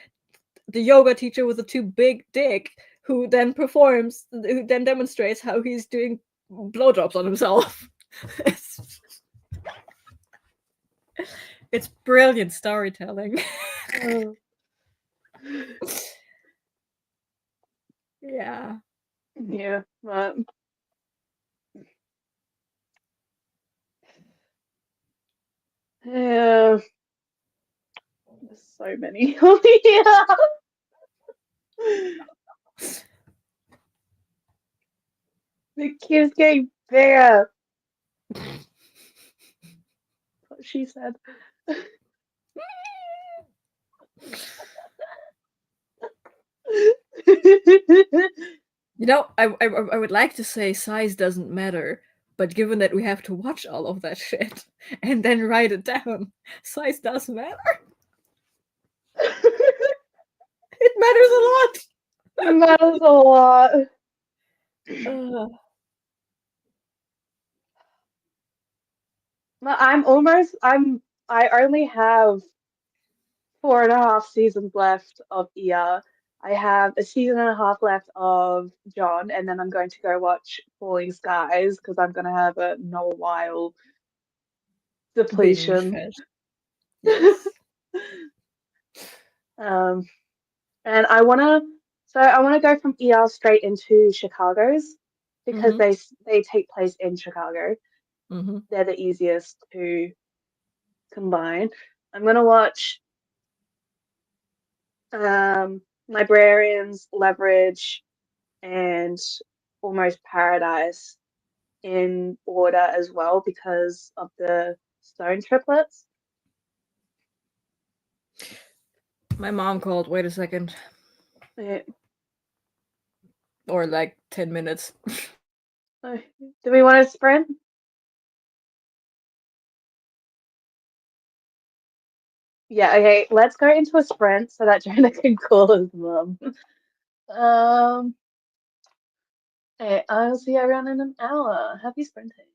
the yoga teacher with a too big dick, who then demonstrates how he's doing blowjobs on himself. it's, it's brilliant storytelling. Oh. Yeah. Yeah, but yeah, there's so many. Yeah. The kid's getting bigger. What she said. You know, I would like to say size doesn't matter, but given that we have to watch all of that shit and then write it down, size does matter. It matters It matters a lot. a lot. I only have 4.5 seasons left of ER. I have a season and a half left of John, and then I'm going to go watch Falling Skies because I'm going to have a Noah Weil Binge depletion. fest. Yes. Um, and I want to go from ER straight into Chicago's because Mm-hmm. they take place in Chicago. Mm-hmm. They're the easiest to combine. I'm going to watch Librarians, Leverage, and Almost Paradise in order as well because of the stone triplets. My mom called. Wait a second. Yeah. Or like 10 minutes. Do we want to sprint? Yeah, okay, let's go into a sprint so that Jonah can call his mum. Um, okay, I'll see you around in an hour. Happy sprinting.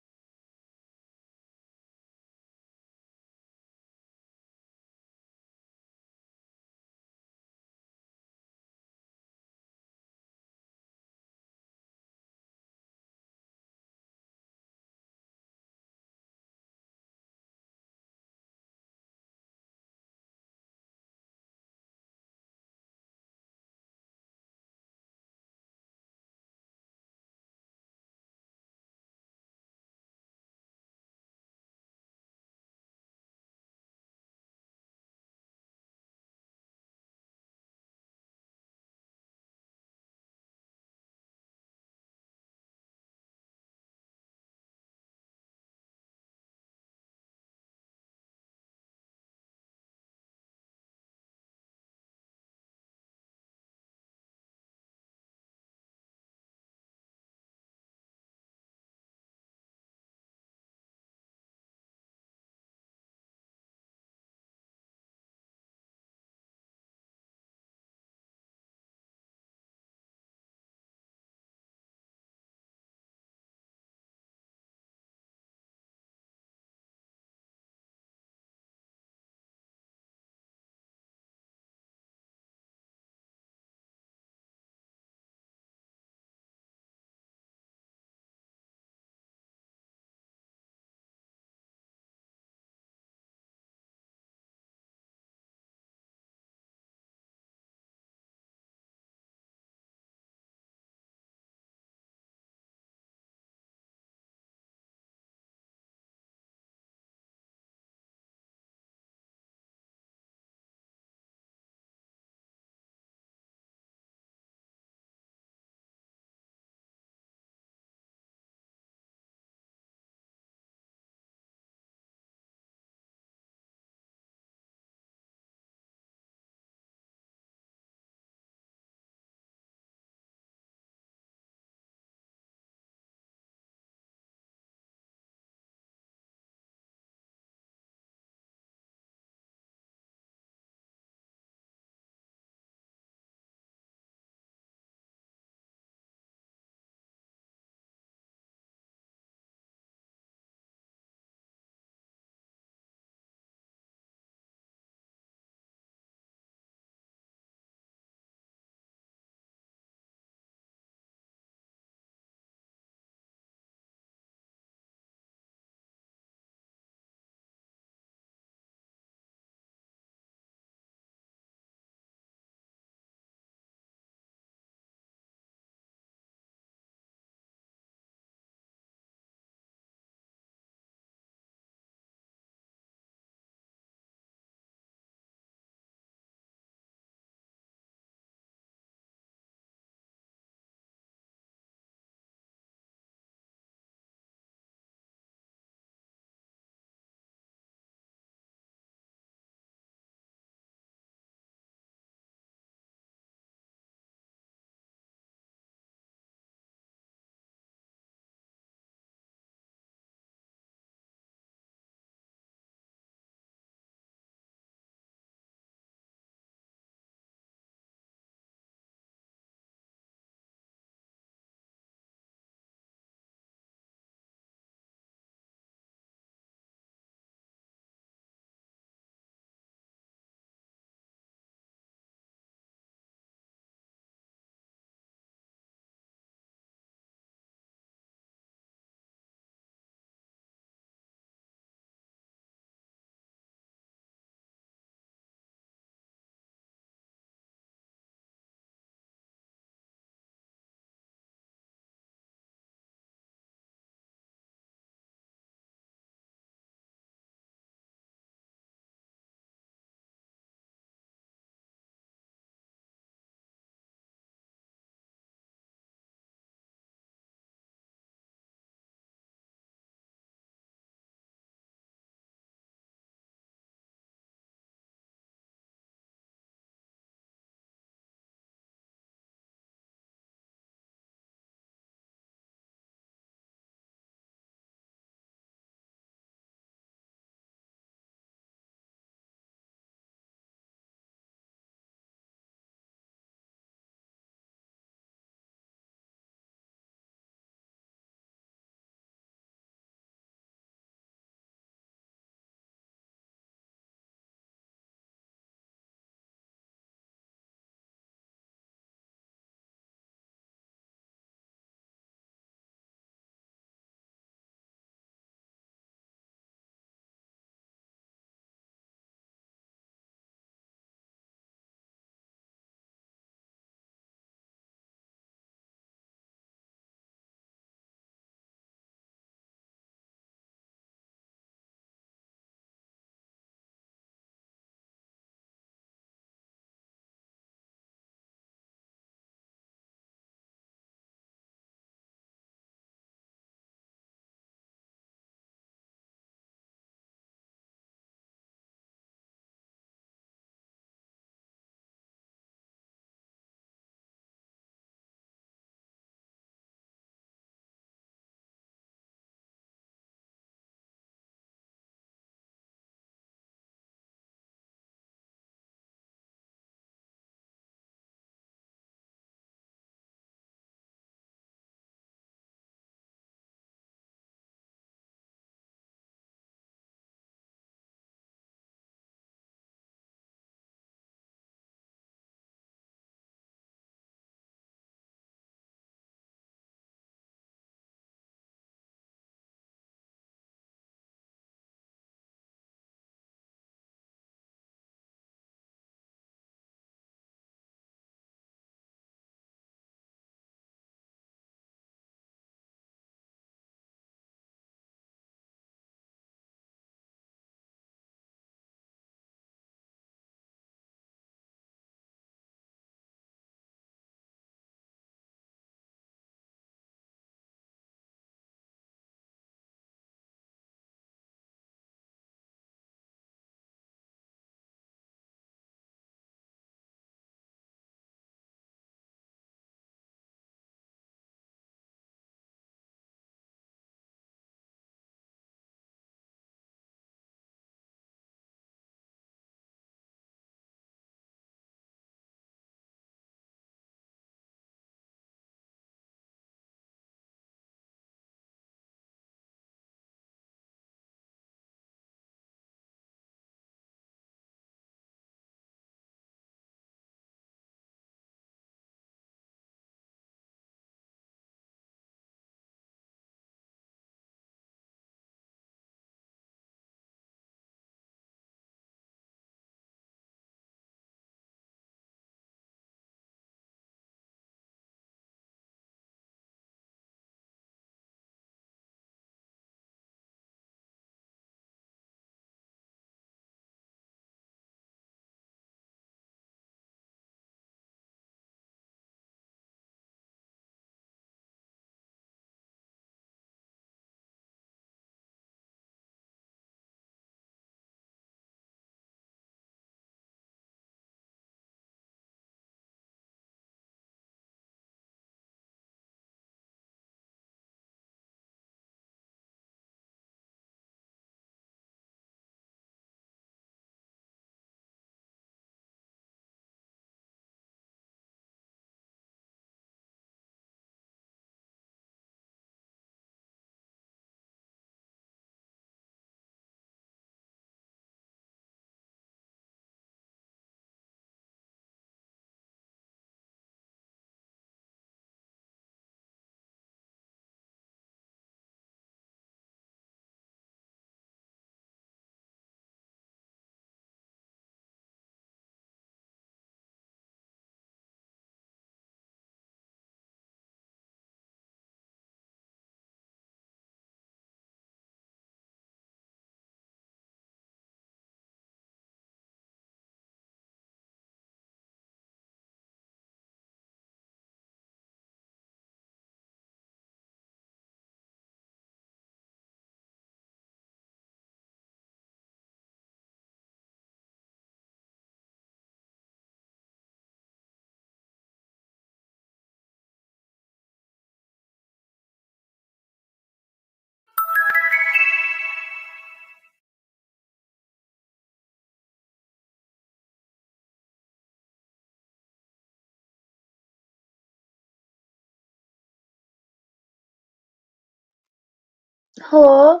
Hello,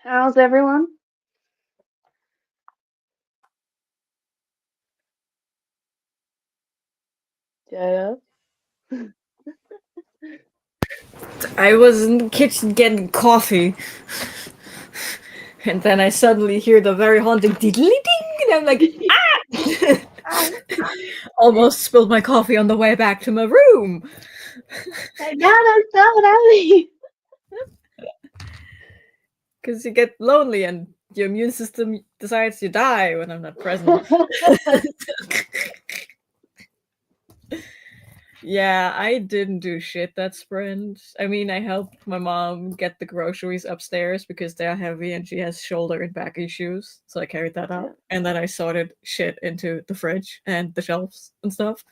how's everyone? Yeah. I was in the kitchen getting coffee, and then I suddenly hear the very haunting diddly ding, and I'm like, ah! Ah, Almost spilled my coffee on the way back to my room. I gotta spell it out. Because you get lonely and your immune system decides you die when I'm not present. Yeah, I didn't do shit that sprint. I mean, I helped my mom get the groceries upstairs because they're heavy and she has shoulder and back issues. So I carried that Yeah. up. And then I sorted shit into the fridge and the shelves and stuff.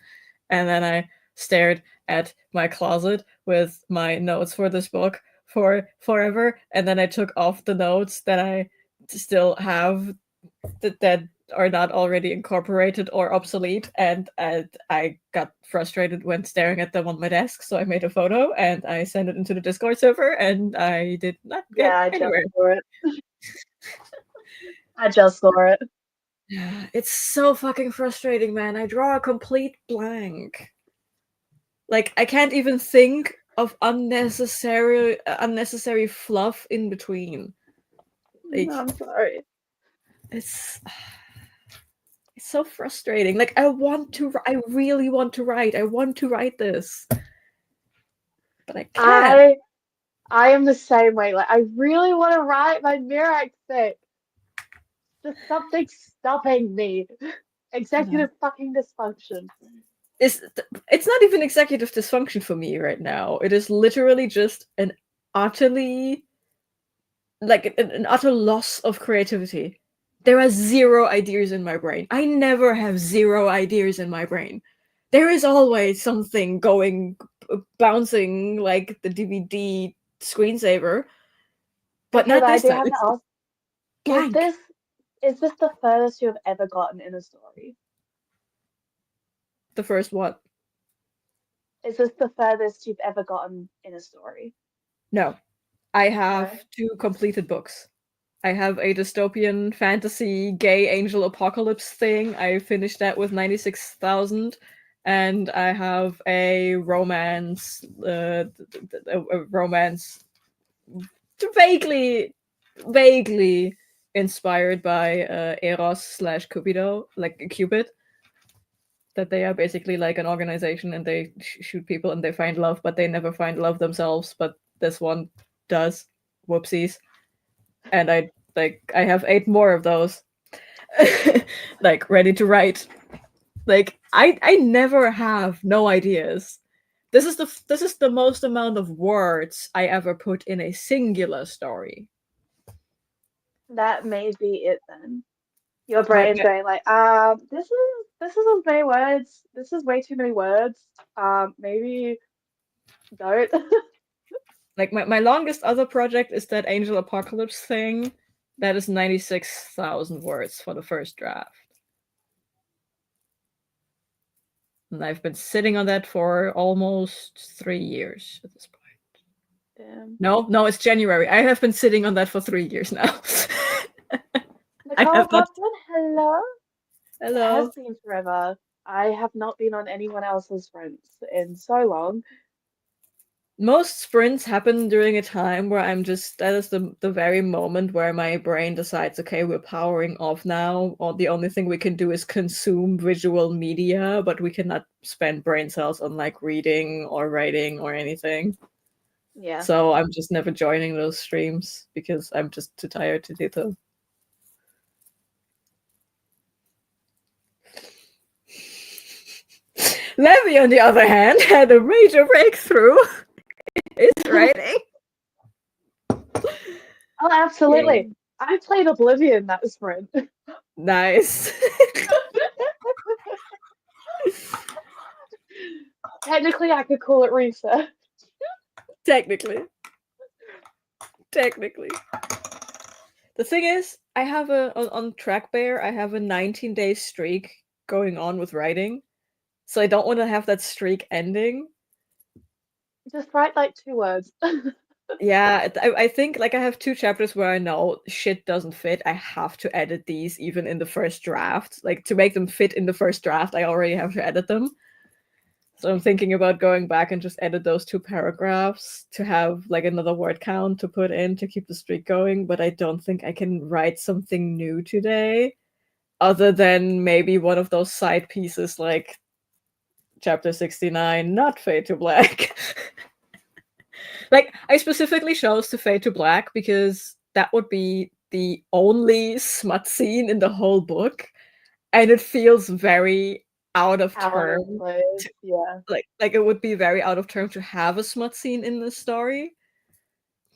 And then I stared at my closet with my notes for this book for forever. And then I took off the notes that I still have that are not already incorporated or obsolete, and I got frustrated when staring at them on my desk, so I made a photo and I sent it into the Discord server, and I did not Yeah, get I just anywhere. saw it. I just saw it. It's so fucking frustrating, man. I draw a complete blank. Like I can't even think of unnecessary fluff in between. Like I'm sorry. it's it's so frustrating. Like I really want to write. I want to write this, but I can't. I I am the same way. Like, I really want to write my Mirac fic. Just something stopping me. No. Executive fucking dysfunction. It's not even executive dysfunction for me right now. It is literally just an utterly an utter loss of creativity. There are zero ideas in my brain. I never have zero ideas in my brain. There is always something going bouncing like the DVD screensaver, but Okay, not but I this do time. have to It's ask, is blank. this is this the furthest you have ever gotten in a story? The first one. Is this the furthest you've ever gotten in a story? No. I No. have two completed books. I have a dystopian fantasy gay angel apocalypse thing. I finished that with 96,000. And I have a romance, a romance vaguely, vaguely inspired by Eros slash Cupido, like Cupid. That they are basically like an organization and they shoot people and they find love, but they never find love themselves. But this one does. Whoopsies. And I have 8 more of those. Like ready to write. Like I never have no ideas. This is the most amount of words I ever put in a singular story. That may be it then. Your My, brain's my going like, this is as many words. This is way too many words. Maybe don't. my longest other project is that Angel Apocalypse thing. That is 96,000 words for the first draft. And I've been sitting on that for almost 3 years at this point. Damn. No, it's January. I have been sitting on that for 3 years now. I Nicole have not. Hopman, hello. It has Hello. been forever. I have not been on anyone else's fronts in so long. Most sprints happen during a time where that is the very moment where my brain decides, okay, we're powering off now, or the only thing we can do is consume visual media, but we cannot spend brain cells on like reading or writing or anything. Yeah. So I'm just never joining those streams because I'm just too tired to do them. Levy, on the other hand, had a major breakthrough. Is writing. Oh, absolutely. I played Oblivion that sprint. Nice. Technically, I could call it research. Technically. Technically. The thing is, I have on Trackbear, I have a 19-day streak going on with writing. So I don't want to have that streak ending. Just write like 2 words. Yeah, I think like I have 2 chapters where I know shit doesn't fit. I have to edit these even in the first draft. Like to make them fit in the first draft, I already have to edit them. So I'm thinking about going back and just edit those 2 paragraphs to have like another word count to put in to keep the streak going, but I don't think I can write something new today other than maybe one of those side pieces like chapter 69, not Fade to Black. Like, I specifically chose to Fade to Black because that would be the only smut scene in the whole book, and it feels very out of Out turn of place. to Yeah. like it would be very out of turn to have a smut scene in this story.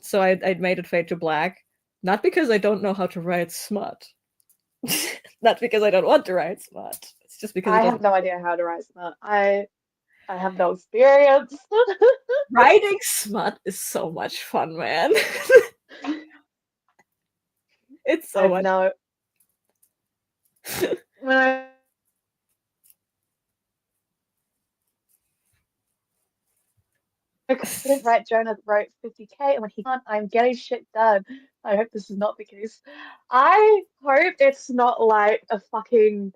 So I'd made it Fade to Black, not because I don't know how to write smut, not because I don't want to write smut. It's just because it I have doesn't. no idea how to write smut. I have no experience. Writing smut is so much fun, man. It's so I've much. no when I couldn't write Jonah wrote 50K and when he can't, I'm getting shit done. I hope this is not the case. I hope it's not like a fucking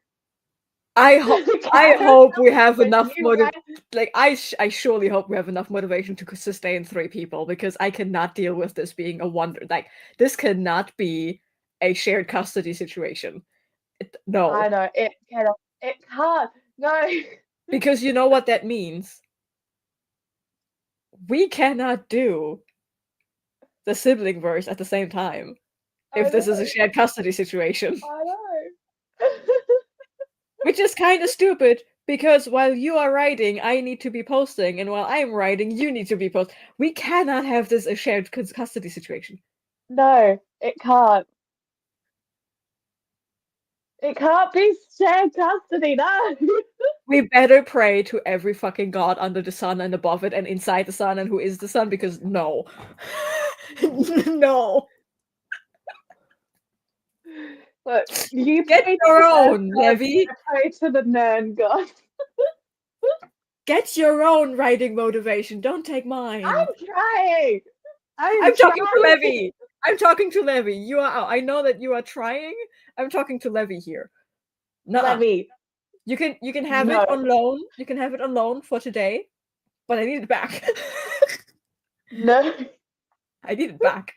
I hope I carousel hope we have when enough you write. like I surely hope we have enough motivation to sustain 3 people because I cannot deal with this being a wonder. Like this cannot be a shared custody situation. No, I know it cannot. It can't. No. because you know what that means. We cannot do the sibling verse at the same time I if this is a know. shared custody situation, I know. which is kind of stupid because while you are writing, I need to be posting, and while I'm writing, you need to be posting. We cannot have this a shared custody situation. No, it can't. It can't be shared custody, no. We better pray to every fucking god under the sun and above it and inside the sun and who is the sun because no. No. Look, you Get pray to your the earth own, god, Levy. I pray to the Nern god. Get your own writing motivation. Don't take mine. I'm trying. I'm I'm talking to trying. Levy. I'm talking to Levy. You are. I know that you are trying. I'm talking to Levy here. Nuh-uh. Levy, You can have it no, on loan. You can have it on loan for today, but I need it back. no. I need it back.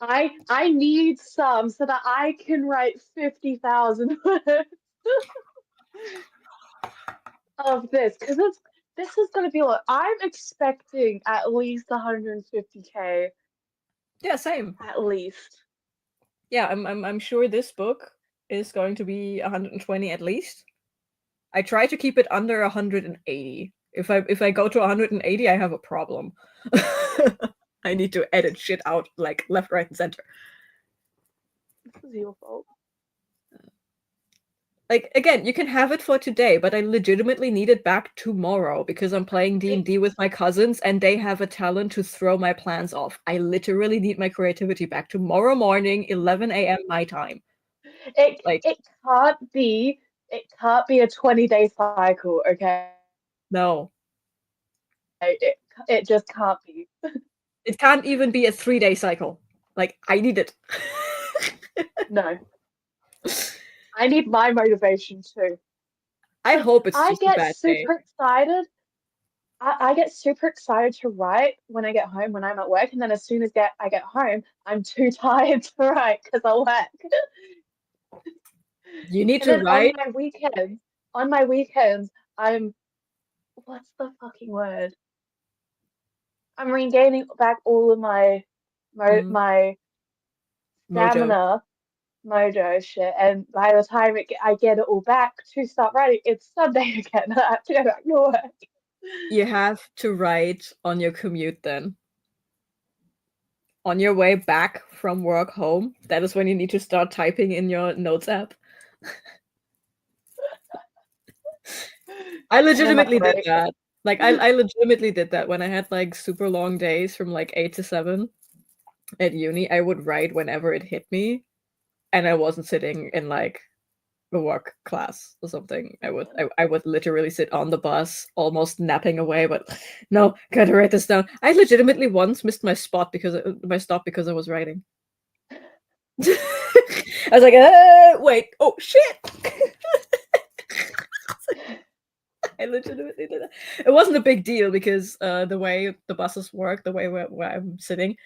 I need some so that I can write 50,000 words of this because this is gonna be like I'm expecting at least 150K Yeah, same. at least. Yeah, I'm sure this book is going to be 120 at least. I try to keep it under 180. If I go to 180, I have a problem. I need to edit shit out like left, right, and center. This is your fault. Like again, you can have it for today, but I legitimately need it back tomorrow because I'm playing It D&D with my cousins and they have a talent to throw my plans off. I literally need my creativity back tomorrow morning, 11 a.m. my time. it Like it can't be a 20-day cycle, okay? no. It just can't be. It can't even be a 3-day cycle. Like I need it. No. I need my motivation too. I Because hope it's I just a get bad day. super excited. I get super excited to write when I get home, when I'm at work, and then as soon as I get home, I'm too tired to write because I work. You need And to then write. on my weekends, I'm what's the fucking word? I'm regaining back all of Mm, my mojo. stamina, mojo shit, and by the time I get it all back to start writing, it's Sunday again. I have to go back to work. You have to write on your commute then. On your way back from work home, that is when you need to start typing in your notes app. I And then my legitimately did break. that. Like I legitimately did that when I had like super long days from like 8 to 7 at uni. I would write whenever it hit me and I wasn't sitting in like the work class or something. I would literally sit on the bus, almost napping away, but no, gotta write this down. I legitimately once missed my stop because I was writing. I was like, wait, oh shit! I legitimately did that. It wasn't a big deal because the way the buses work, the way where I'm sitting,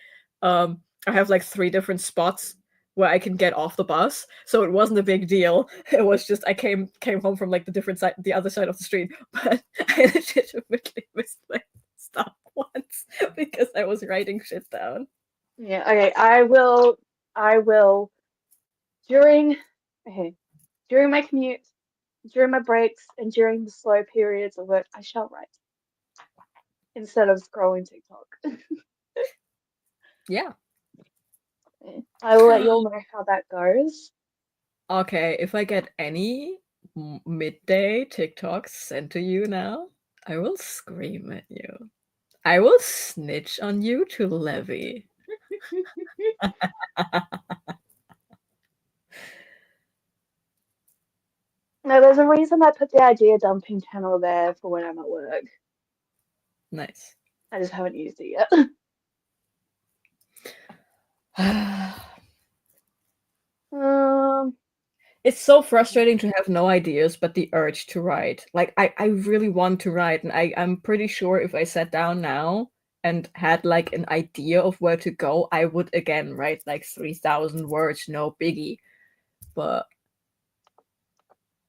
I have like 3 different spots where I can get off the bus, so it wasn't a big deal. It was just I came home from like the other side of the street, but I legitimately missed my stop once because I was writing shit down. Yeah, okay. I will during okay, during my commute, during my breaks, and during the slow periods of work, I shall write instead of scrolling TikTok. Yeah. I will let you all know how that goes. Okay, if I get any midday TikToks sent to you now, I will scream at you. I will snitch on you to Levy. No, there's a reason I put the idea dumping channel there for when I'm at work. Nice. I just haven't used it yet. Um, It's so frustrating to have no ideas but the urge to write. Like I really want to write, and I'm pretty sure if I sat down now and had like an idea of where to go, I would again write like 3,000 words, no biggie. But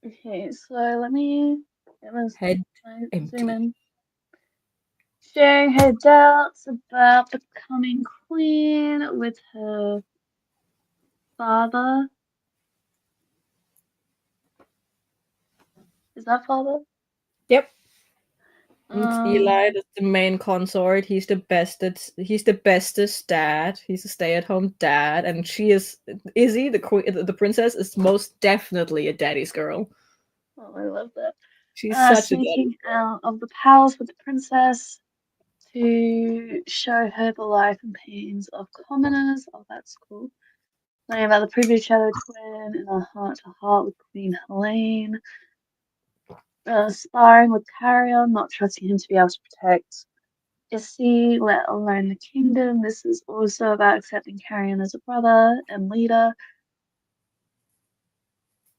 okay, so let's head zoom empty. in. Sharing her doubts about becoming queen with her father. Is that father? Yep. And Eli Um, is the main consort. He's the bestest. He's the bestest dad. He's a stay-at-home dad, and she is Izzy, the queen, the princess, is most definitely a daddy's girl. oh, I love that. She's such a daddy's Sneaking out of the palace with the princess to show her the life and pains of commoners. Oh, that's cool. Learning about the previous Shadow Twin and a heart-to-heart with Queen Helene. Sparring with Carrion, not trusting him to be able to protect Issy, let alone the kingdom. This is also about accepting Carrion as a brother and leader.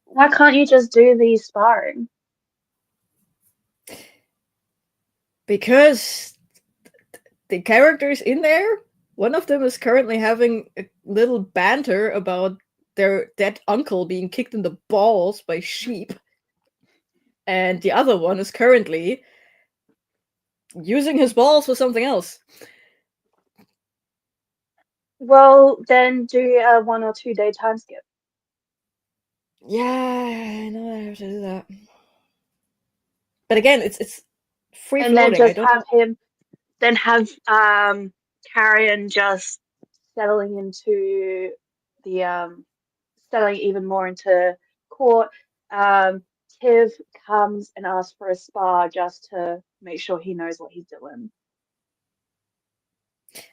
Why can't you just do the sparring? because the characters in there, one of them is currently having a little banter about their dead uncle being kicked in the balls by sheep, and the other one is currently using his balls for something else. Well, then do a 1 or 2 day time skip. Yeah, I know I have to do that. But again, it's free And then floating. I just don't have know. him, then have Carrion just settling into the settling even more into court. Tiv comes and asks for a spa just to make sure he knows what he's doing.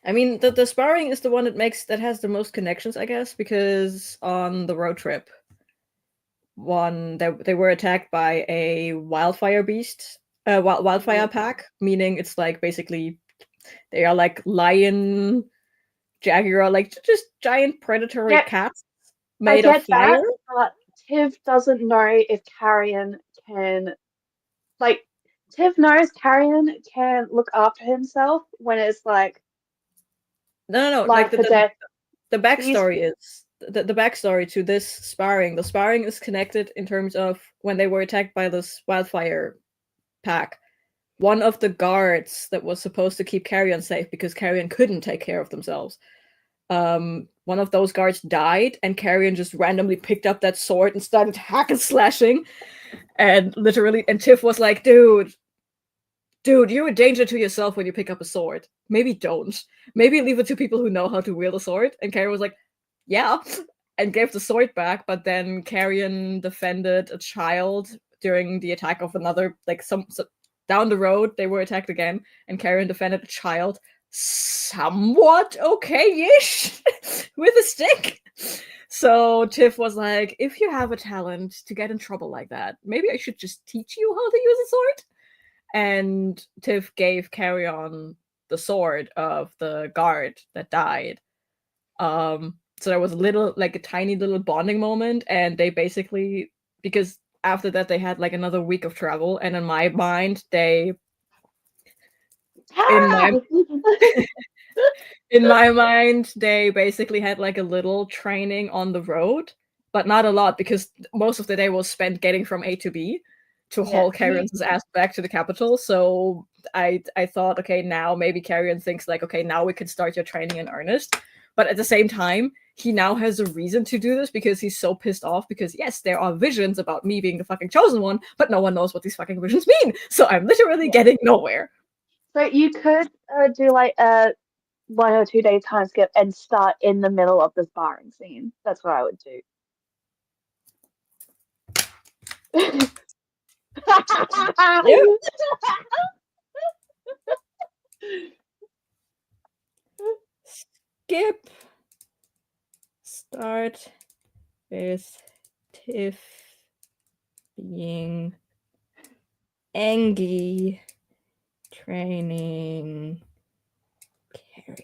I mean, the sparring is the one that has the most connections, I guess, because on the road trip, they were attacked by a wildfire beast, wildfire pack, meaning it's like basically they are like lion, jaguar, like just giant predatory Yeah, cats I made of get that, fire. but Tiv doesn't know if Carrion can, like, Tiv knows Carrion can look after himself when it's like No, like life or death. the He's backstory is the backstory to this sparring. The sparring is connected in terms of when they were attacked by this wildfire pack. One of the guards that was supposed to keep Carrion safe because Carrion couldn't take care of themselves. One of those guards died, and Carrion just randomly picked up that sword and started hack and slashing. And literally, and Tiff was like, dude, you're a danger to yourself when you pick up a sword. Maybe don't. Maybe leave it to people who know how to wield a sword. And Carrion was like, yeah, and gave the sword back. But then Carrion defended a child during the attack of another, like down the road, they were attacked again, and Carrion defended a child somewhat okay-ish with a stick. So Tiff was like, if you have a talent to get in trouble like that, maybe I should just teach you how to use a sword. And Tiff gave Carrion the sword of the guard that died. So there was a tiny little bonding moment, and they basically, because after that they had like another week of travel, and in my mind in my mind they basically had like a little training on the road, but not a lot because most of the day was spent getting from A to B to haul Carrion's ass back to the capital. So I thought, okay, now maybe Carrion thinks like, okay, now we can start your training in earnest. But at the same time, he now has a reason to do this because he's so pissed off because yes, there are visions about me being the fucking chosen one, but no one knows what these fucking visions mean. So I'm literally getting nowhere. So you could do like a 1 or 2 day time skip and start in the middle of the sparring scene. That's what I would do. Yep. Skip. Start with Tiff being Angie training Carrion.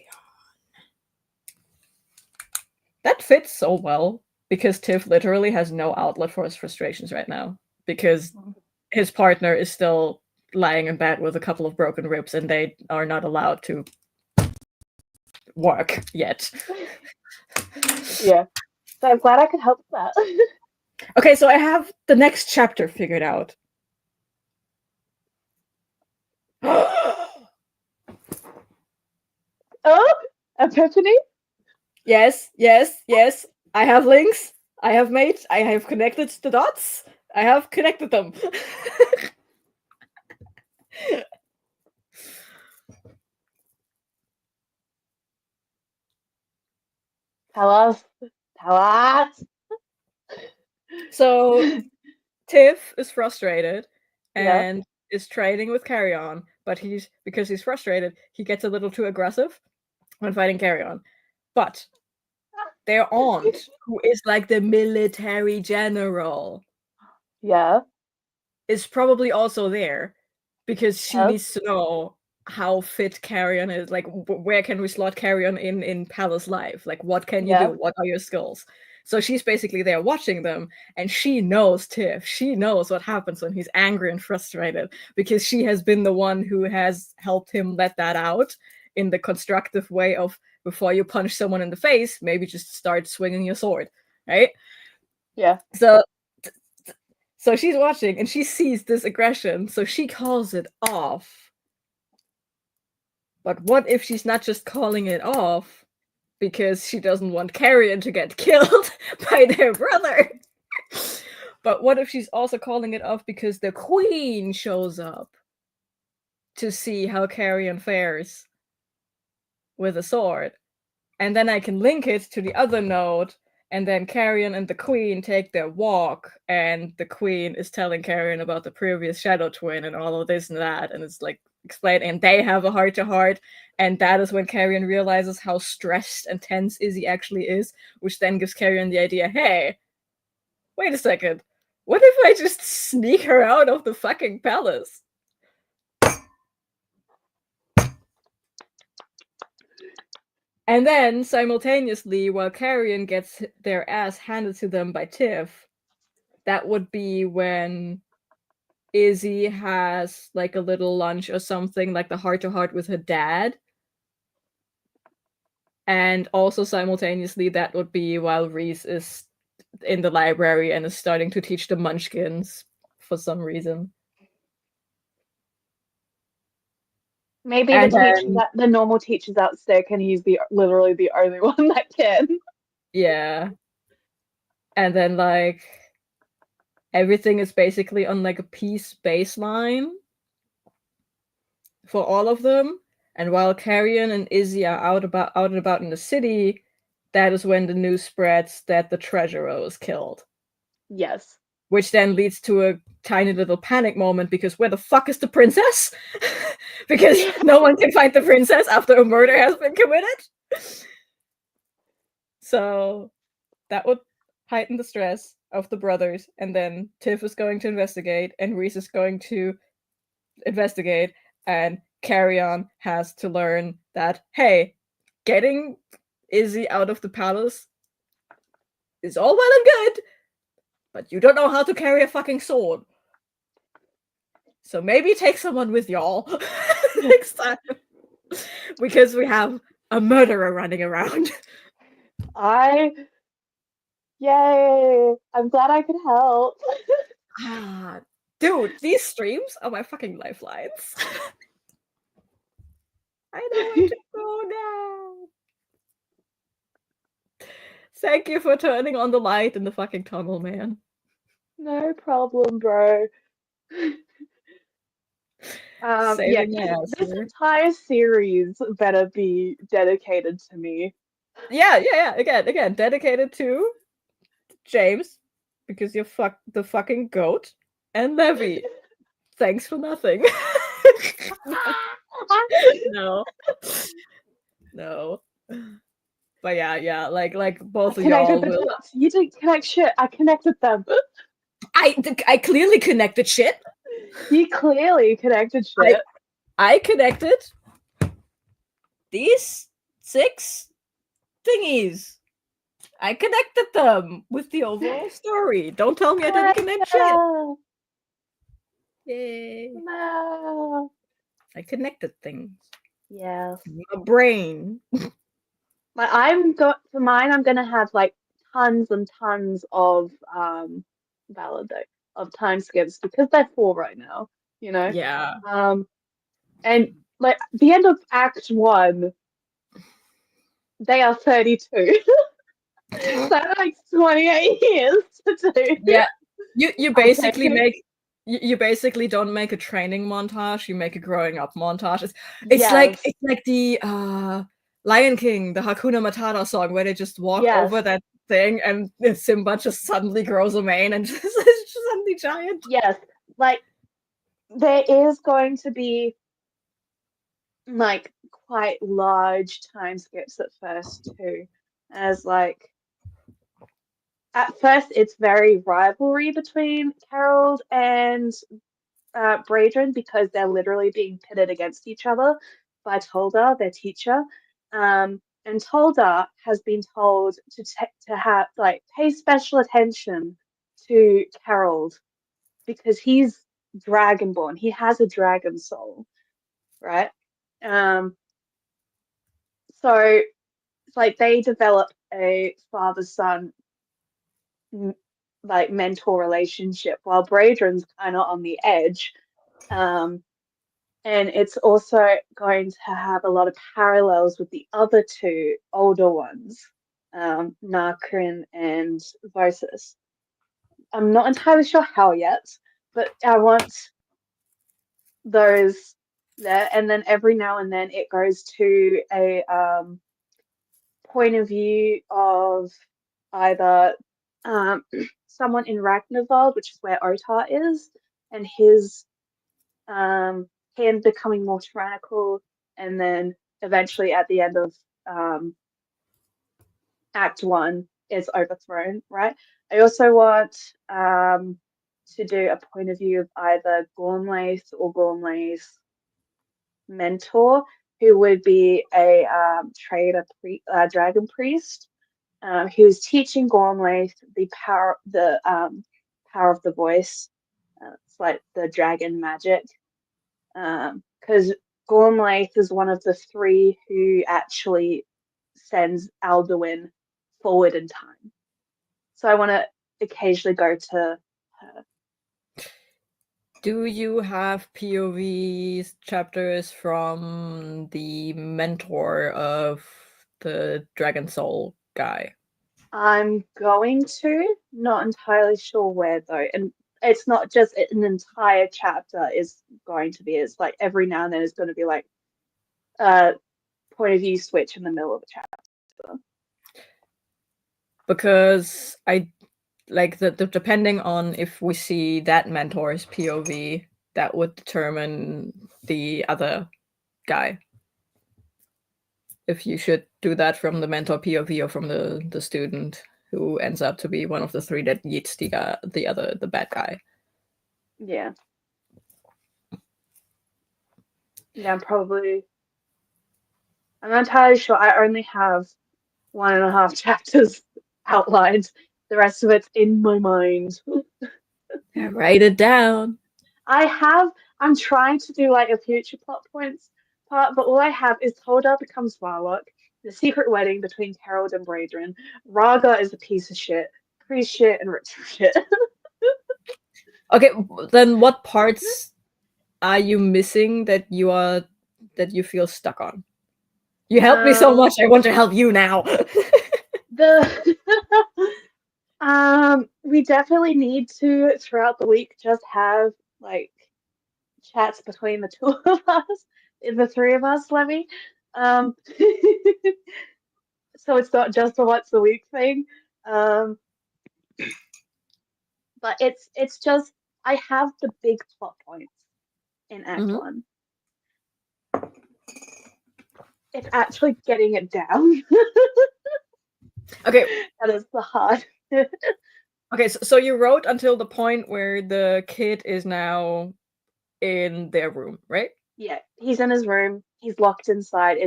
That fits so well because Tiff literally has no outlet for his frustrations right now because his partner is still lying in bed with a couple of broken ribs and they are not allowed to work yet. Yeah. So I'm glad I could help with that. Okay, so I have the next chapter figured out. Oh, Epiphany? Yes. I have links. I have connected the dots. I have connected them. Tell us. Tell us. So Tiff is frustrated Yeah. and is training with Carrion, but because he's frustrated, he gets a little too aggressive when fighting Carrion. But their aunt, who is like the military general, Yeah. is probably also there because she Yes. needs to know how fit Carrion is. Like, where can we slot Carrion in Palace life? Like, what can you Yeah. do? What are your skills? So she's basically there watching them, and she knows Tiff. She knows what happens when he's angry and frustrated because she has been the one who has helped him let that out in the constructive way of before you punch someone in the face, maybe just start swinging your sword, right? Yeah. So she's watching and she sees this aggression, so she calls it off. But what if she's not just calling it off because she doesn't want Carrion to get killed by their brother? But what if she's also calling it off because the queen shows up to see how Carrion fares with a sword? And then I can link it to the other node, and then Carrion and the Queen take their walk, and the Queen is telling Carrion about the previous Shadow Twin and all of this and that, and it's like explained, and they have a heart-to-heart, and that is when Carrion realizes how stressed and tense Izzy actually is, which then gives Carrion the idea, hey, wait a second, what if I just sneak her out of the fucking palace? And then, simultaneously, while Carrion gets their ass handed to them by Tiff, that would be when Izzy has like a little lunch or something, like the heart-to-heart with her dad. And also simultaneously, that would be while Reese is in the library and is starting to teach the Munchkins for some reason. Maybe And the normal teachers out there can use literally the only one that can. Yeah. And then like everything is basically on like a peace baseline for all of them. And while Carrion and Izzy are out and about in the city, that is when the news spreads that the treasurer was killed. Yes. which then leads to a tiny little panic moment because where the fuck is the princess? Because no one can find the princess after a murder has been committed. So that would heighten the stress of the brothers, and then Tiff is going to investigate, and Reese is going to investigate, and Carrion has to learn that, hey, getting Izzy out of the palace is all well and good, but you don't know how to carry a fucking sword. So maybe take someone with y'all next time. Because we have a murderer running around. Yay! I'm glad I could help. Dude, these streams are my fucking lifelines. I know where to go now. Thank you for turning on the light in the fucking tunnel, man. No problem, bro. Saving my ass this here. entire series better be dedicated to me. Yeah. Again, dedicated to James, because you're the fucking goat, and Levy. Thanks for nothing. No. But yeah, like both of y'all the will. dots. You didn't connect shit. I connected them. I clearly connected shit. You clearly connected shit. I connected these 6 thingies. I connected them with the overall story. Don't tell me I didn't connect shit. Yay. No. I connected things. Yes. My brain. For mine, I'm gonna have like tons and tons of of time skips because they're 4 right now, you know? Yeah. And like the end of Act 1, they are 32. So like 28 years to do. Yeah. You basically you basically don't make a training montage, you make a growing up montage. It's like the Lion King, the Hakuna Matata song, where they just walk over that thing and Simba just suddenly grows a mane and just suddenly giant. Yes, like there is going to be like quite large time skips at first too, as like at first it's very rivalry between Harold and Bradron because they're literally being pitted against each other by Tolda, their teacher. And Tolda has been told to have like pay special attention to Harold because he's dragonborn. He has a dragon soul, right? So it's like they develop a father-son like mentor relationship while Bradron's kind of on the edge. And it's also going to have a lot of parallels with the other 2 older ones, Narkrin and Vosus. I'm not entirely sure how yet, but I want those there. And then every now and then it goes to a point of view of either someone in Ragnarvald, which is where Otar is, and his him becoming more tyrannical, and then eventually at the end of Act 1 is overthrown, right? I also want to do a point of view of either Gormlaith or Gormlaith's mentor, who would be a dragon priest, who's teaching Gormlaith the power of the voice. It's like the dragon magic. Because Gormlaith is one of the 3 who actually sends Alduin forward in time. So I want to occasionally go to her. Do you have POV chapters from the mentor of the Dragon Soul guy? I'm going to, not entirely sure where though. And it's not just an entire chapter is going to be, it's like every now and then it's going to be like a point of view switch in the middle of a chapter. Because I like the depending on if we see that mentor's POV, that would determine the other guy. If you should do that from the mentor POV or from the student who ends up to be one of the three that yeets the bad guy. Yeah. Yeah, I'm not entirely sure. I only have 1.5 chapters outlined. The rest of it's in my mind. Write it down. I'm trying to do like a future plot points part, but all I have is Holder becomes Varlock, the secret wedding between Harold and Braedrin. Raga is a piece of shit, priest shit, and rich shit. Okay, then what parts are you missing that you feel stuck on? You helped me so much, I want to help you now. The we definitely need to throughout the week just have like chats between the two of us, the three of us, Lemmy. So it's not just a once a week thing. Um, but it's just I have the big plot points in Act One. It's actually getting it down. Okay. That is the hard. Okay, so you wrote until the point where the kid is now in their room, right? Yeah, he's in his room. He's locked inside.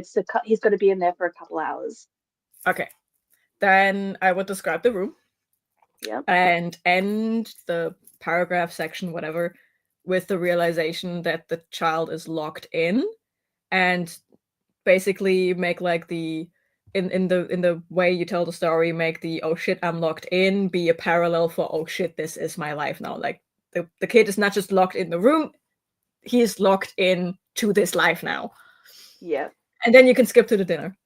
He's going to be in there for a couple hours. Okay, then I would describe the room. Yeah. And end the paragraph section, whatever, with the realization that the child is locked in, and basically make like the in the way you tell the story, make the oh shit I'm locked in be a parallel for oh shit this is my life now. Like the kid is not just locked in the room, he's locked in to this life now. Yeah. And then you can skip to the dinner.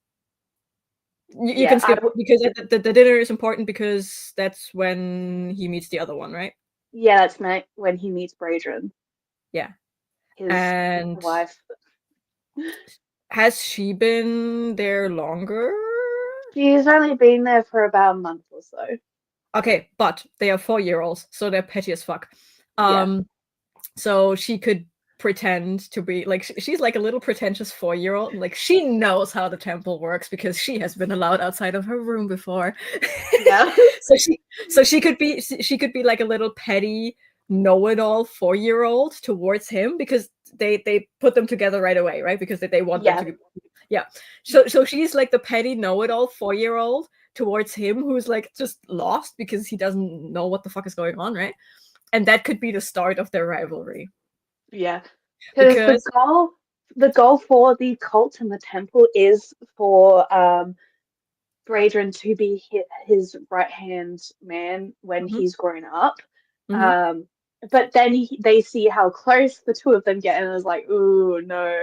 You can skip because the dinner is important because that's when he meets the other one, right? Yeah, that's when he meets Braedrin. Yeah. His wife. Has she been there longer? She's only been there for about a month or so. Okay, but they are 4-year-olds, so they're petty as fuck. Yeah. So she could pretend to be like she's like a little pretentious 4-year-old. Like she knows how the temple works because she has been allowed outside of her room before. Yeah. so she could be like a little petty know-it-all 4-year-old towards him because they put them together right away, right? Because they want them to be so she's like the petty know-it-all 4-year-old towards him who's like just lost because he doesn't know what the fuck is going on, right? And that could be the start of their rivalry. Yeah. Because the goal for the cult and the temple is for Braedrin to be his right-hand man when he's grown up. But then they see how close the two of them get, and it's like, ooh, no.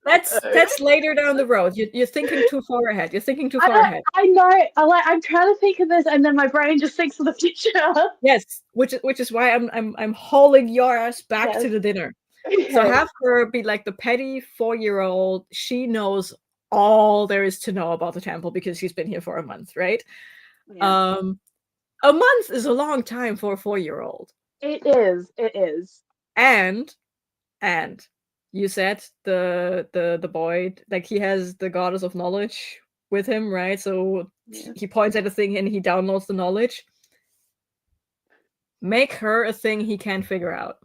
That's later down the road. You're thinking too far ahead. I know. I'm trying to think of this, and then my brain just thinks of the future. Yes, which is why I'm hauling your ass back to the dinner. Okay. So have her be like the petty 4-year-old. She knows all there is to know about the temple because she's been here for a month, right? Yeah. A month is a long time for a 4-year-old. It is. And you said the boy, like he has the goddess of knowledge with him, right? So he points at a thing and he downloads the knowledge. Make her a thing he can't figure out.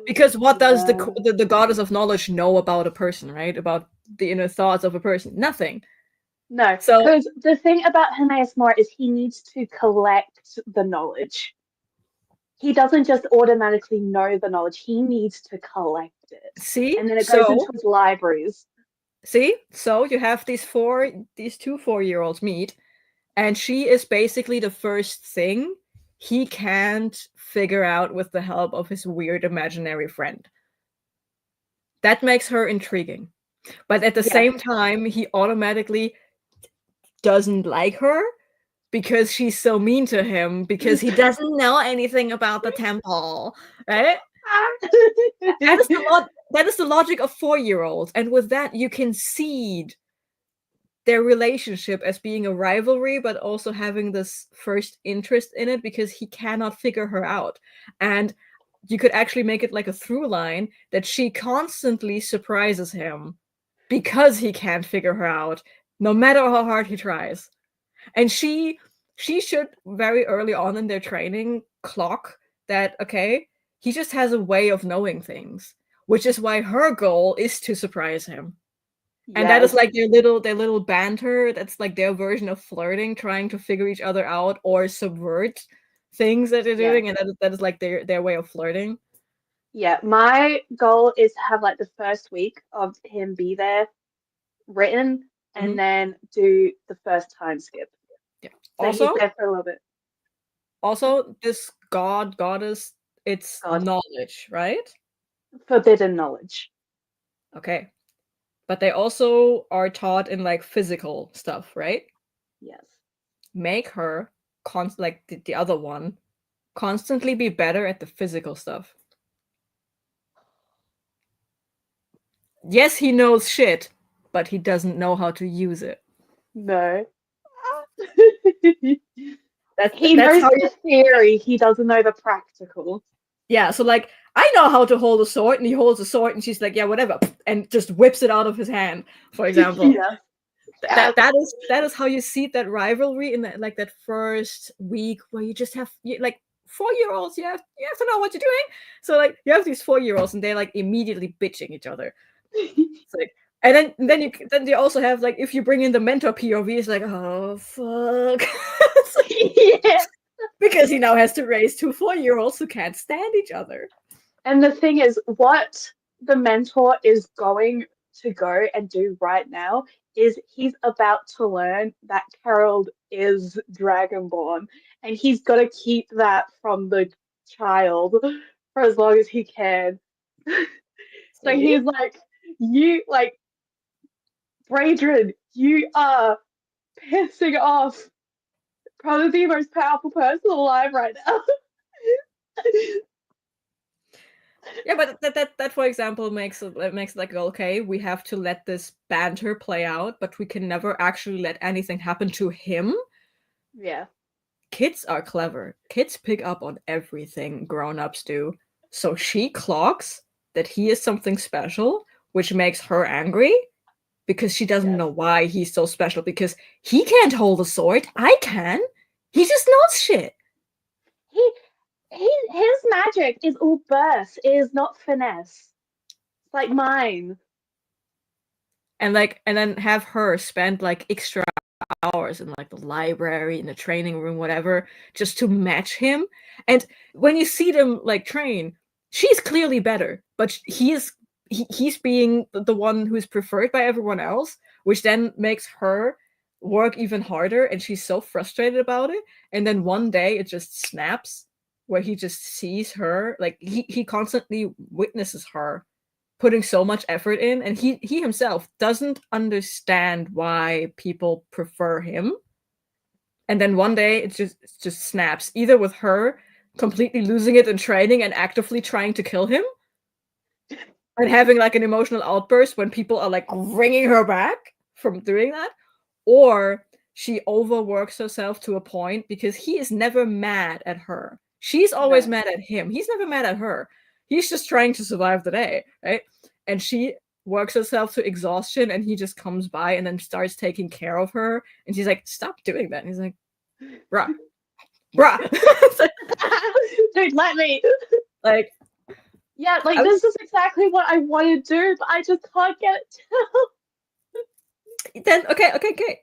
Because what does the goddess of knowledge know about a person, right? About the inner thoughts of a person? Nothing. No. So because the thing about Hermaeus Mora is he needs to collect the knowledge. He doesn't just automatically know the knowledge. He needs to collect it. See? And then it goes into his libraries. See? So you have these two 4-year-olds meet, and she is basically the first thing he can't figure out with the help of his weird imaginary friend. That makes her intriguing. But at the same time, he automatically doesn't like her because she's so mean to him because he doesn't know anything about the temple, right? That is the logic of 4-year-olds, and with that you can seed their relationship as being a rivalry, but also having this first interest in it because he cannot figure her out. And you could actually make it like a through line that she constantly surprises him because he can't figure her out, no matter how hard he tries. And she should very early on in their training clock that, okay, he just has a way of knowing things, which is why her goal is to surprise him. And that is Yes. like their little banter. That's like their version of flirting, trying to figure each other out or subvert things that they're Yeah. doing, and that is like their way of flirting. Yeah. My goal is to have like the first week of him be there written Mhm. and then do the first time skip. Yeah. So he's Also, there for a little bit. this goddess, it's God. knowledge, right? Forbidden knowledge. Okay. But they also are taught in like physical stuff, right? Yes. Make her like the other one constantly be better at the physical stuff. Yes, he knows shit, but he doesn't know how to use it. No. That's He that's knows how the theory, he doesn't know the practical. Yeah, so like I know how to hold a sword, and he holds a sword, and she's like, yeah, whatever, and just whips it out of his hand, for example. Yes. That is how you see that rivalry in that, like, that first week where you just have like 4-year-olds. You have to know what you're doing. So like you have these 4-year-olds, and they're like immediately bitching each other. It's like, and then you also have, like, if you bring in the mentor POV, it's like, oh fuck. It's like, Yeah. because he now has to raise 2 4-year-olds who can't stand each other. And the thing is, what the mentor is going to go and do right now is he's about to learn that Harold is Dragonborn, and he's got to keep that from the child for as long as he can. So See? he's like, you, like, Bradrin, you are pissing off probably the most powerful person alive right now. Yeah, but that for example makes it like, okay, we have to let this banter play out, but we can never actually let anything happen to him. Yeah. Kids are clever. Kids pick up on everything grown-ups do. So she clocks that he is something special, which makes her angry because she doesn't Yes. know why he's so special, because he can't hold a sword. I can. He just knows shit. His magic is all burst. It is not finesse. It's like mine. And then have her spend like extra hours in like the library, in the training room, whatever, just to match him. And when you see them like train, she's clearly better, but he's being the one who's preferred by everyone else, which then makes her work even harder, and she's so frustrated about it. And then one day it just snaps, where he just sees her, like he constantly witnesses her putting so much effort in, and he himself doesn't understand why people prefer him. And then one day it just snaps, either with her completely losing it in training and actively trying to kill him, and having like an emotional outburst when people are like bringing her back from doing that, or she overworks herself to a point because he is never mad at her. She's always No. mad at him. He's never mad at her. He's just trying to survive the day, right? And she works herself to exhaustion, and he just comes by and then starts taking care of her. And she's like, stop doing that. And he's like, bruh, bruh. Dude, let me. Like, Yeah, like I this was, is exactly what I want to do, but I just can't get it to. then, okay.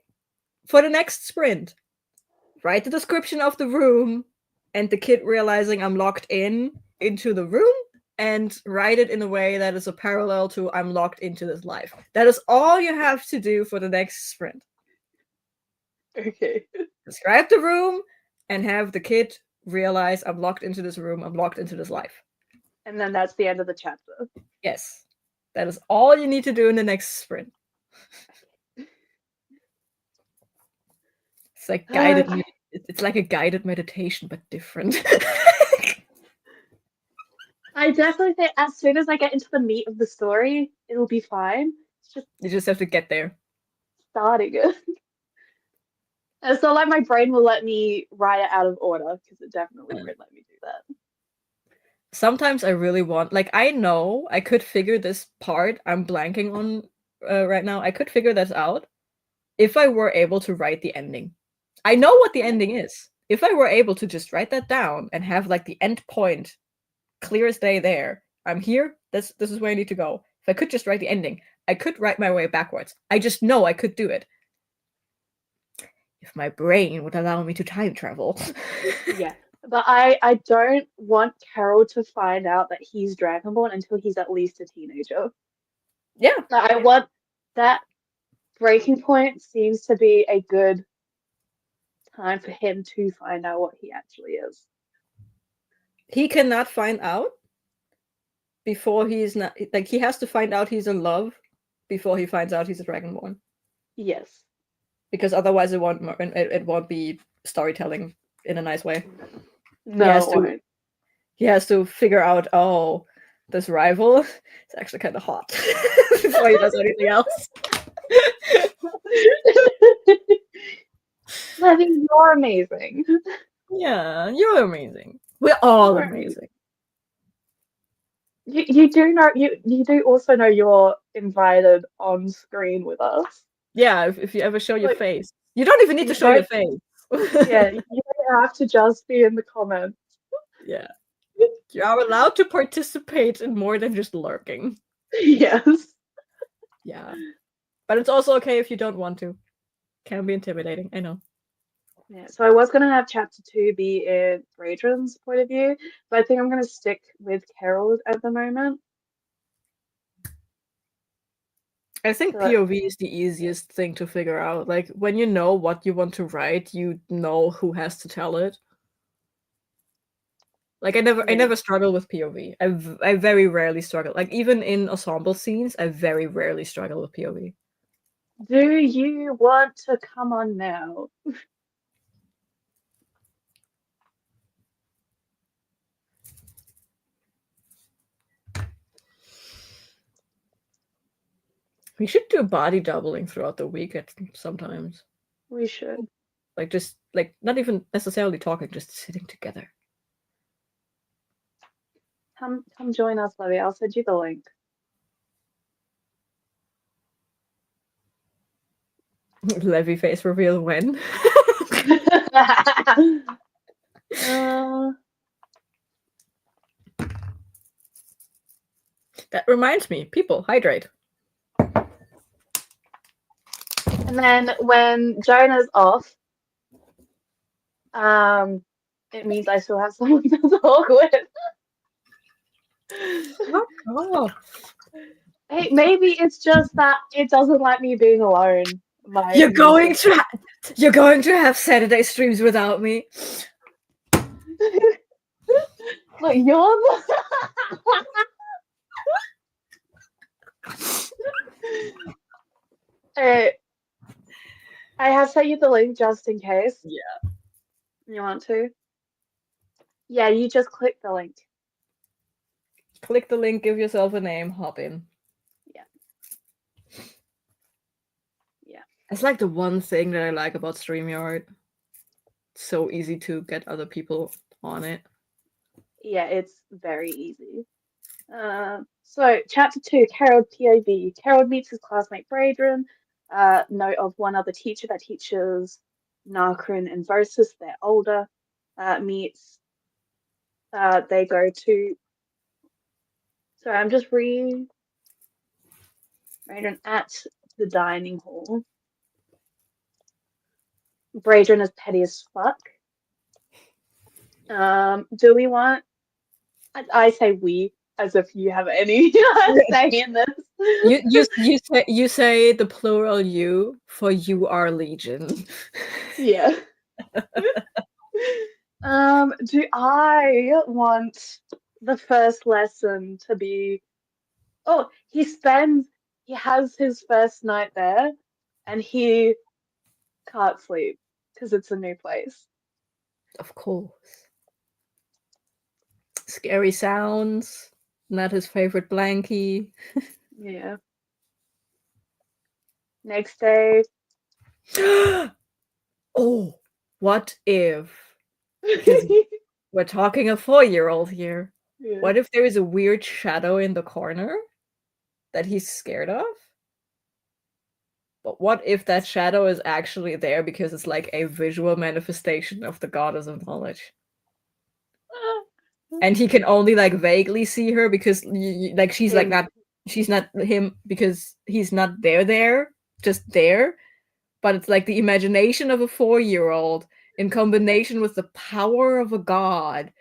For the next sprint, write the description of the room and the kid realizing I'm locked into the room, and write it in a way that is a parallel to I'm locked into this life. That is all you have to do for the next sprint. Okay. Describe the room and have the kid realize I'm locked into this room, I'm locked into this life. And then that's the end of the chapter. Yes. That is all you need to do in the next sprint. It's like guided it's like a guided meditation, but different. I definitely think as soon as I get into the meat of the story, it'll be fine. It's just You just have to get there. starting it. It's not like my brain will let me write it out of order because it definitely won't let me do that. Sometimes I really want, like, I know I could figure this part I'm blanking on right now. I could figure this out if I were able to write the ending. I know what the ending is. If I were able to just write that down and have like the end point clear as day there, I'm here. This is where I need to go. If I could just write the ending, I could write my way backwards. I just know I could do it. If my brain would allow me to time travel. Yeah. But I don't want Carol to find out that he's Dragonborn until he's at least a teenager. Yeah. Like, I want that breaking point seems to be a good time for him to find out what he actually is. He cannot find out before he's not, like, he has to find out he's in love before he finds out he's a Dragonborn. Yes. Because otherwise it won't be storytelling in a nice way. No, it won't. He has to figure out, oh, this rival is actually kind of hot before he does anything else. I think you're amazing. Yeah, you're amazing. We're all amazing. You do know you do also know you're invited on screen with us. Yeah, if you ever show your Like, face. You don't even need to show your face. Yeah, you don't have to just be in the comments. Yeah. You are allowed to participate in more than just lurking. Yes. Yeah. But it's also okay if you don't want to. Can be intimidating, I know. Yeah, so I was going to have chapter 2 be in Braedron's point of view, but I think I'm going to stick with Carol at the moment. I think POV is the easiest thing to figure out. Like, when you know what you want to write, you know who has to tell it. Like, I never struggle with POV. I very rarely struggle. Like, even in ensemble scenes, I very rarely struggle with POV. Do you want to come on now? We should do body doubling throughout the week sometimes. We should. Like, just, like, not even necessarily talking, just sitting together. Come join us, Levy. I'll send you the link. Levy face reveal when? That reminds me, people, hydrate. And then when Jonah's off, it means I still have someone to talk with. Oh. Hey, maybe it's just that it doesn't like me being alone. You're going to have Saturday streams without me. Look, you're I have sent you the link just in case. Yeah. You want to? Yeah, you just click the link. Click the link, give yourself a name, hop in. Yeah. Yeah. It's like the one thing that I like about StreamYard. It's so easy to get other people on it. Yeah, it's very easy. So chapter 2, Carol POV. Carol meets his classmate Braedron. Note of one other teacher that teaches Narkrin and Vosus. They're older. Meets. They go to. Sorry, I'm just reading. Braedron at the dining hall. Braedron is petty as fuck. Do we want? I say we, as if you have any say in this. You say the plural you for you are legion. Yeah. Do I want the first lesson to be? Oh, he has his first night there, and he can't sleep because it's a new place. Of course. Scary sounds. Not his favorite blankie. Yeah. Next day, Oh, what if? Because we're talking a 4-year-old here. Yeah. What if there is a weird shadow in the corner that he's scared of? But what if that shadow is actually there because it's like a visual manifestation of the goddess of knowledge? And he can only like vaguely see her because like she's like Him. she's not him because he's not there, just there. But it's like the imagination of a 4-year-old in combination with the power of a god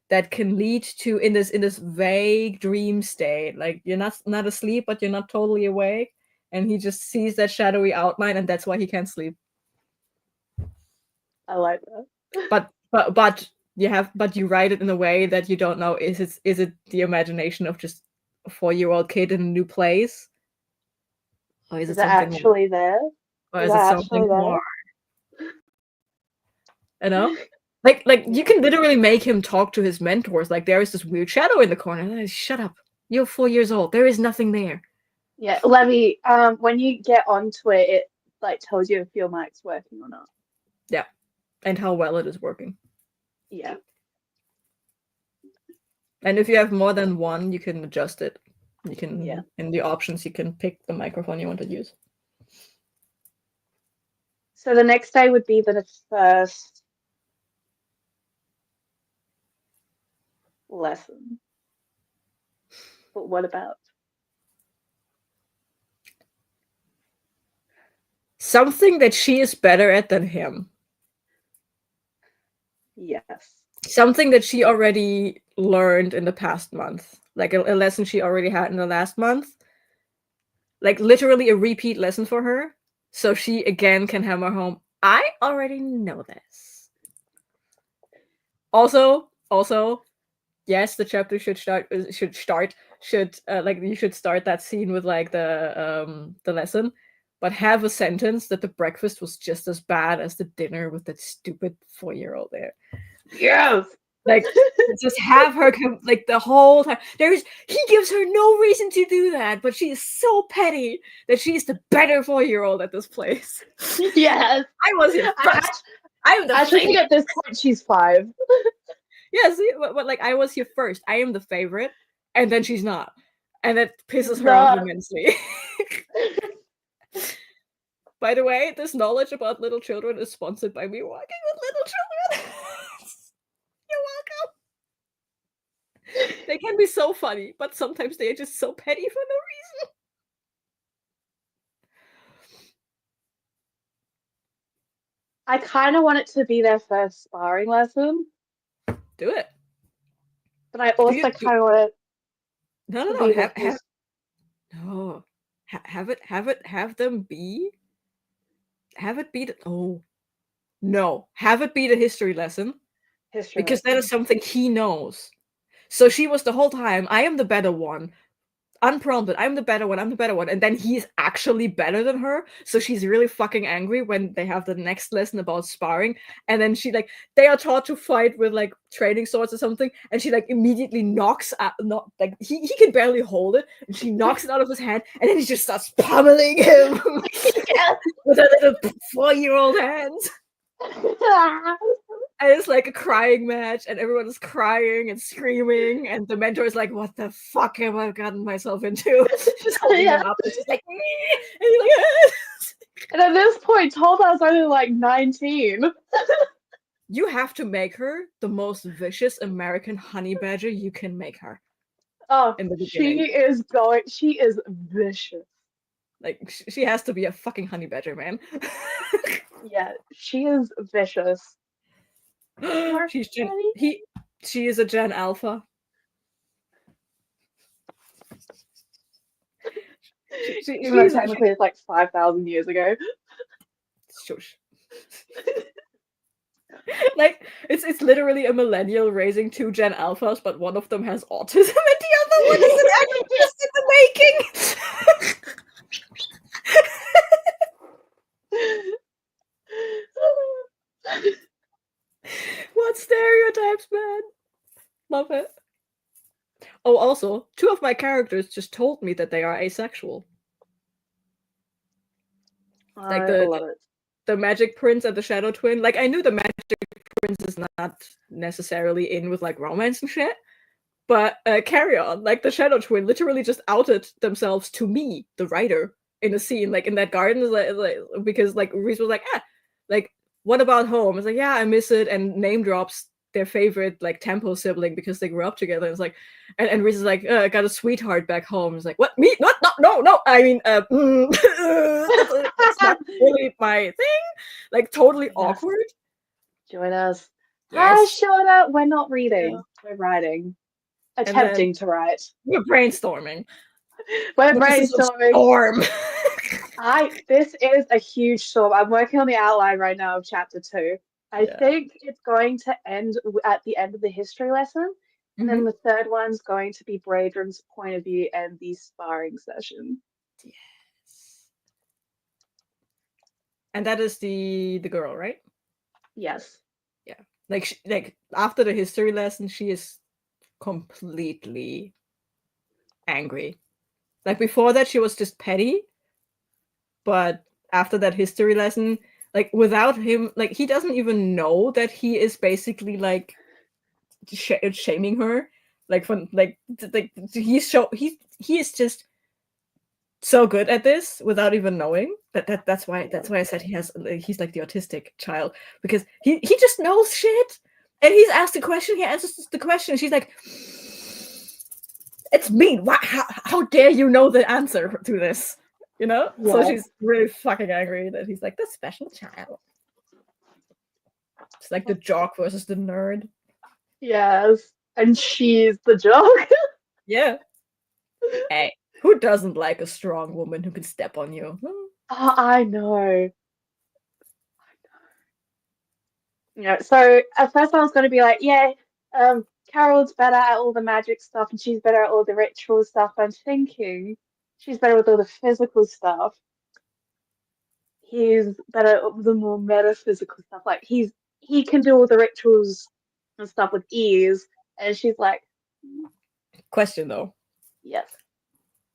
that can lead to in this vague dream state. Like you're not asleep, but you're not totally awake. And he just sees that shadowy outline, and that's why he can't sleep. I like that. But you write it in a way that you don't know is it the imagination of just a 4-year-old kid in a new place, or is Is it it something more? actually there? Or Is is it it something actually there? more? You know, like you can literally make him talk to his mentors. Like there is this weird shadow in the corner. Shut up! You're 4 years old. There is nothing there. Yeah, Levy, when you get onto it, it like tells you if your mic's working or not. Yeah, and how well it is working. Yeah. And if you have more than one, you can adjust it. You can Yeah. in the options you can pick the microphone you want to use. So the next day would be the first lesson. But what about? Something that she is better at than him. Yes. Something that she already learned in the past month. Like a lesson she already had in the last month. Like literally a repeat lesson for her. So she again can hammer home, I already know this. Also, yes, the chapter should like you should start that scene with like the lesson, but have a sentence that the breakfast was just as bad as the dinner with that stupid 4-year-old there. Yes. Like just have her like the whole time. He gives her no reason to do that, but she is so petty that she's the better 4-year-old at this place. Yes. I was here first. I am the actually think favorite. at this point she's 5. Yeah, see, but like I was here first. I am the favorite, and then she's not, and that pisses her off No. immensely. By the way, this knowledge about little children is sponsored by me working with little children. You're welcome. They can be so funny, but sometimes they are just so petty for no reason. I kind of want it to be their first sparring lesson, Do it. but I also kind of want it to No. be the No. Have them be. Have it be. Oh. No. Have it be the history lesson. history Because that lesson. is something he knows. So she was the whole time, I am the better one. Unprompted, I'm the better one, and then he's actually better than her, so she's really fucking angry when they have the next lesson about sparring, and then she like they are taught to fight with like training swords or something, and she like immediately knocks out not like he can barely hold it, and she knocks it out of his hand, and then he just starts pummeling him with her little 4-year-old hands. And it's like a crying match, and everyone is crying and screaming, and the mentor is like, "What the fuck have I gotten myself into?" She's holding him up, and she's like, and he's like, and at this point, Tolda's only like 19. You have to make her the most vicious American honey badger you can make her. Oh, In the beginning, she is vicious. like she has to be a fucking honey badger, man. Yeah, she is vicious. She is a Gen Alpha. Even though technically it's like 5,000 years ago. Shush. Like it's literally a millennial raising 2 Gen Alphas, but one of them has autism and the other one is an actual just in the making. What stereotypes, man? Love it. Oh, also, 2 of my characters just told me that they are asexual. Like I love it. the Magic Prince and the Shadow Twin. Like I knew the Magic Prince is not necessarily in with like romance and shit. But Carry On, like the Shadow Twin, literally just outed themselves to me, the writer, in a scene, like in that garden, because like Reese was like, like what about home? It's like, yeah, I miss it, and name drops their favorite like Tempo sibling because they grew up together. It's like, and Reese is like, I got a sweetheart back home. It's like, what? Me? What? No. I mean, that's not really my thing. Like totally awkward. Join us. Yes. Hi, Shona. We're not reading. We're writing. Attempting to write. We're brainstorming. We're This is a brainstorming. storm. This is a huge storm. I'm working on the outline right now of chapter 2. I think it's going to end at the end of the history lesson. And then the third one's going to be Braedron's point of view and the sparring session. Yes. And that is the girl, right? Yes. Yeah. Like after the history lesson, she is completely angry. Like before that, she was just petty. But after that history lesson, like without him, like he doesn't even know that he is basically like shaming her. Like he is just so good at this without even knowing. That's why I said he's like the autistic child, because he just knows shit, and he's asked a question, he answers the question, she's like, it's mean. How dare you know the answer to this? You know? Yeah. So she's really fucking angry that he's like the special child. It's like the jock versus the nerd. Yes. And she's the jock. Yeah. Hey, who doesn't like a strong woman who can step on you? Oh, I know. Yeah, so at first I was going to be like, yeah, Carol's better at all the magic stuff and she's better at all the ritual stuff. I'm thinking she's better with all the physical stuff. He's better at the more metaphysical stuff. Like he can do all the rituals and stuff with ease. And she's like, question though. Yes.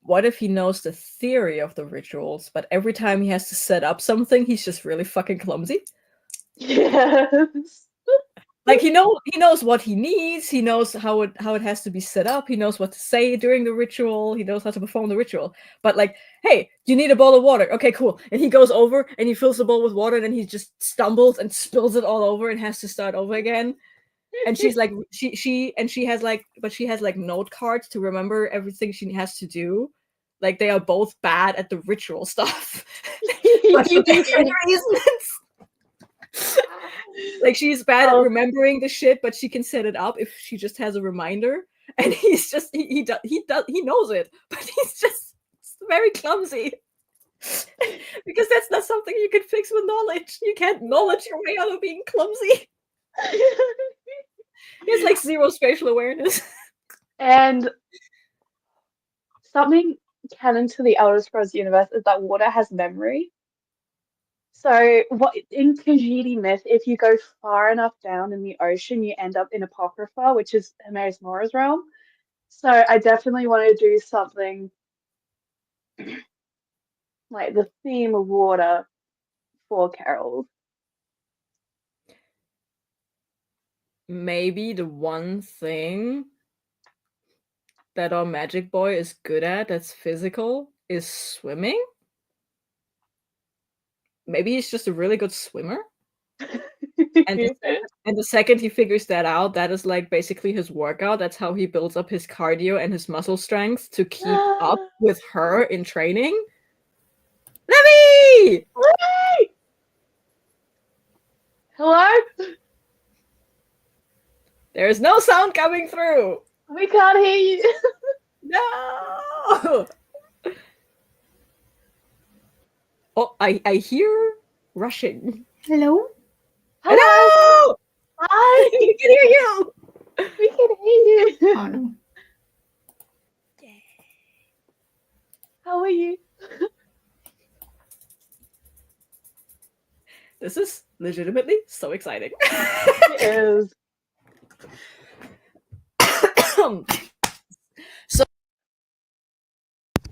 What if he knows the theory of the rituals, but every time he has to set up something, he's just really fucking clumsy? Yes. Like he knows what he needs, he knows how it has to be set up, he knows what to say during the ritual, he knows how to perform the ritual. But like, hey, you need a bowl of water. Okay, cool. And he goes over and he fills the bowl with water, and then he just stumbles and spills it all over and has to start over again. And she's like, she has like note cards to remember everything she has to do. Like they are both bad at the ritual stuff. But for different reasons. Like she's bad at remembering the shit, but she can set it up if she just has a reminder. And he's just he knows it, but he's just very clumsy. Because that's not something you can fix with knowledge. You can't knowledge your way out of being clumsy. He has like zero spatial awareness. And something canon to the Elder Scrolls universe is that water has memory. So what in Khajiit myth, if you go far enough down in the ocean, you end up in Apocrypha, which is Hermaeus Mora's realm. So I definitely want to do something like the theme of water for Carol. Maybe the one thing that our magic boy is good at that's physical is swimming. Maybe he's just a really good swimmer. And the second he figures that out, that is like basically his workout. That's how he builds up his cardio and his muscle strength to keep up with her in training. Levy! Hello? There is no sound coming through. We can't hear you. No. Oh, I hear rushing. Hello? Hello! Hi! We can hear you! We can hear you! Oh no. How are you? This is legitimately so exciting. It is.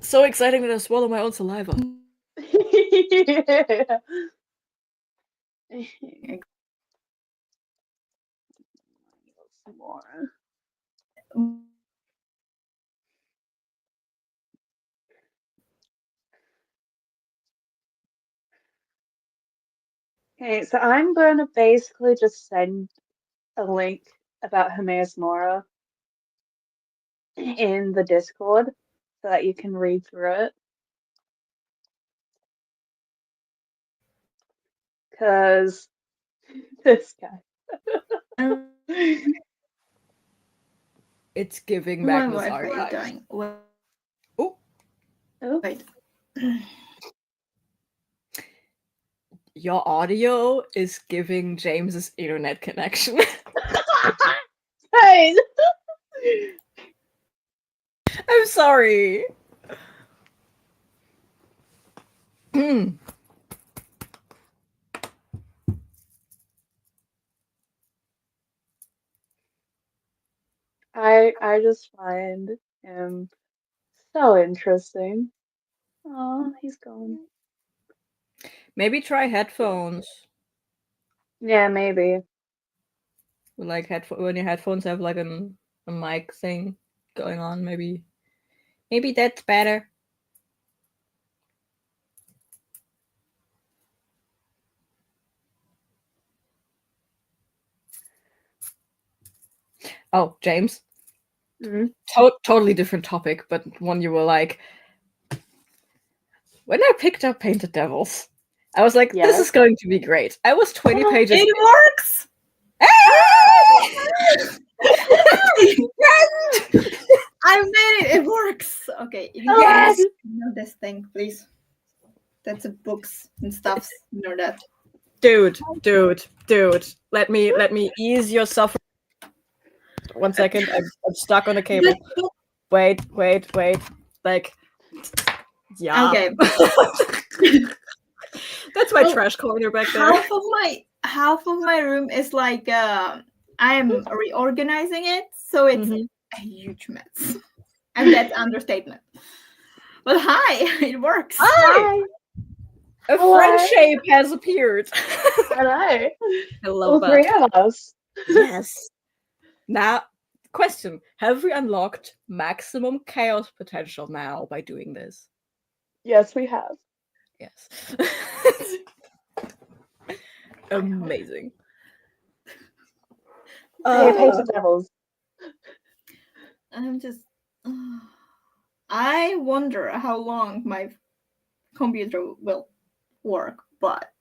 So exciting that I swallow my own saliva. Yeah. Some more. Okay, so I'm going to basically just send a link about Hermaeus Mora in the Discord so that you can read through it. Because this guy. It's giving My Magnus Wi-Fi is Archives. dying. Oh, Wait. your audio is giving James's internet connection. Hey! I'm sorry. I just find him so interesting. Oh, he's gone. Maybe try headphones. Yeah, maybe. Like when your headphones have like a mic thing going on, maybe that's better. Oh, James. Mm-hmm. Totally different topic, but one you were like, when I picked up Painted Devils, I was like, this is going to be great. I was 20 pages. It works! I made it! It works! Okay, if you guys know this thing, please. That's a books and stuff. You know that. Dude. Let me ease your suffering. 1 second, I'm stuck on the cable. Wait. Like, yeah. Okay. That's my trash corner back there. Half of my room is like I am reorganizing it, so it's a huge mess. And that's understatement. But hi, it works. Hi. A friend shape has appeared. Hello. I love that. 3 of us. Yes. Now, question: have we unlocked maximum chaos potential now by doing this? Yes, we have. Yes. Amazing. Painted Devils. I'm just. I wonder how long my computer will work, but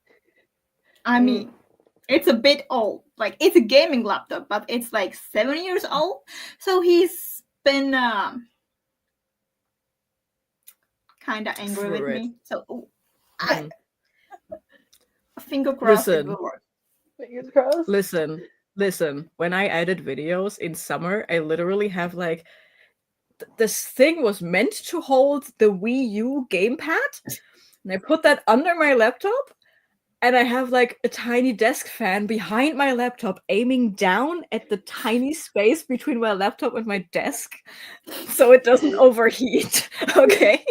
I mean, it's a bit old. Like, it's a gaming laptop, but it's like 7 years old. So he's been kind of angry with me. So I finger crossed it will work. Fingers crossed. Listen. When I edit videos in summer, I literally have like this thing was meant to hold the Wii U gamepad, and I put that under my laptop, and I have like a tiny desk fan behind my laptop aiming down at the tiny space between my laptop and my desk so it doesn't overheat. Okay?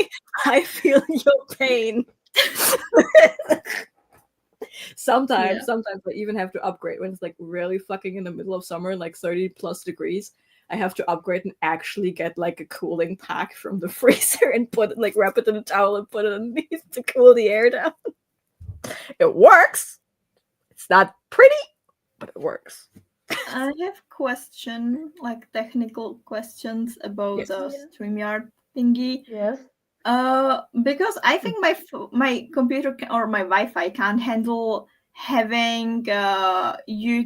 I feel your pain. Sometimes I even have to upgrade when it's like really fucking in the middle of summer, like 30 plus degrees. I have to upgrade and actually get like a cooling pack from the freezer and put it, like wrap it in a towel and put it underneath to cool the air down. It works. It's not pretty, but it works. I have technical questions about the StreamYard thingy. Yes. Because I think my computer or my Wi-Fi can't handle having YouTube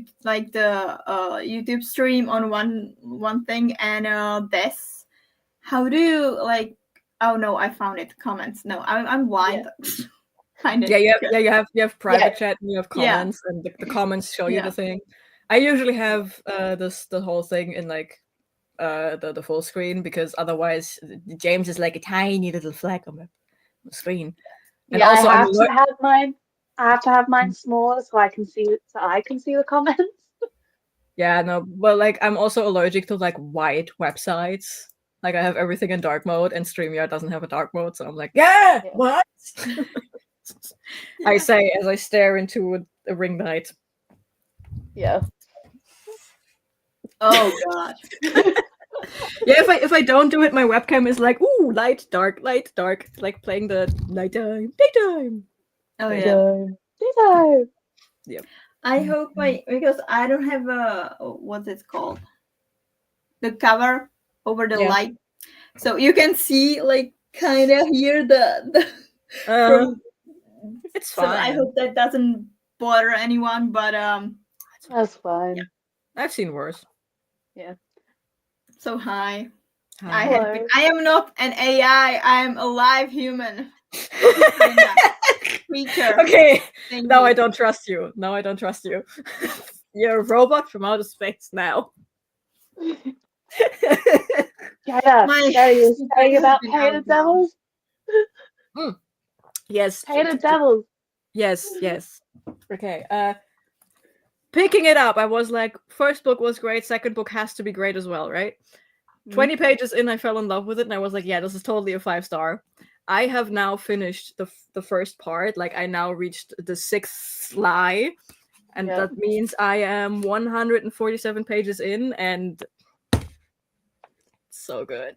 stream on one thing and this. How do you like? Oh no, I found it. Comments. No, I'm blind. Yeah. You have private chat and you have comments, and the comments show you the thing. I usually have the whole thing in like the full screen, because otherwise James is like a tiny little flag on the screen. And also I have to have mine smaller so I can see the comments. Yeah, no, but like I'm also allergic to like white websites. Like I have everything in dark mode, and StreamYard doesn't have a dark mode, so I'm like, what? I say as I stare into a ring light. Yeah. Oh god. Yeah, if I don't do it, my webcam is like, ooh, light, dark, It's like playing the nighttime, daytime. Oh Thing. yeah. Ditto. I hope because I don't have what's it called? The cover over the Yeah. light. So you can see like kinda hear the from It's so I fine. hope that doesn't bother anyone, but That's fine. Yeah. I've seen worse. so hi. Hi. Hello. I am not an AI, I am a live human creature. Okay, Thank now you. I don't trust you. Now I don't trust you. You're a robot from outer space now. Jada, My Jada, you were secret saying has about been Painted out now. Devils? Yes. Painted Devils. Yes. Okay. Picking it up, I was like, first book was great, second book has to be great as well, right? 20 pages in, I fell in love with it, and I was like, yeah, this is totally a 5-star. I have now finished the first part. Like, I now reached the 6th lie, and Yep. that means I am 147 pages in, and so good.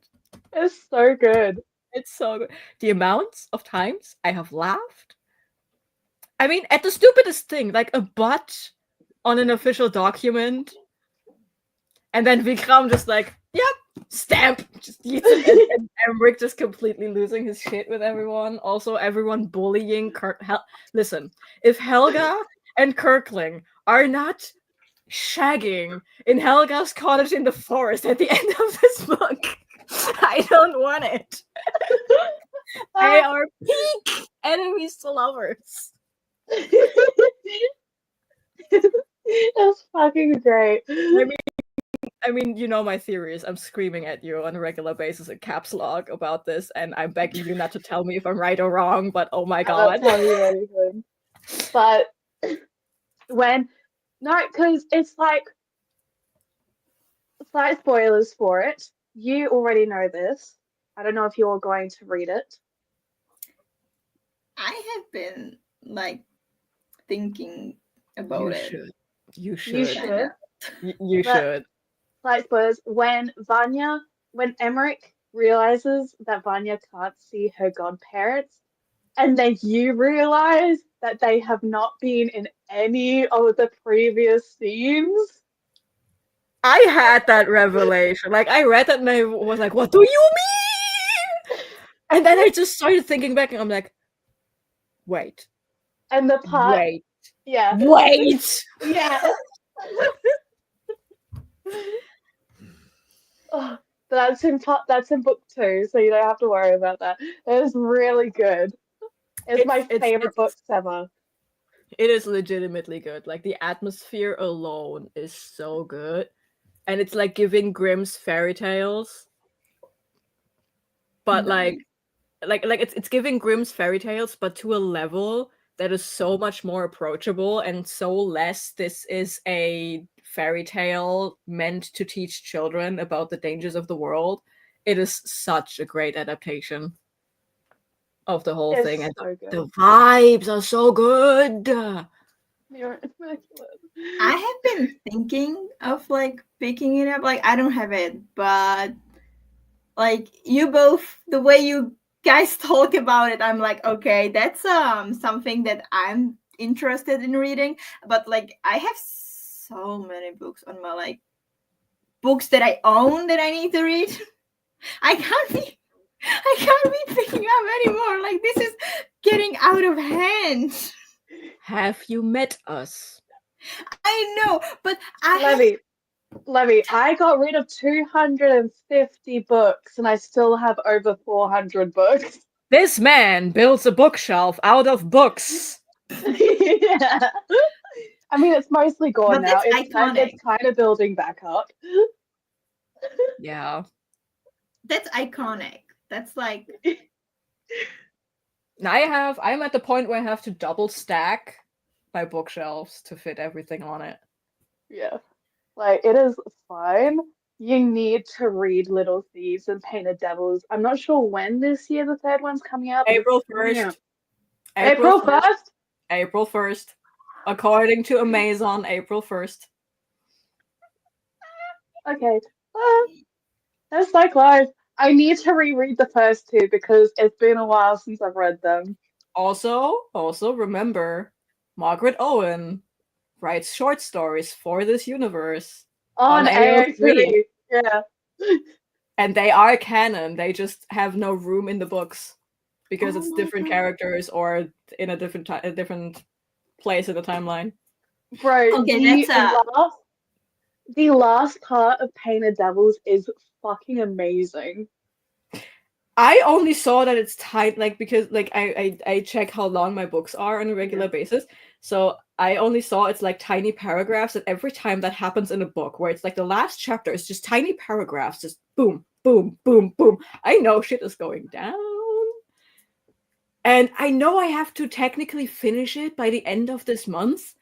It's so good. It's so good. The amount of times I have laughed. I mean, at the stupidest thing, like a butt on an official document, and then Vikram just like, yep, stamp, just eats it, and Emmerich just completely losing his shit with everyone. Also, everyone bullying Kirk. Listen, if Helga and Kirkling are not shagging in Helga's cottage in the forest at the end of this book, I don't want it. They are peak enemies to lovers. It's fucking great. I mean, you know my theories. I'm screaming at you on a regular basis in caps lock about this, and I'm begging you not to tell me if I'm right or wrong, but oh my I'm not god. telling you anything. But because it's like slight spoilers for it. You already know this. I don't know if you're going to read it. I have been like thinking about You it. should. You should. You should. You But- should. Slight spoilers. When Emmerich realizes that Vanya can't see her godparents, and then you realize that they have not been in any of the previous scenes. I had that revelation. Like, I read that and I was like, what do you mean? And then I just started thinking back and I'm like, wait. And the part, Wait. yeah, Wait! yeah. Oh, that's in book 2, so you don't have to worry about that. It's really good. It's my favorite books ever. It is legitimately good. Like, the atmosphere alone is so good. And it's like giving Grimm's fairy tales. But like it's giving Grimm's fairy tales, but to a level that is so much more approachable and so less this is a fairy tale meant to teach children about the dangers of the world. It is such a great adaptation of the whole thing, and so good. the vibes are so good. You're immaculate. I have been thinking of like picking it up. Like I don't have it, but like you both, the way you guys talk about it, I'm like, okay, that's something that I'm interested in reading. But like I have so many books on my like books that I own that I need to read. I can't be picking up anymore. Like this is getting out of hand. Have you met us? I know, but Levy, I got rid of 250 books and I still have over 400 books. This man builds a bookshelf out of books. Yeah. I mean, it's mostly gone But now. that's It's kind of building back up. Yeah. That's iconic. That's like I'm at the point where I have to double stack my bookshelves to fit everything on it. Yeah. Like, it is fine. You need to read Little Thieves and Painted Devils. I'm not sure when this year the third one's coming out. April Coming 1st. out. April 1st? April 1st. According to Amazon, April 1st. Okay. That's so close. I need to reread the first two because it's been a while since I've read them. Also remember, Margaret Owen writes short stories for this universe On AO3. AO3. Yeah. And they are canon. They just have no room in the books because Oh it's my different God. characters or in a different place in the timeline. Bro, Okay, the last part of Painted Devils is fucking amazing. I only saw that it's tight, like, because like I check how long my books are on a regular Yeah. basis. So I only saw it's like tiny paragraphs, and every time that happens in a book where it's like the last chapter is just tiny paragraphs, just boom, boom, boom, boom. I know shit is going down. And I know I have to technically finish it by the end of this month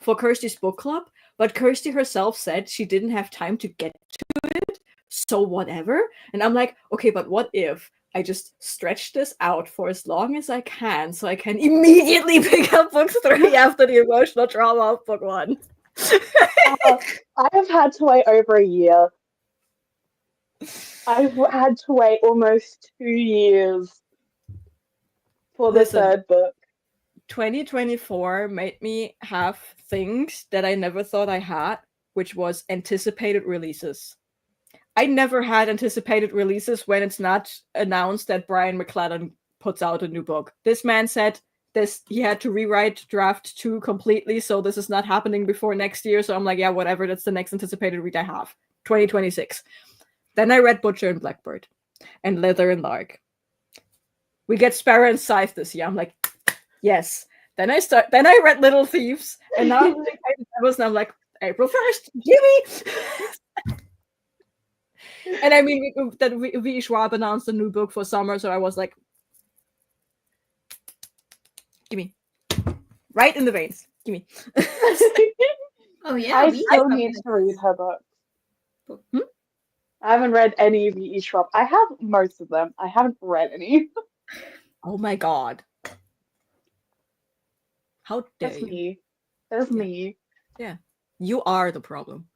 for Kirsty's book club, but Kirsty herself said she didn't have time to get to it, so whatever. And I'm like, okay, but what if I just stretch this out for as long as I can so I can immediately pick up book 3 after the emotional trauma of book 1? I have had to wait over a year. I've had to wait almost 2 years for the Listen. third book. 2024 made me have things that I never thought I had, which was anticipated releases. I never had anticipated releases when it's not announced that Brian McClellan puts out a new book. This man said he had to rewrite draft 2 completely, so this is not happening before next year. So I'm like, yeah, whatever, that's the next anticipated read I have. 2026. Then I read Butcher and Blackbird and Leather and Lark. We get Sparrow and Scythe this year. I'm like, yes. Then I read Little Thieves, and now I'm like, April 1st, gimme! And I mean, that V. Schwab announced a new book for summer, so I was like, gimme. Right in the veins. Gimme. Oh yeah, I we still have need to read her books. Hmm? I haven't read any of V.E. Schwab. I have most of them. I haven't read any. Oh my god. How dare That's you? me. That's Yeah. me. Yeah. You are the problem.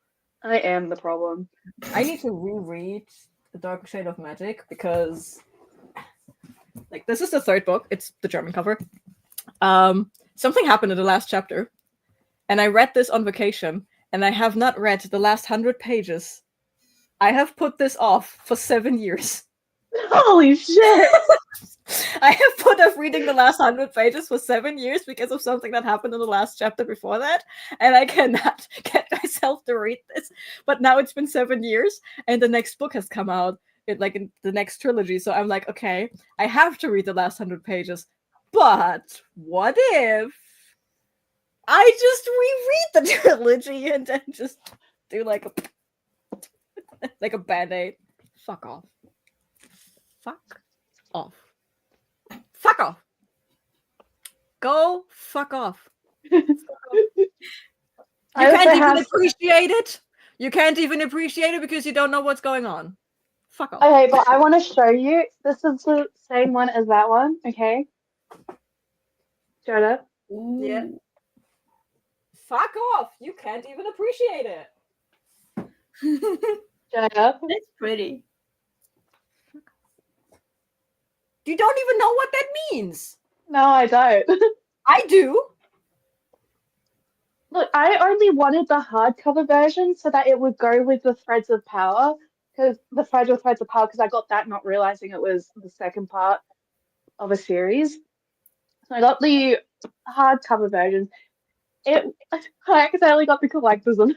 I am the problem. I need to reread The Dark Shade of Magic because, like, this is the third book. It's the German cover. Something happened in the last chapter, and I read this on vacation, and I have not read the last 100 pages. I have put this off for 7 years. Holy shit! I have put off reading the last 100 pages for 7 years because of something that happened in the last chapter before that, and I cannot get myself to read this. But now it's been 7 years, and the next book has come out, in the next trilogy. So I'm like, okay, I have to read the last 100 pages. But what if I just reread the trilogy and then just do like a band-aid? Fuck off. Fuck off. Fuck off. Go fuck off. You can't even appreciate it. You can't even appreciate it because you don't know what's going on. Fuck off. Okay, but I want to show you. This is the same one as that one, okay? Jonah? Yeah. Fuck off. You can't even appreciate it. Jonah? That's pretty. You don't even know what that means. No, I don't. I do. Look, I only wanted the hardcover version so that it would go with the Threads of Power, because the Fragile Threads of Power, because I got that not realizing it was the second part of a series. So I got the hardcover version. I accidentally got the collector's version.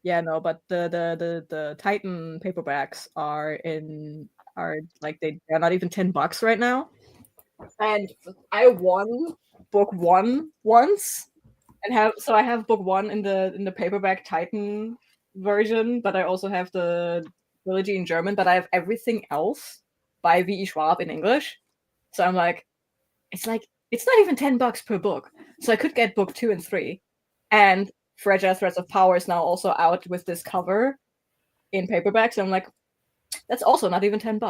Yeah, no, but the Titan paperbacks are like they're not even $10 right now. And I won book 1 once, and I have book 1 in the paperback Titan version, but I also have the trilogy in German, but I have everything else by V.E. Schwab in English. So I'm like, it's not even $10 per book. So I could get book 2 and 3. And Fragile Threads of Power is now also out with this cover in paperback. So I'm like, that's also not even $10.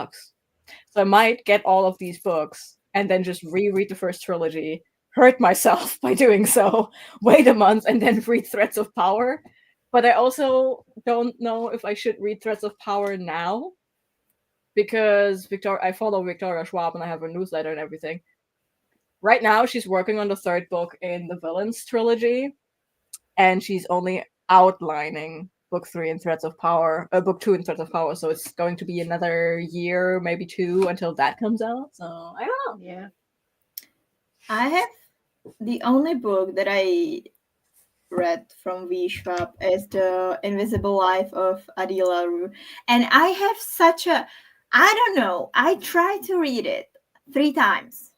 So I might get all of these books and then just reread the first trilogy, hurt myself by doing so, wait a month, and then read Threads of Power. But I also don't know if I should read Threads of Power now, because I follow Victoria Schwab and I have her newsletter and everything. Right now, she's working on the third book in the Villains trilogy, and she's only outlining book 3 in Threads of Power, book 2 in Threads of Power. So it's going to be another year, maybe 2, until that comes out. So I don't know. Yeah. I have the only book that I read from V. Schwab is The Invisible Life of Adi LaRue. And I have such a, I don't know, I tried to read it 3 times.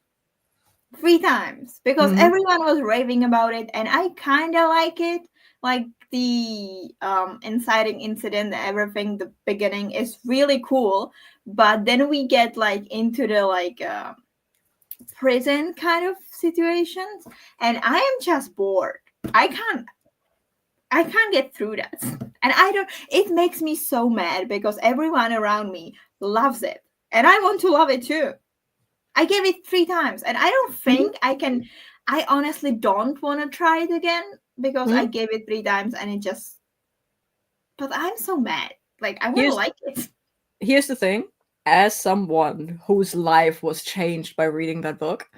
3 times because everyone was raving about it, and I kind of like it. Like the inciting incident, everything, the beginning is really cool, but then we get like into the like prison kind of situations, and I am just bored. I can't get through that, and I don't. It makes me so mad because everyone around me loves it, and I want to love it too. I gave it 3 times, and I don't think I can. I honestly don't want to try it again because I gave it 3 times and it just. But I'm so mad. Like, I want to like it. Here's the thing. As someone whose life was changed by reading that book,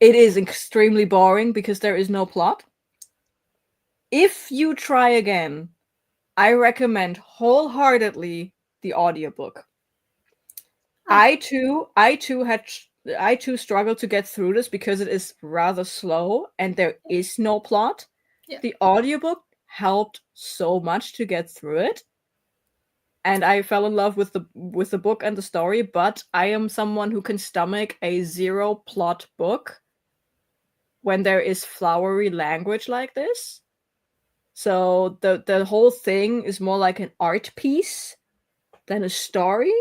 it is extremely boring because there is no plot. If you try again, I recommend wholeheartedly the audiobook. I too struggled to get through this because it is rather slow and there is no plot. Yeah. The audiobook helped so much to get through it. And I fell in love with the book and the story, but I am someone who can stomach a 0 plot book when there is flowery language like this. So the whole thing is more like an art piece than a story.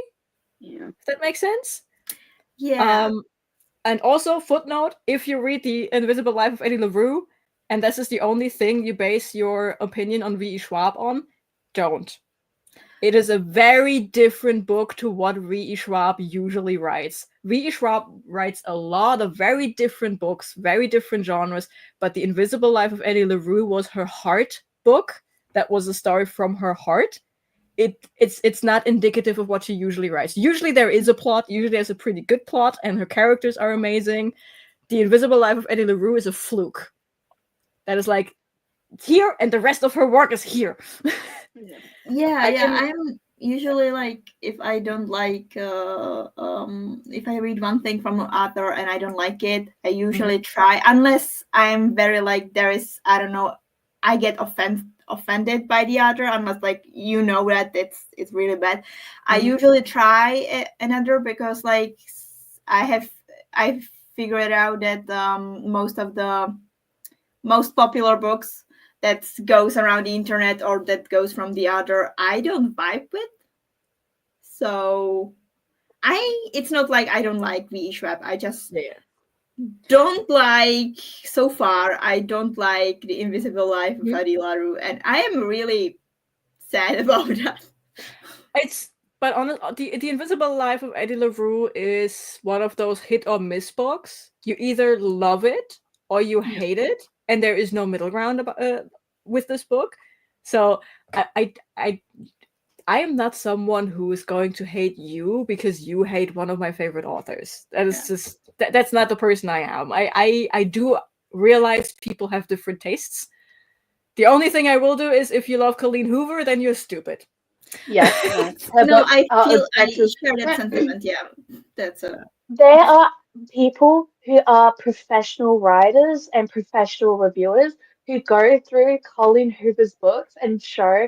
Yeah. If that makes sense? Yeah. And also, footnote, if you read The Invisible Life of Eddie LaRue, and this is the only thing you base your opinion on V.E. Schwab on, don't. It is a very different book to what V.E. Schwab usually writes. V.E. Schwab writes a lot of very different books, very different genres, but The Invisible Life of Eddie LaRue was her heart book. That was a story from her heart. It's not indicative of what she usually writes. Usually there is a plot, usually there's a pretty good plot, and her characters are amazing. The Invisible Life of Eddie LaRue is a fluke. That is like here, and the rest of her work is here. I'm usually like, if I don't like if I read one thing from an author and I don't like it, I usually try, unless I'm very like, there is, I don't know, I get offended by the author, unless like that it's really bad. I usually try another because like I figured out that most of the most popular books that goes around the internet or that goes from the author, I don't vibe with. So it's not like I don't like V.E. Schwab. I just don't like, so far, I don't like The Invisible Life of Adi LaRue, and I am really sad about that. But honestly, the Invisible Life of Eddie LaRue is one of those hit or miss books. You either love it or you hate it, and there is no middle ground with this book. So I am not someone who is going to hate you because you hate one of my favorite authors. That is just that's not the person I am. I do realize people have different tastes. The only thing I will do is, if you love Colleen Hoover, then you're stupid. Yes. No, I share that sentiment. Yeah, that's a. There are people who are professional writers and professional reviewers who go through Colleen Hoover's books and show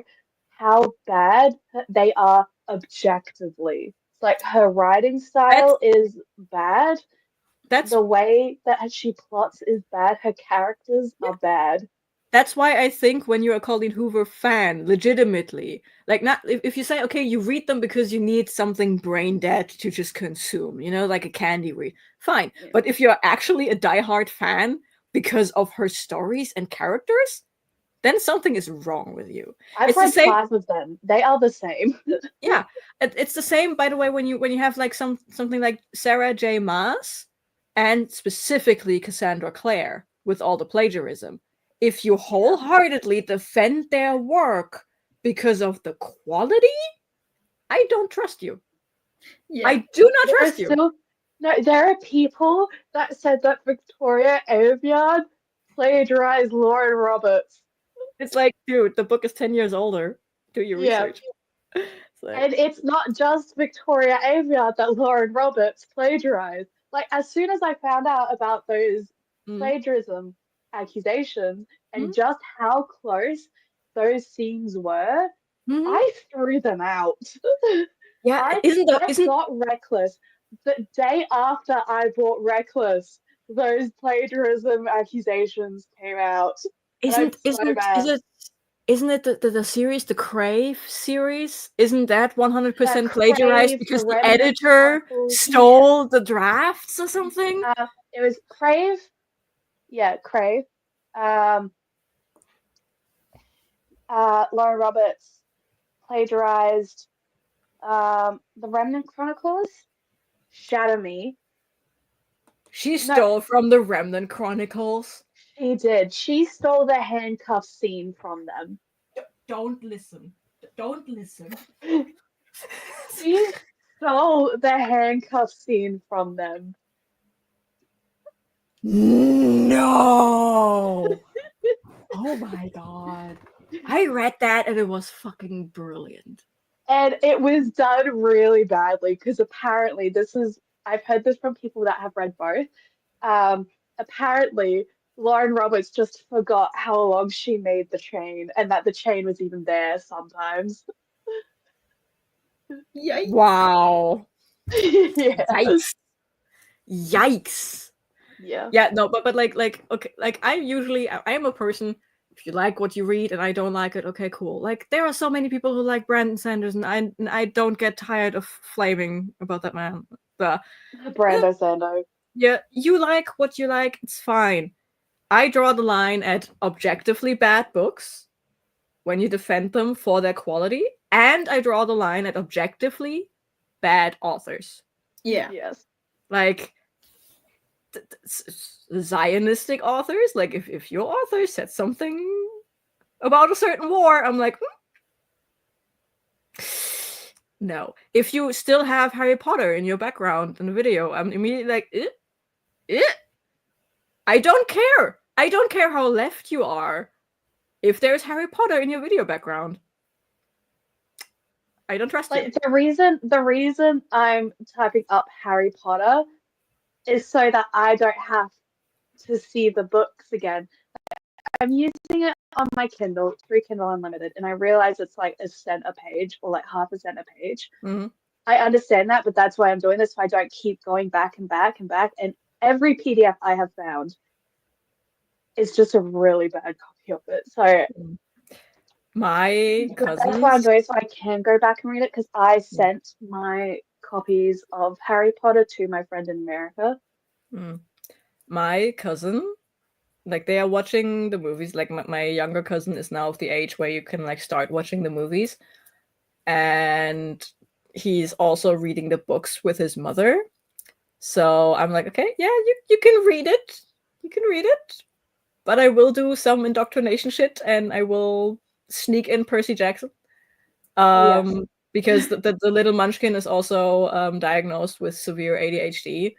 how bad they are objectively. It's like her writing style is bad. The way that she plots is bad. Her characters are bad. That's why I think when you're a Colleen Hoover fan, legitimately, like, not if you say, okay, you read them because you need something brain dead to just consume, like a candy read, fine. Yeah. But if you're actually a diehard fan because of her stories and characters, then something is wrong with you. I've It's the read same. 5 of them. They are the same. Yeah, it's the same. By the way, when you have like something like Sarah J. Maas and specifically Cassandra Clare with all the plagiarism, if you wholeheartedly defend their work because of the quality, I don't trust you. Yeah. I do not There are trust you. still no. There are people that said that Victoria Aveyard plagiarized Lauren Roberts. It's like, dude, the book is 10 years older. Do your Yeah. research. It's like, And it's not just Victoria Aveyard that Lauren Roberts plagiarized. Like, as soon as I found out about those plagiarism accusations and just how close those scenes were, I threw them out. yeah, I got Reckless. The day after I bought Reckless, those plagiarism accusations came out. isn't it the series, the Crave series? Isn't that 100% plagiarized Crave, because the the Remnant editor Chronicles. stole the drafts or something? It was Crave. Yeah, Crave. Lauren Roberts plagiarized the Remnant Chronicles. Shatter Me. She stole from the Remnant Chronicles. She did. She stole the handcuff scene from them. Don't listen. Don't listen. She stole the handcuff scene from them. No! Oh my god. I read that and it was fucking brilliant. And it was done really badly because apparently I've heard this from people that have read both. Apparently Lauren Roberts just forgot how long she made the chain and that the chain was even there sometimes. Yikes. Wow. Yeah. Yikes. Yeah. Yeah, no, but okay, like I am a person, if you like what you read and I don't like it, okay, cool. Like there are so many people who like Brandon Sanders and I don't get tired of flaming about that man. Brando Sando. Yeah, you like what you like, it's fine. I draw the line at objectively bad books when you defend them for their quality, and I draw the line at objectively bad authors. Yeah. Yes. Like Zionistic authors, like if your author said something about a certain war, I'm like, no. If you still have Harry Potter in your background in the video, I'm immediately like, I don't care. I don't care how left you are. If there's Harry Potter in your video background, I don't trust you. The reason I'm typing up Harry Potter is so that I don't have to see the books again. I'm using it on my Kindle through Kindle Unlimited, and I realize it's like a cent a page or like half a cent a page. Mm-hmm. I understand that, but that's why I'm doing this, so I don't keep going back and back and back. And every PDF I have found is just a really bad copy of it. So my cousins. That's why I'm doing it, so I can go back and read it, because I sent my copies of Harry Potter to my friend in America. My cousin, like they are watching the movies. Like my younger cousin is now of the age where you can like start watching the movies, and he's also reading the books with his mother. So I'm like, okay, yeah, you can read it. You can read it. But I will do some indoctrination shit, and I will sneak in Percy Jackson. Because the little munchkin is also diagnosed with severe ADHD,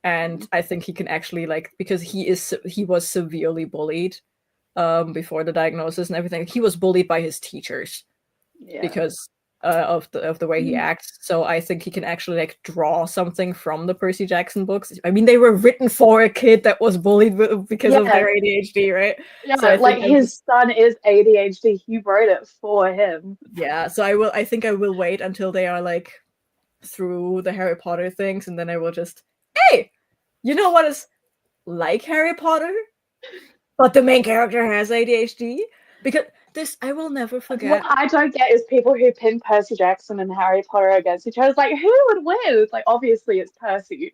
and I think he can actually because he was severely bullied before the diagnosis and everything. He was bullied by his teachers because of the way he acts. So I think he can actually draw something from the Percy Jackson books. I mean, they were written for a kid that was bullied because of their ADHD, right? Yeah, so his son is ADHD. He wrote it for him. Yeah, so I think I will wait until they are through the Harry Potter things, and then I will just, hey, you know what is like Harry Potter, but the main character has ADHD? Because this, I will never forget. What I don't get is people who pin Percy Jackson and Harry Potter against each other. It's like, who would win? It's like, obviously it's Percy.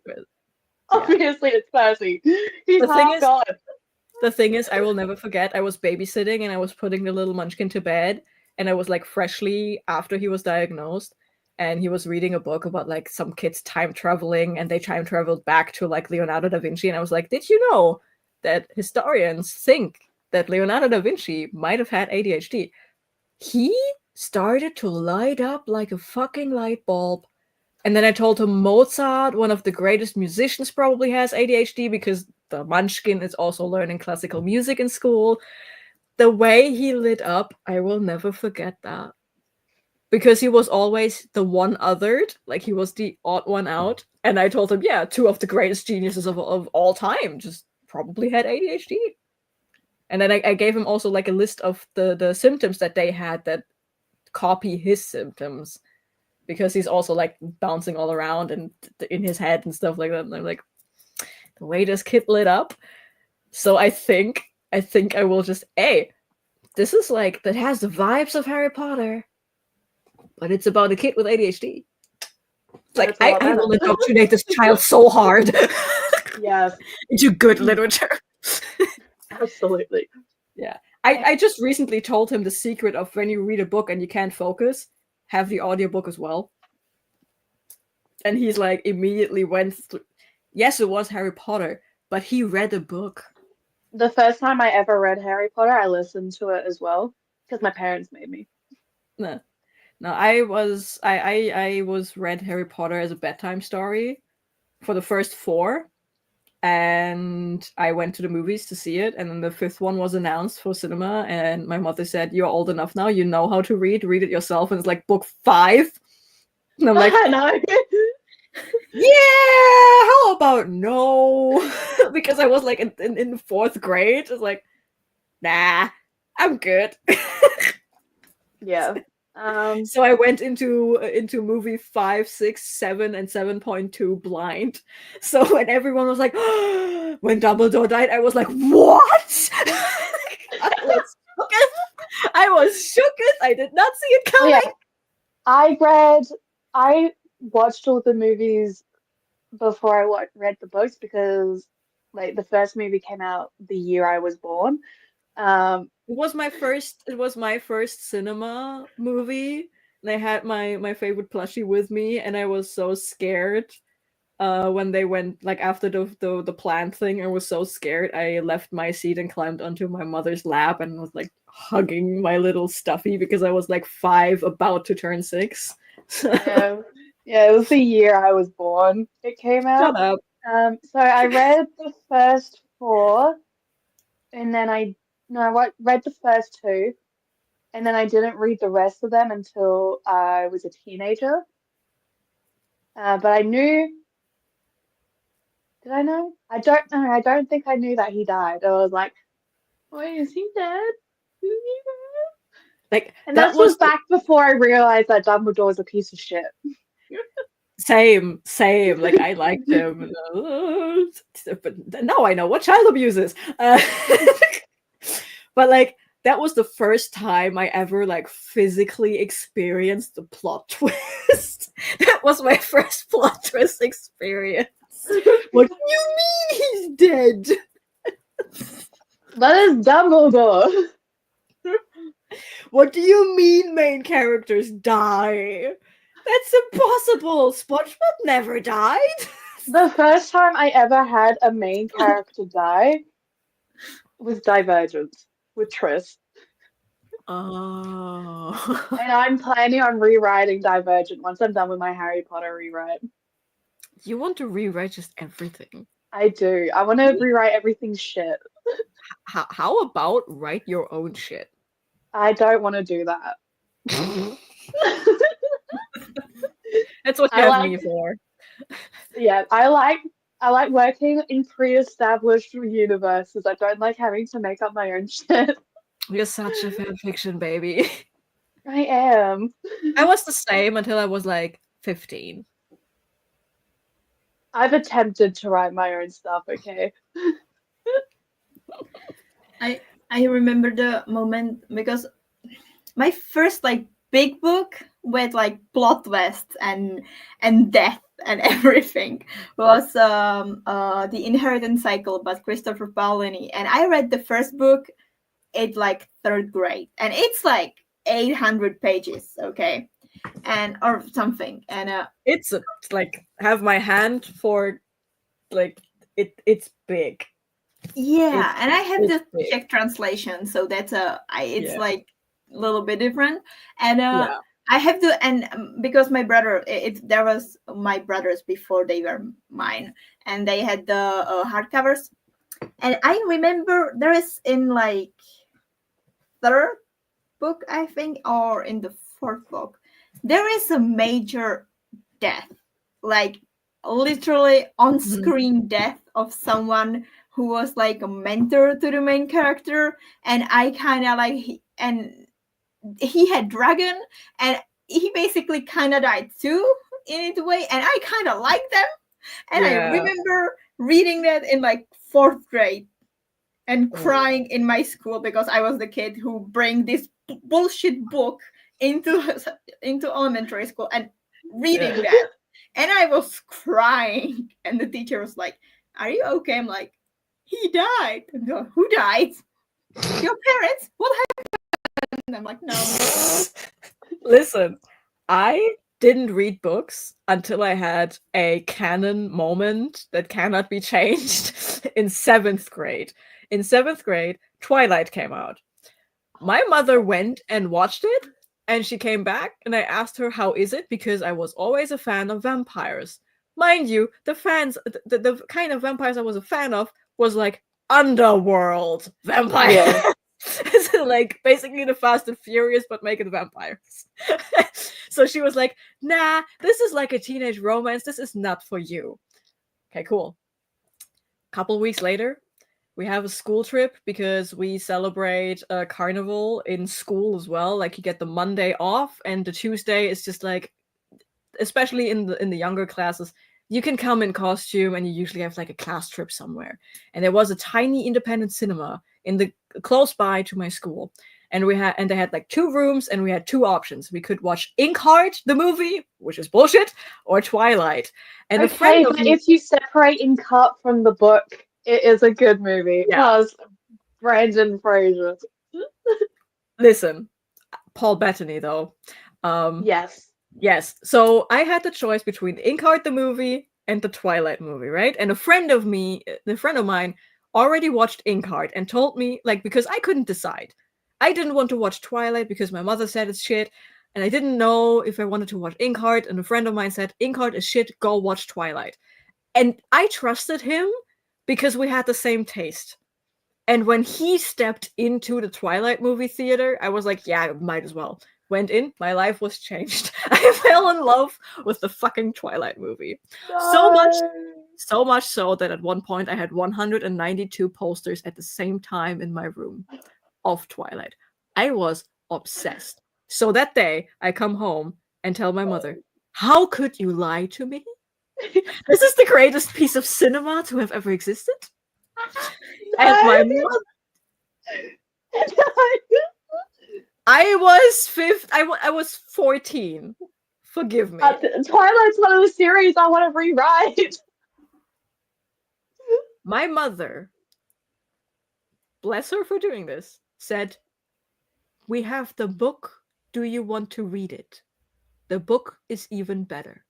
Obviously it's Percy. He's half God. The thing is, I will never forget. I was babysitting and I was putting the little munchkin to bed, and I was like freshly after he was diagnosed, and he was reading a book about like some kids time traveling, and they time traveled back to like Leonardo da Vinci, and I was like, did you know that historians think that Leonardo da Vinci might have had ADHD? He started to light up like a fucking light bulb. And then I told him Mozart, one of the greatest musicians, probably has ADHD because the munchkin is also learning classical music in school. The way he lit up, I will never forget that. Because he was always the one othered, like he was the odd one out. And I told him, yeah, two of the greatest geniuses of all time just probably had ADHD. And then I gave him also like a list of the symptoms that they had that copy his symptoms. Because he's also like bouncing all around and in his head and stuff like that. And I'm like, the way this kid lit up. So I think I will just, hey, this is like, that has the vibes of Harry Potter, but it's about a kid with ADHD. It's like, That's a lot I will better. indoctrinate this child so hard Yes, into good literature. absolutely. Yeah. I just recently told him the secret of when you read a book and you can't focus, have the audiobook as well. And he's like immediately went through. Yes, it was Harry Potter, but he read a book. The first time I ever read Harry Potter, I listened to it as well because my parents made me. No, I was read Harry Potter as a bedtime story for the first 4, and I went to the movies to see it, and then the 5th one was announced for cinema, and my mother said, "You're old enough now, you know how to read it yourself," and it's like book 5. And I'm like, no. yeah, how about no? Because I was like in 4th grade. It's like, nah, I'm good. Yeah. So I went into movie 5, 6, 7, and 7.2 blind. So when everyone was like, when Dumbledore died, I was like, what? I was shooketh. I did not see it coming. Yeah. I watched all the movies before I read the books because like the first movie came out the year I was born. It was my first cinema movie. And I had my favorite plushie with me, and I was so scared when they went like after the plant thing. I was so scared. I left my seat and climbed onto my mother's lap and was like hugging my little stuffy because I was like 5, about to turn 6. Yeah, it was the year I was born. It came out. Shut up. So I read the first 4, and then I read the first 2, and then I didn't read the rest of them until I was a teenager. But I knew. Did I know? I don't know. I don't think I knew that he died. I was like, wait, is he dead? Is he dead? Like, And that this was back before I realized that Dumbledore was a piece of shit. Same. Like, I liked him. But now I know what child abuse is. But like, that was the first time I ever like physically experienced the plot twist. That was my first plot twist experience. What do you mean he's dead? That is Dumbledore. What do you mean main characters die? That's impossible. SpongeBob never died. The first time I ever had a main character die was Divergent with Tris. Oh. And I'm planning on rewriting Divergent once I'm done with my Harry Potter rewrite. You want to rewrite just everything. I do. I want to rewrite everything shit. How about write your own shit? I don't want to do that. That's what you have me for. Yeah, I like working in pre-established universes. I don't like having to make up my own shit. You're such a fanfiction baby. I am. I was the same until I was like 15. I've attempted to write my own stuff, okay? I remember the moment because my first like big book with like plot twists and death and everything was The Inheritance Cycle by Christopher Paolini. And I read the first book in like 3rd grade, and it's like 800 pages, okay, and or something. And It's like have my hand for like it's big. yeah, and I have it's the big. Czech translation, so that's it's Yeah. like a little bit different. And Yeah. I have to, and because my brother, there was my brothers before they were mine, and they had the hardcovers. And I remember there is in like 3rd book, I think, or in the 4th book, there is a major death, like literally on-screen death of someone who was like a mentor to the main character. And I kind of like, and he had dragon, and he basically kind of died too in a way, and I kind of like them. And I Yeah. remember reading that in like 4th grade and crying in my school because I was the kid who bring this bullshit book into elementary school and reading Yeah. that. And I was crying, and the teacher was like, "Are you okay?" I'm like, "He died." And they're like, "Who died?" "Your parents." "What happened?" And I'm like, "No." Listen, I didn't read books until I had a canon moment that cannot be changed in 7th grade. In 7th grade, Twilight came out. My mother went and watched it, and she came back, and I asked her how is it, because I was always a fan of vampires. Mind you, the kind of vampires I was a fan of was like underworld vampires. Yeah. So like basically the Fast and Furious, but make it vampires. So she was like, nah, this is like a teenage romance. This is not for you. Okay, cool. Couple weeks later, we have a school trip because we celebrate a carnival in school as well. Like you get the Monday off, and the Tuesday is just like, especially in the younger classes, you can come in costume, and you usually have like a class trip somewhere. And there was a tiny independent cinema in the close by to my school, and they had like 2 rooms, and we had 2 options. We could watch Inkheart the movie, which is bullshit, or Twilight. And a Okay, friend of but me, if you separate Inkheart from the book, it is a good movie. Yeah. Plus, Brandon Fraser. listen, Paul Bettany though. Yes. Yes. So I had the choice between Inkheart the movie and the Twilight movie, right? And a friend of mine, already watched Inkheart and told me, like, because I couldn't decide. I didn't want to watch Twilight because my mother said it's shit, and I didn't know if I wanted to watch Inkheart, and a friend of mine said, Inkheart is shit, go watch Twilight. And I trusted him because we had the same taste. And when he stepped into the Twilight movie theater, I was like, yeah, might as well. Went in, my life was changed. I fell in love with the fucking Twilight movie. So much so that at one point I had 192 posters at the same time in my room of Twilight. I was obsessed. So that day, I come home and tell my mother, how could you lie to me? This is the greatest piece of cinema to have ever existed. And my mother, I was 14. Forgive me. Twilight's one of the series I want to rewrite. My mother, bless her for doing this, said, we have the book. Do you want to read it? The book is even better.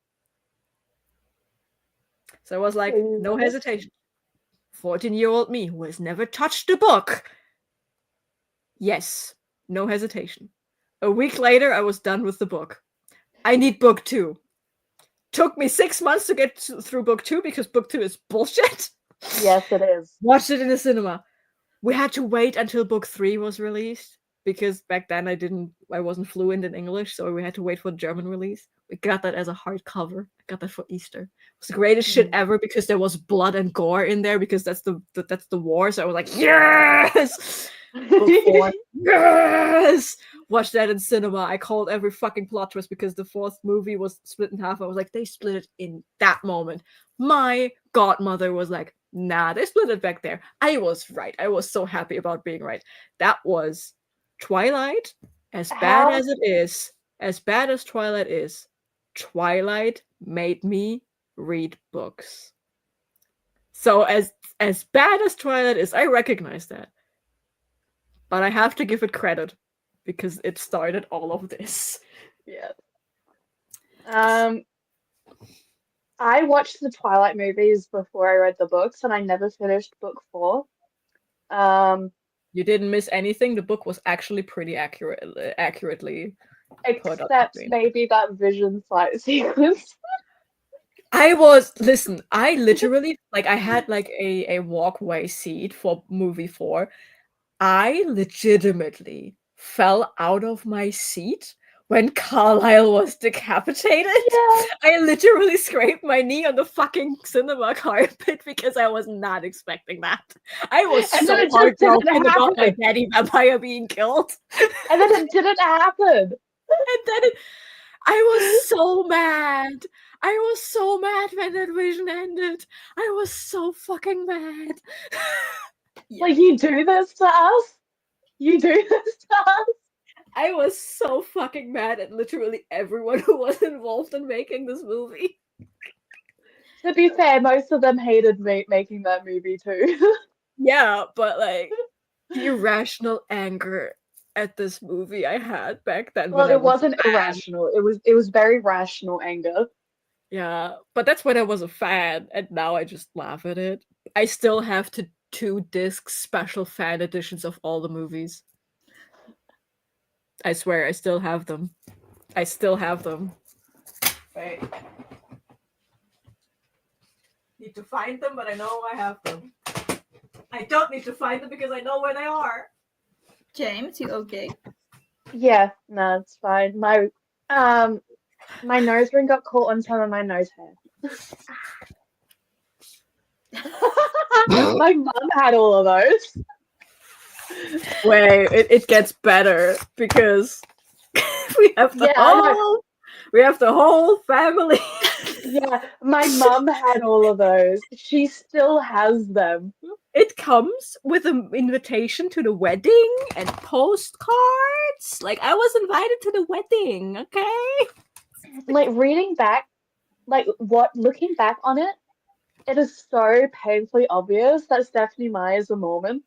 So I was like, no hesitation. 14-year-old me who has never touched a book. Yes, no hesitation. A week later, I was done with the book. I need book 2. Took me 6 months to get through book 2 because book 2 is bullshit. Yes, it is. Watched it in the cinema. We had to wait until book 3 was released because back then I wasn't fluent in English, so we had to wait for the German release. We got that as a hardcover. I got that for Easter. It was the greatest shit ever because there was blood and gore in there because that's the war. So I was like, yes! Book 4. Yes! Watched that in cinema. I called every fucking plot twist because the 4th movie was split in half. I was like, they split it in that moment. My godmother was like, nah, they split it back there. I was right. I was so happy about being right. That was Twilight. As bad as Twilight is, Twilight made me read books. So as bad as Twilight is, I recognize that. But I have to give it credit because it started all of this. Yeah. I watched the Twilight movies before I read the books, and I never finished book 4. You didn't miss anything. The book was actually pretty accurately put on Except screen. maybe that vision fight sequence. Listen, I literally, like, I had like a walkway seat for movie 4. I legitimately fell out of my seat when Carlisle was decapitated. Yeah. I literally scraped my knee on the fucking cinema carpet because I was not expecting that. I was And so then it just didn't heartbroken about my happen. daddy vampire being killed. And then it didn't happen. And then I was so mad. I was so mad when that vision ended. I was so fucking mad. Like, you do this to us? You do this to us? I was so fucking mad at literally everyone who was involved in making this movie. To be fair, most of them hated me making that movie too. Yeah, but like the irrational anger at this movie I had back then. Well, when I it was wasn't a fan. irrational. It was very rational anger. Yeah, but that's when I was a fan, and now I just laugh at it. I still have 2 disc special fan editions of all the movies. I swear, I still have them. I still have them. Wait. Need to find them, but I know I have them. I don't need to find them because I know where they are. James, you okay? Yeah, no, it's fine. My nose ring got caught on some of my nose hair. My mum had all of those. Wait, it gets better because we have the whole family. Yeah, my mum had all of those. She still has them. It comes with an invitation to the wedding and postcards. Like, I was invited to the wedding, okay? Like, reading back, looking back on it, it is so painfully obvious that Stephenie Meyer's a Mormon.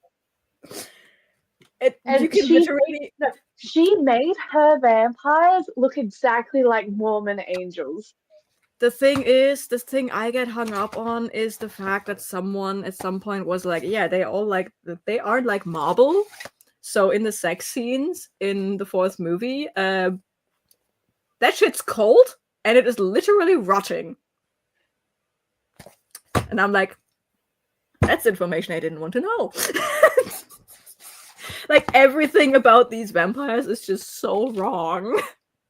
And you can literally... she made her vampires look exactly like Mormon angels. The thing I get hung up on is the fact that someone at some point was like, yeah, they are like marble. So in the sex scenes in the 4th movie, that shit's cold and it is literally rotting. And I'm like, that's information I didn't want to know. Like, everything about these vampires is just so wrong.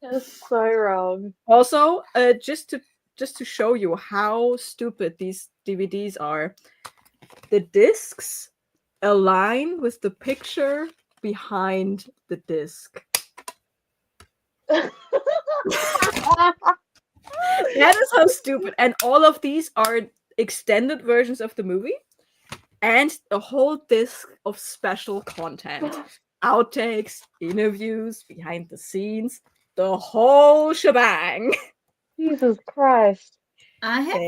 It's so wrong. Also, just to show you how stupid these DVDs are, the discs align with the picture behind the disc. That is how stupid. And all of these are extended versions of the movie and a whole disc of special content. Outtakes, interviews, behind the scenes, the whole shebang. Jesus Christ. I have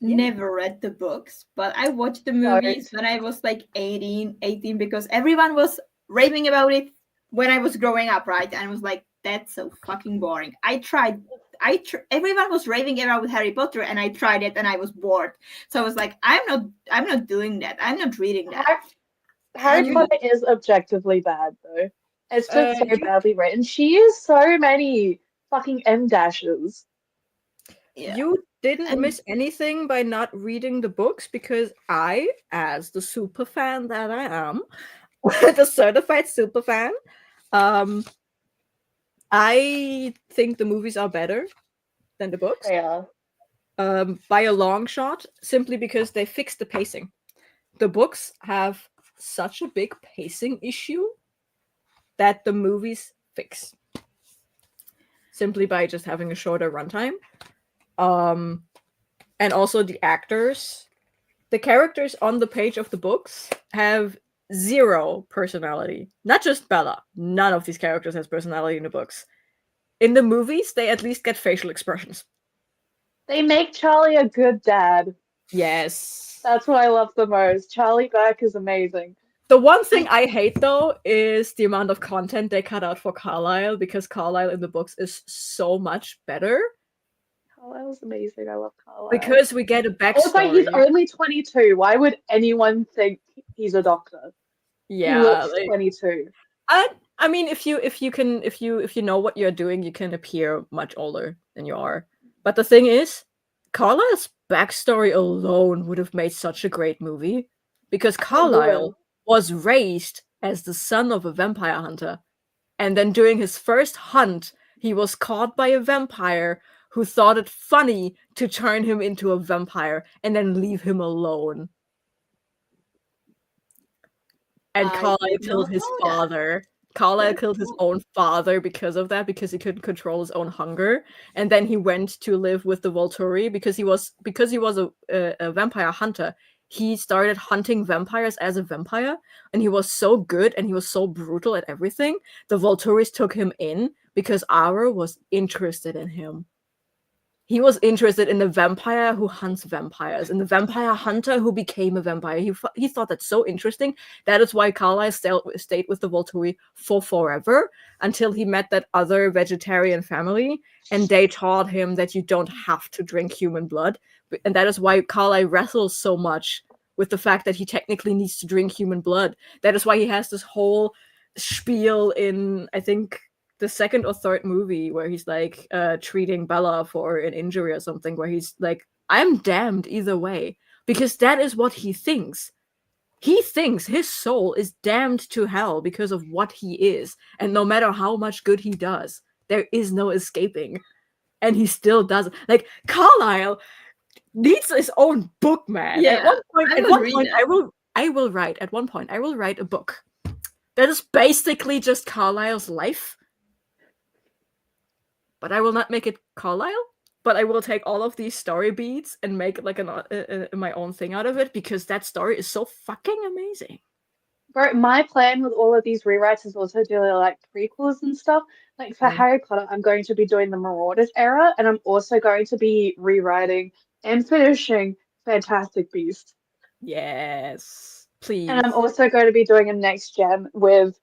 never read the books, but I watched the movies when I was like 18 because everyone was raving about it when I was growing up, right? And I was like, that's so fucking boring. Everyone was raving about Harry Potter, and I tried it and I was bored. So I was like, I'm not doing that. I'm not reading that. Harry Potter is objectively bad though. It's just so badly written. She used so many fucking M dashes. Yeah. You didn't miss anything by not reading the books, because I, as the super fan that I am, the certified super fan, I think the movies are better than the books. They are. By a long shot, simply because they fixed the pacing. The books have such a big pacing issue that the movies fix. Simply by just having a shorter runtime. And also the characters on the page of the books have 0 personality. Not just Bella. None of these characters has personality in the books. In the movies, they at least get facial expressions. They make Charlie a good dad. Yes. That's what I love the most. Charlie Burke is amazing. The one thing I hate though is the amount of content they cut out for Carlisle, because Carlisle in the books is so much better. Carlisle's amazing. I love Carlisle. Because we get a backstory. Also, he's only 22. Why would anyone think he's a doctor? Yeah, He looks like, 22. I mean, if you know what you're doing, you can appear much older than you are. But the thing is, Carlisle's backstory alone would have made such a great movie, because Carlisle was raised as the son of a vampire hunter, and then during his first hunt, he was caught by a vampire who thought it funny to turn him into a vampire and then leave him alone. And Carlisle killed his father. Carlisle killed his own father because of that, because he couldn't control his own hunger. And then he went to live with the Volturi because he was a vampire hunter. He started hunting vampires as a vampire, and he was so good and he was so brutal at everything. The Volturis took him in because Aura was interested in him. He was interested in the vampire who hunts vampires, and the vampire hunter who became a vampire. He thought that's so interesting. That is why Carlisle stayed with the Volturi for forever, until he met that other vegetarian family, and they taught him that you don't have to drink human blood. And that is why Carlisle wrestles so much with the fact that he technically needs to drink human blood. That is why he has this whole spiel in, I think, the second or third movie, where he's like treating Bella for an injury or something, where he's like, I'm damned either way, because that is what he thinks. He thinks his soul is damned to hell because of what he is, and no matter how much good he does, there is no escaping. And he still does. Like, Carlisle needs his own book, man. Yeah, at one point I will write a book that is basically just Carlisle's life. But I will not make it Carlisle. But I will take all of these story beats and make like my own thing out of it, because that story is so fucking amazing. Bro, my plan with all of these rewrites is also doing like prequels and stuff. Like for Harry Potter, I'm going to be doing the Marauders era, and I'm also going to be rewriting and finishing Fantastic Beasts. Yes, please. And I'm also going to be doing a next gen with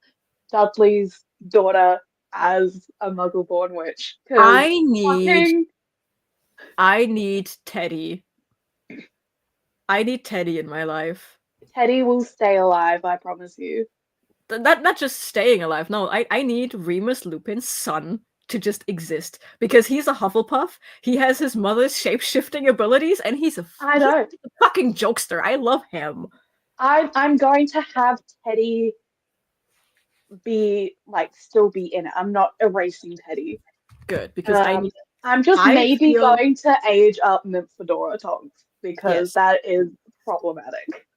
Dudley's daughter as a Muggle-born witch. I need Teddy. I need Teddy in my life. Teddy will stay alive, I promise you. Not just staying alive. No, I need Remus Lupin's son to just exist, because he's a Hufflepuff. He has his mother's shape-shifting abilities, and he's a fucking jokester. I love him. I'm going to have Teddy still be in it. I'm not erasing Teddy. Good, because I'm just going to age up Nymphadora Tonks, because that is problematic.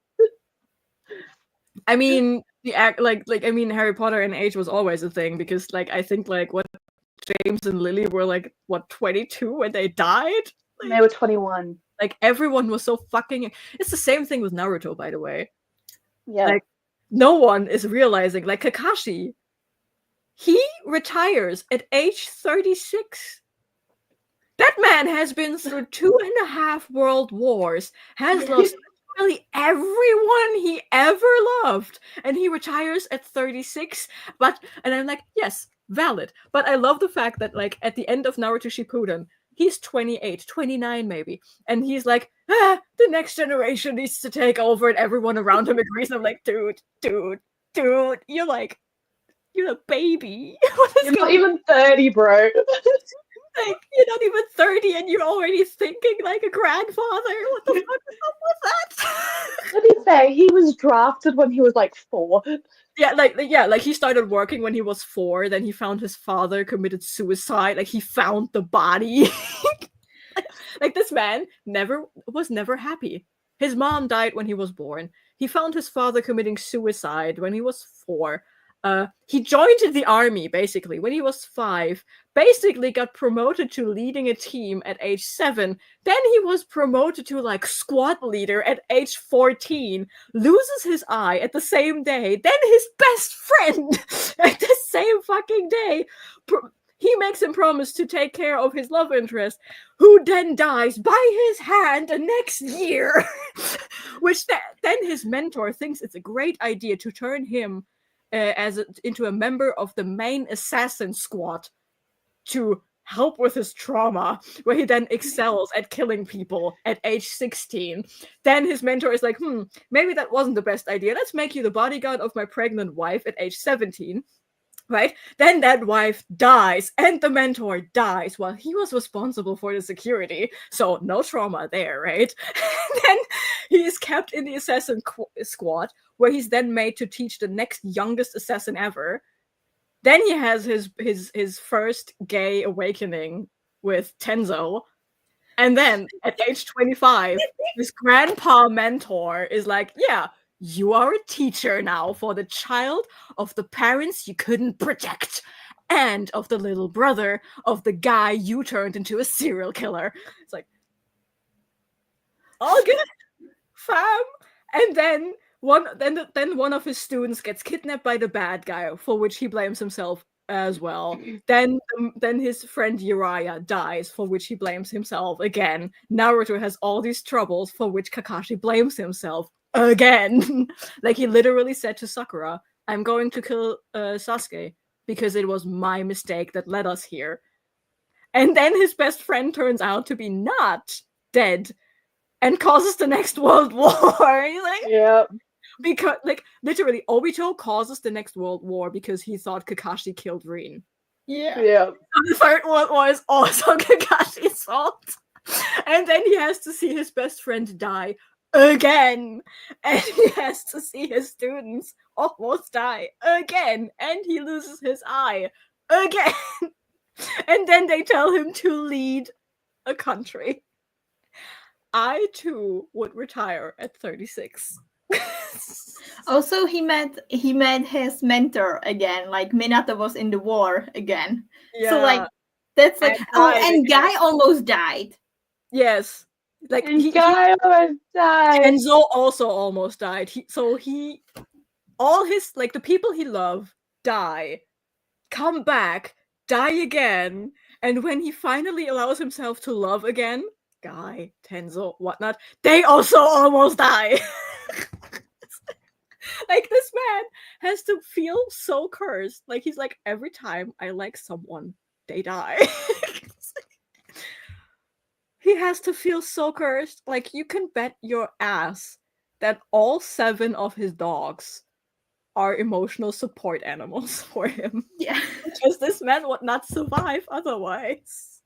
I mean, Harry Potter and age was always a thing, because I think what James and Lily were 22 when they died? They were 21. Everyone was so fucking. It's the same thing with Naruto, by the way. Yeah. No one is realizing, Kakashi, he retires at age 36. That man has been through 2.5 world wars, has lost literally everyone he ever loved, and he retires at 36. And I'm like, yes, valid. But I love the fact that at the end of Naruto Shippuden, he's 28, 29 maybe, and he's like, the next generation needs to take over, and everyone around him agrees. And I'm like, dude, you're a baby. You're not even 30, bro. You're not even 30 and you're already thinking like a grandfather. What the fuck is up with that? Let me say, he was drafted when he was 4. Yeah, he started working when he was 4, then he found his father committed suicide, he found the body. This man was never happy. His mom died when he was born. He found his father committing suicide when he was 4. He joined the army basically when he was 5, basically got promoted to leading a team at age 7, then he was promoted to squad leader at age 14, loses his eye at the same day, then his best friend at the same fucking day he makes him promise to take care of his love interest, who then dies by his hand the next year. Which then his mentor thinks it's a great idea to turn him into a member of the main assassin squad to help with his trauma, where he then excels at killing people at age 16. Then his mentor is like, maybe that wasn't the best idea. Let's make you the bodyguard of my pregnant wife at age 17. Right? Then that wife dies, and the mentor dies while he was responsible for the security. So no trauma there, right? Then he is kept in the assassin squad, where he's then made to teach the next youngest assassin ever. Then he has his first gay awakening with Tenzo. And then at age 25, his grandpa mentor is like, yeah, you are a teacher now for the child of the parents you couldn't protect and of the little brother of the guy you turned into a serial killer. It's like, all good, fam. And then one of his students gets kidnapped by the bad guy, for which he blames himself as well. Then his friend Uriah dies, for which he blames himself again. Naruto has all these troubles, for which Kakashi blames himself again. Like, he literally said to Sakura, I'm going to kill Sasuke because it was my mistake that led us here. And then his best friend turns out to be not dead and causes the next world war. He's like, Yeah. because, like, literally, Obito causes the next world war because he thought Kakashi killed Rin. Yeah. Yeah. The Third World War is also Kakashi's fault. And then he has to see his best friend die again. And he has to see his students almost die again. And he loses his eye again. And then they tell him to lead a country. I, too, would retire at 36. Also, he met his mentor again. Like, Minato was in the war again. Yeah. So, like, that's like, And oh, died and again. Guy almost died. Yes. Like, And Guy almost died. Enzo also almost died. All his, like, the people he loved die, come back, die again, and when he finally allows himself to love again, Guy, Tenzo, whatnot, they also almost die. Like, this man has to feel so cursed. Like, he's like, every time I like someone, they die. He has to feel so cursed. Like, you can bet your ass that all 7 of his dogs are emotional support animals for him. Yeah. Because this man would not survive otherwise.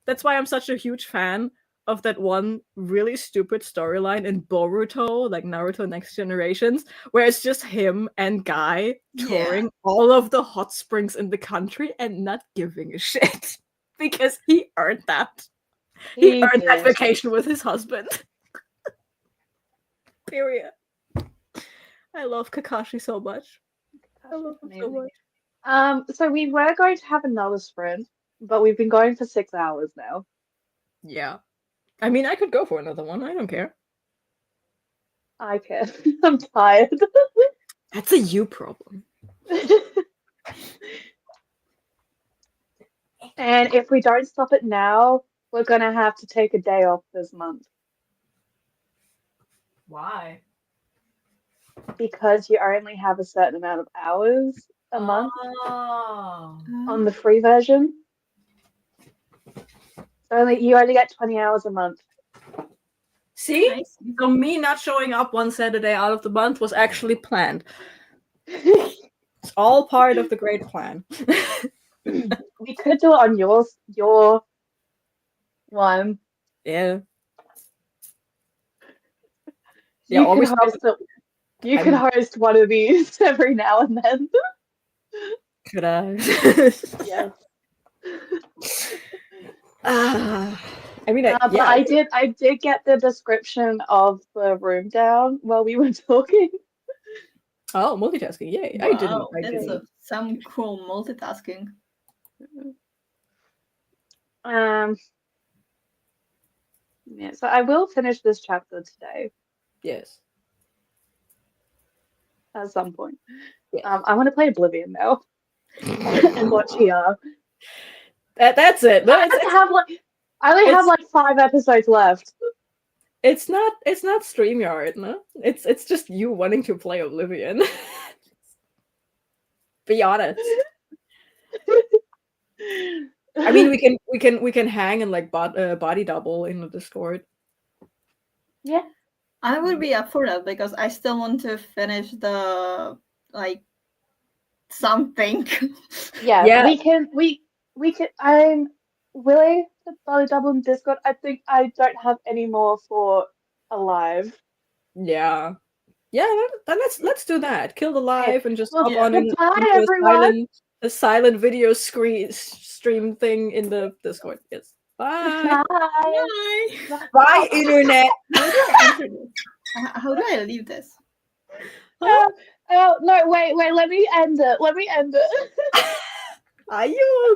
That's why I'm such a huge fan of that one really stupid storyline in Boruto, like Naruto Next Generations, where it's just him and Guy touring all of the hot springs in the country and not giving a shit. Because he earned that. He earned that vacation with his husband. Period. I love Kakashi so much. I love him so much. So we were going to have another sprint, but we've been going for 6 hours now. Yeah. I mean, I could go for another one. I don't care. I can. I'm tired. That's a you problem. And if we don't stop it now, we're gonna have to take a day off this month. Why? Because you only have a certain amount of hours a month Oh. on the free version. So you only get 20 hours a month. See? Nice. So me not showing up one Saturday out of the month was actually planned. It's all part of the great plan. We could do it on your one. Yeah. You always could host it. You could host one of these every now and then. Could I? Yes. I mean, But I did get the description of the room down while we were talking. Oh, multitasking! Yay! Wow, I didn't. Some cool multitasking. Yeah, so I will finish this chapter today Yes. at some point. Yes. I want to play Oblivion now. and watch here. That's it. No, I only have it's- like 5 episodes left. it's not StreamYard, no? It's just you wanting to play Oblivion. Be honest. I mean, we can hang and like body double in the Discord. Yeah. I would be up for that because I still want to finish the like something. Yeah. We can. I'm willing to body double in Discord. I think I don't have any more for Alive. Yeah. Yeah, then let's do that. Kill the live and just Well, hop on goodbye, into everyone. a silent video stream thing in the Discord. Yes. Bye. Bye. Bye, internet. How do I enter this? How do I leave this? Oh no! Wait! Let me end it. Are you